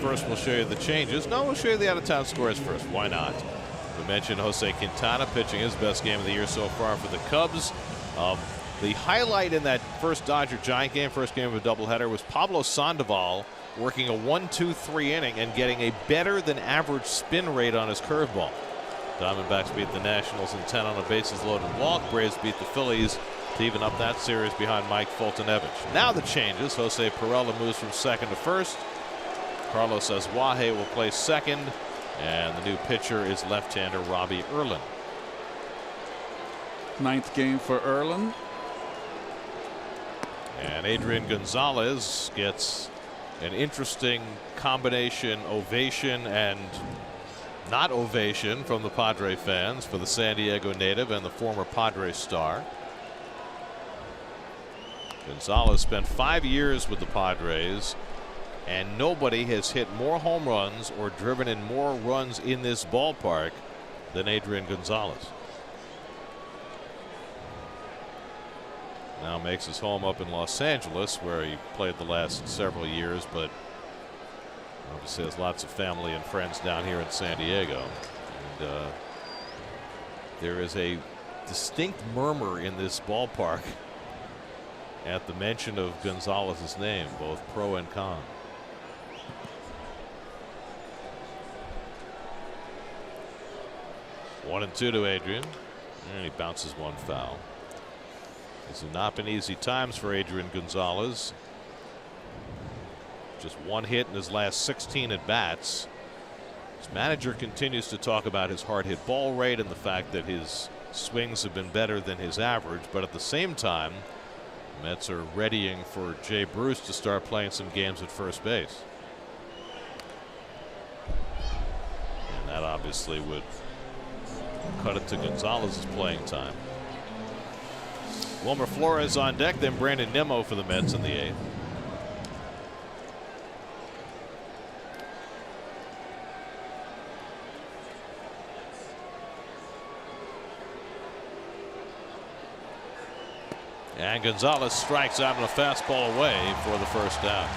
first we'll show you the changes. No, we'll show you the out-of-town scores first. Why not? We mentioned Jose Quintana pitching his best game of the year so far for the Cubs. The highlight in that first Dodger-Giant game, first game of a doubleheader, was Pablo Sandoval working a 1-2-3 inning and getting a better than average spin rate on his curveball. Diamondbacks beat the Nationals in 10 on a bases loaded walk. Braves beat the Phillies to even up that series behind Mike Fultonevich. Now the changes. Jose Perella moves from second to first. Carlos Azuaje will play second. And the new pitcher is left-hander Robbie Erlin. 9th game for Erlin. And Adrian Gonzalez gets an interesting combination ovation and not ovation from the Padre fans for the San Diego native and the former Padres star. Gonzalez spent 5 years with the Padres, and nobody has hit more home runs or driven in more runs in this ballpark than Adrian Gonzalez. Now makes his home up in Los Angeles, where he played the last several years, but obviously has lots of family and friends down here in San Diego. And there is a distinct murmur in this ballpark at the mention of Gonzalez's name, both pro and con. One and two to Adrian, and he bounces one foul. These have not been easy times for Adrian Gonzalez. Just one hit in his last 16 at bats. His manager continues to talk about his hard hit ball rate and the fact that his swings have been better than his average, but at the same time, Mets are readying for Jay Bruce to start playing some games at first base. And that obviously would cut it to Gonzalez's playing time. Wilmer Flores on deck, then Brandon Nimmo for the Mets in the 8th. And Gonzalez strikes out on a fastball away for the first out.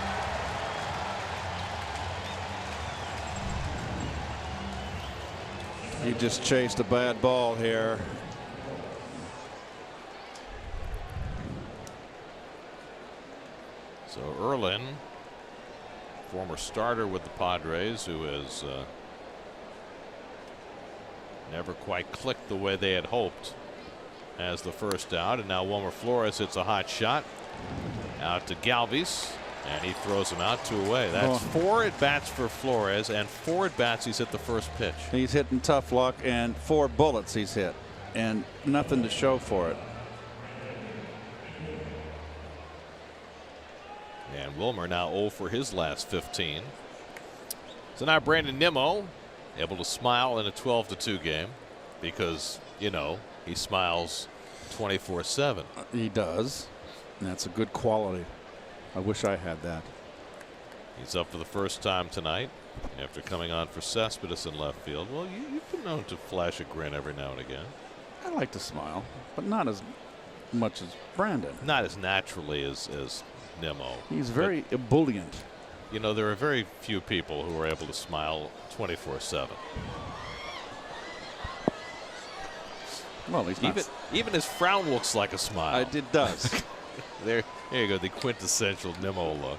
He just chased a bad ball here. So Erlin, former starter with the Padres, who has never quite clicked the way they had hoped, has the first out. And now Wilmer Flores hits a hot shot out to Galvis, and he throws him out, 2 away. That's 4 at bats for Flores, and 4 at bats he's hit the first pitch. He's hitting tough luck, and 4 bullets he's hit, and nothing to show for it. And Wilmer now 0 for his last 15. So now Brandon Nimmo able to smile in a 12-2 game because, you know, he smiles 24/7. He does. And that's a good quality. I wish I had that. He's up for the first time tonight after coming on for Cespedes in left field. Well, you've been known to flash a grin every now and again. I like to smile, but not as much as Brandon. Not as naturally as Nimmo. He's very ebullient. You know, there are very few people who are able to smile 24/7. Well, he's not. Even his frown looks like a smile. It does. There you go, the quintessential Nimmo look.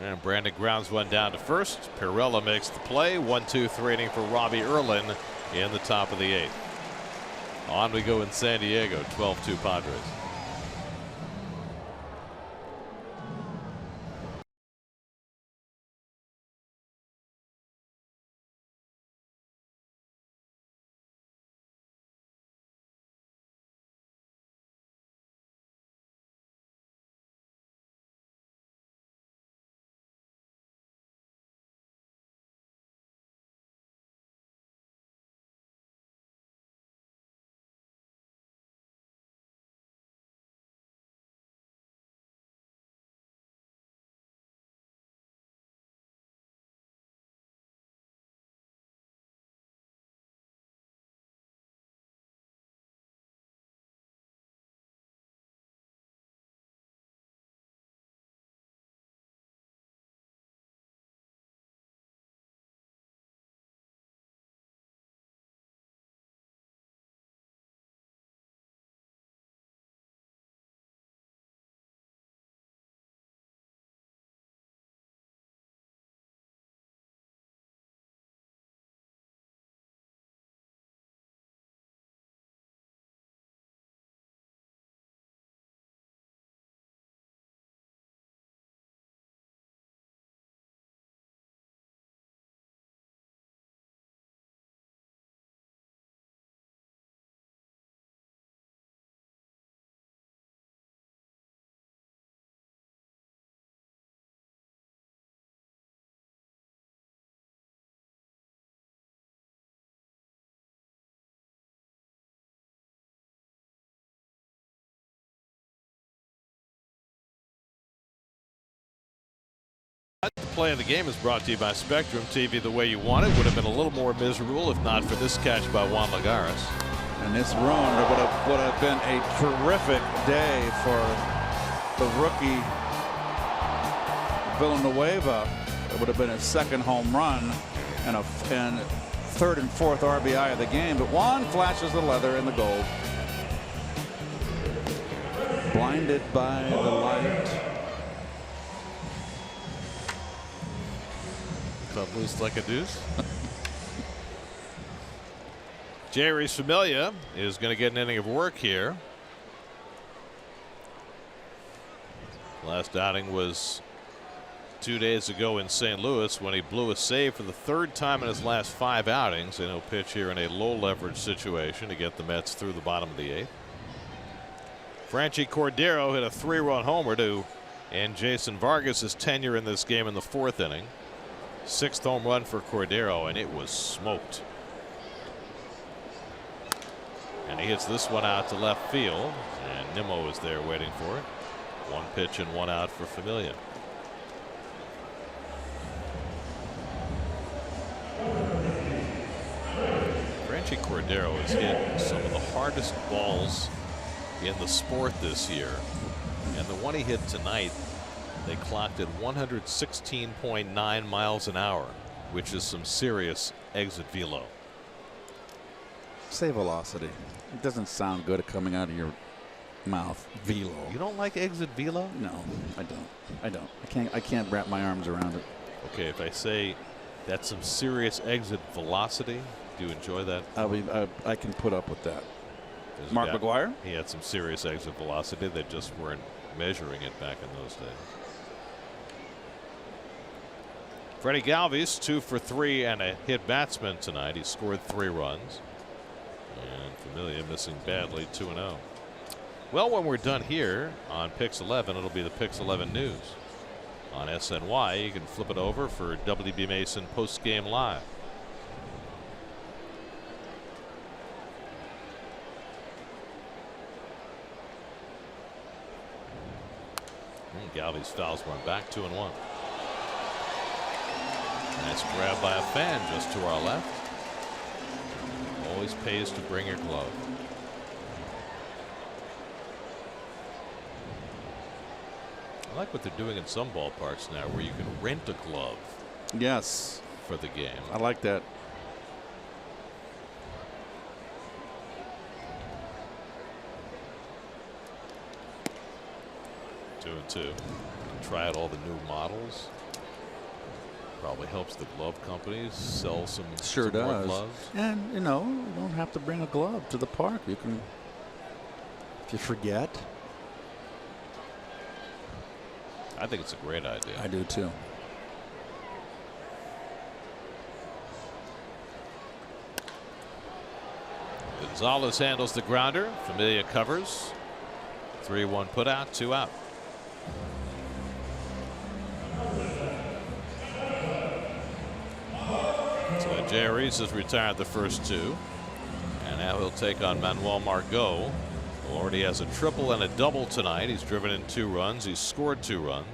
And Brandon grounds one down to first. Perella makes the play. 1-2-3 inning for Robbie Erlin in the top of the 8th. On we go in San Diego, 12-2 Padres. The play of the game is brought to you by Spectrum TV. The way you want it would have been a little more miserable if not for this catch by Juan Lagares. And this ruined would have been a terrific day for the rookie Villanueva. It would have been his second home run and third and fourth RBI of the game. But Juan flashes the leather in the gold. Blinded by the light. Cut loose like a deuce. Jerry's Familia is going to get an inning of work here. Last outing was 2 days ago in St. Louis when he blew a save for the third time in his last 5 outings, and he'll pitch here in a low leverage situation to get the Mets through the bottom of the 8th. Franchi Cordero hit a 3-run homer to end Jason Vargas' tenure in this game in the 4th inning. 6th home run for Cordero, and it was smoked. And he hits this one out to left field, and Nimmo is there waiting for it. 1 pitch and 1 out for Familia. Franchi Cordero has hit some of the hardest balls in the sport this year, and the one he hit tonight, they clocked at 116.9 miles an hour, which is some serious exit velo. Say velocity. It doesn't sound good coming out of your mouth. Velo. You don't like exit velo? No, I don't. I can't wrap my arms around it. Okay, if I say that's some serious exit velocity, do you enjoy that? I can put up with that. Mark McGwire? He had some serious exit velocity. They just weren't measuring it back in those days. Freddie Galvis 2 for 3 and a hit batsman tonight. He scored 3 runs. And Familia missing badly, 2-0. Well, when we're done here on Pix 11, it'll be the Pix 11 News on SNY. You can flip it over for WB Mason Post Game Live. Galvis fouls one back, 2-1. Nice grab by a fan just to our left. Always pays to bring your glove. I like what they're doing in some ballparks now where you can rent a glove. Yes. For the game. I like that. Two and two. Try out all the new models. Probably helps the glove companies sell some, sure some more does. gloves. And you know, you don't have to bring a glove to the park. You can, if you forget. I think it's a great idea. I do too. Gonzalez handles the grounder. Familia covers. 3-1 put out, 2 out. So Jay Reese has retired the first 2. And now he'll take on Manuel Margot, who already has a triple and a double tonight. He's driven in 2 runs. He's scored 2 runs.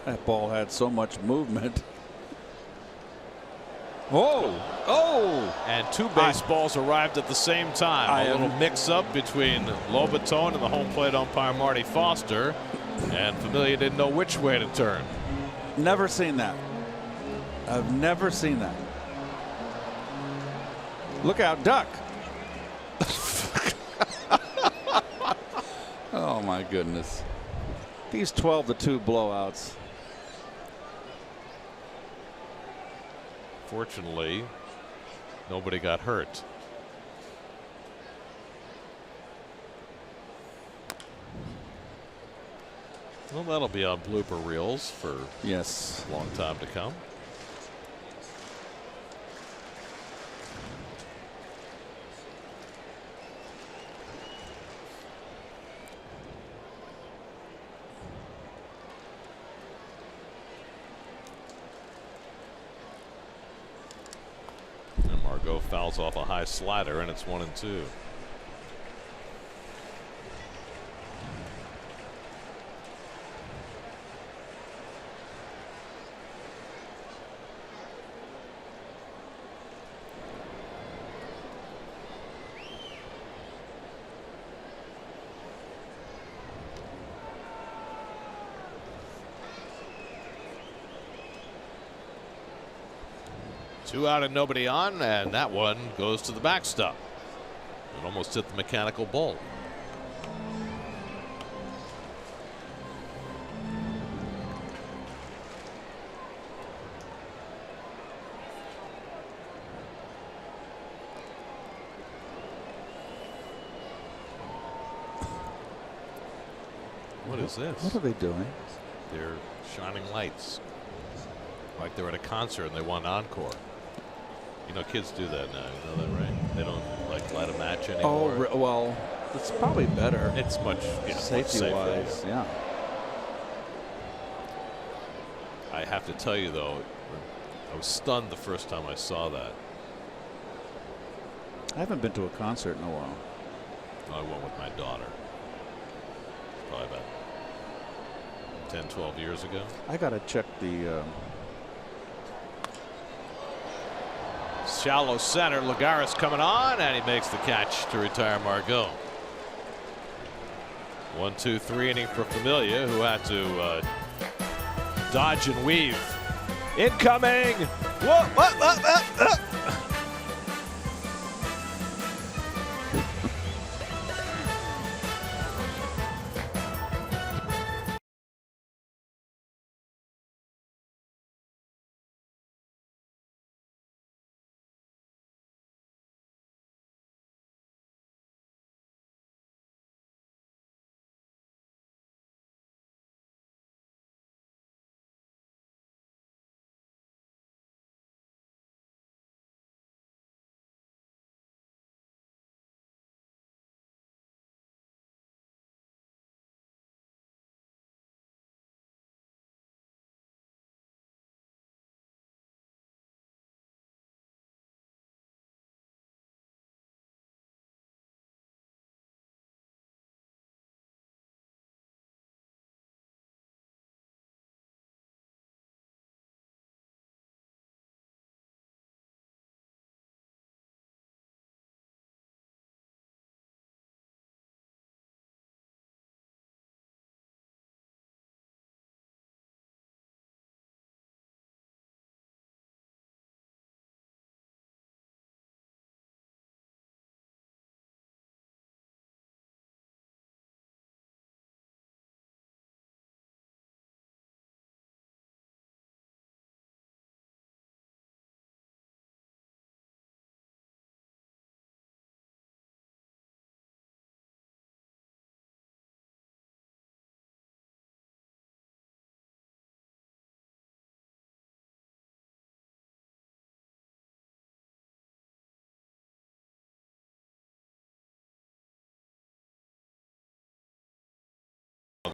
That ball had so much movement. Oh! Oh! And 2 baseballs arrived at the same time. A little mix-up between Lobaton and the home plate umpire Marty Foster, and Familia didn't know which way to turn. Never seen that. I've never seen that. Look out, duck! Oh my goodness! These 12-2 blowouts. Fortunately, nobody got hurt. Well, that'll be on blooper reels for yes, a long time to come. fouls off a high slider, and it's 1-2. Two out and nobody on, and that one goes to the backstop. It almost hit the mechanical bull. What is this? What are they doing? They're shining lights. Like they're at a concert and they want an encore. You know, kids do that now. You know that, right? They don't like light a match anymore. Oh, well, it's probably better. It's much safety-wise, yeah. I have to tell you though, I was stunned the first time I saw that. I haven't been to a concert in a while. I went with my daughter. Probably about 10, 12 years ago. I got to check the. Shallow center. Lagares coming on, and he makes the catch to retire Margot. 1-2-3 inning for Familia, who had to dodge and weave. Incoming. Whoa,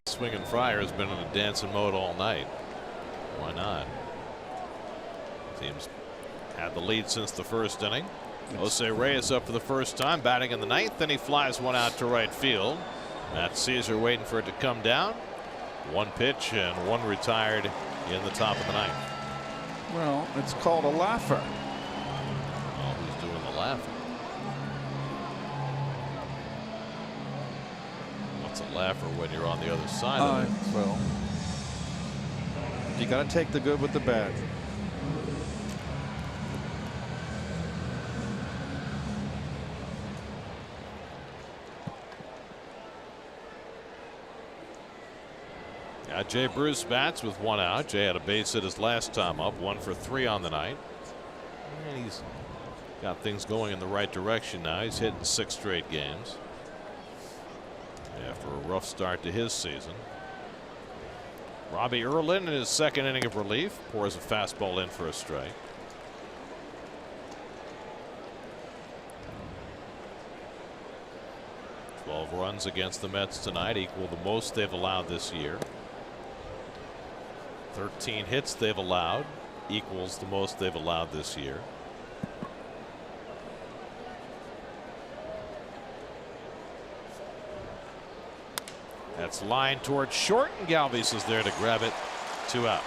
Swinging Fryer has been in a dancing mode all night. Why not? Team's had the lead since the first inning. Jose Reyes up for the first time, batting in the ninth, and he flies one out to right field. Matt Caesar waiting for it to come down. One pitch and one retired in the top of the ninth. Well, it's called a laugher. Well, who's doing the laughing? What's a laugher when you're on the other side of it? Well, you got to take the good with the bad. Jay Bruce bats with one out. Jay had a base hit his last time up, 1 for 3 on the night. And he's got things going in the right direction now. He's hitting 6 straight games after a rough start to his season. Robbie Erlin in his second inning of relief pours a fastball in for a strike. Twelve runs against the Mets tonight, equal the most they've allowed this year. 13 hits they've allowed, equals the most they've allowed this year. That's line towards short, and Galvis is there to grab it. 2 out.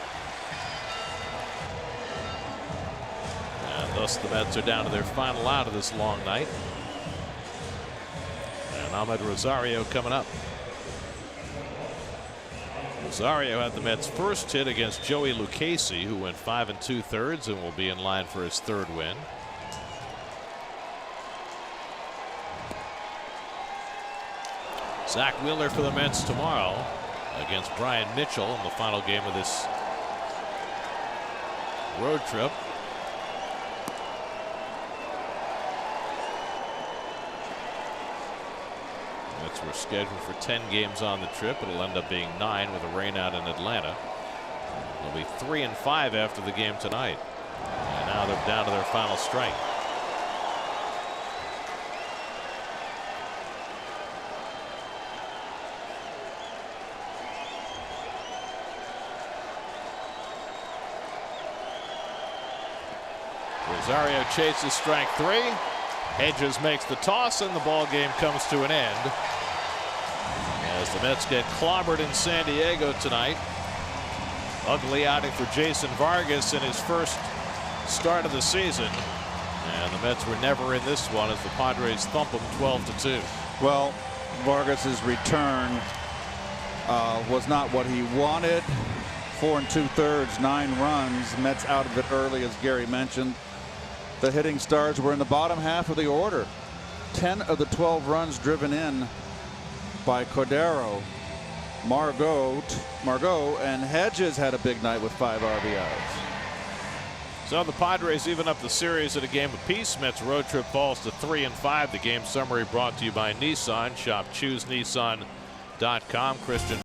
And thus the Mets are down to their final out of this long night. And Ahmed Rosario coming up. Rosario had the Mets' first hit against Joey Lucchesi, who went 5 2/3 and will be in line for his 3rd win. Zach Wheeler for the Mets tomorrow against Brian Mitchell in the final game of this road trip. Mets were scheduled for 10 games on the trip. It'll end up being 9 with a rain out in Atlanta. They'll be 3 and 5 after the game tonight. And now they're down to their final strike. Rosario chases strike 3. Hedges makes the toss, and the ball game comes to an end as the Mets get clobbered in San Diego tonight. Ugly outing for Jason Vargas in his first start of the season, and the Mets were never in this one as the Padres thump them 12-2. Well, Vargas's return was not what he wanted. 4 2/3, 9 runs. Mets out of it early, as Gary mentioned. The hitting stars were in the bottom half of the order. 10 of the 12 runs driven in by Cordero, Margot, and Hedges had a big night with 5 RBIs. So the Padres even up the series at a game apiece. Mets road trip falls to 3 and 5. The game summary brought to you by Nissan. Shop ChooseNissan.com. Christian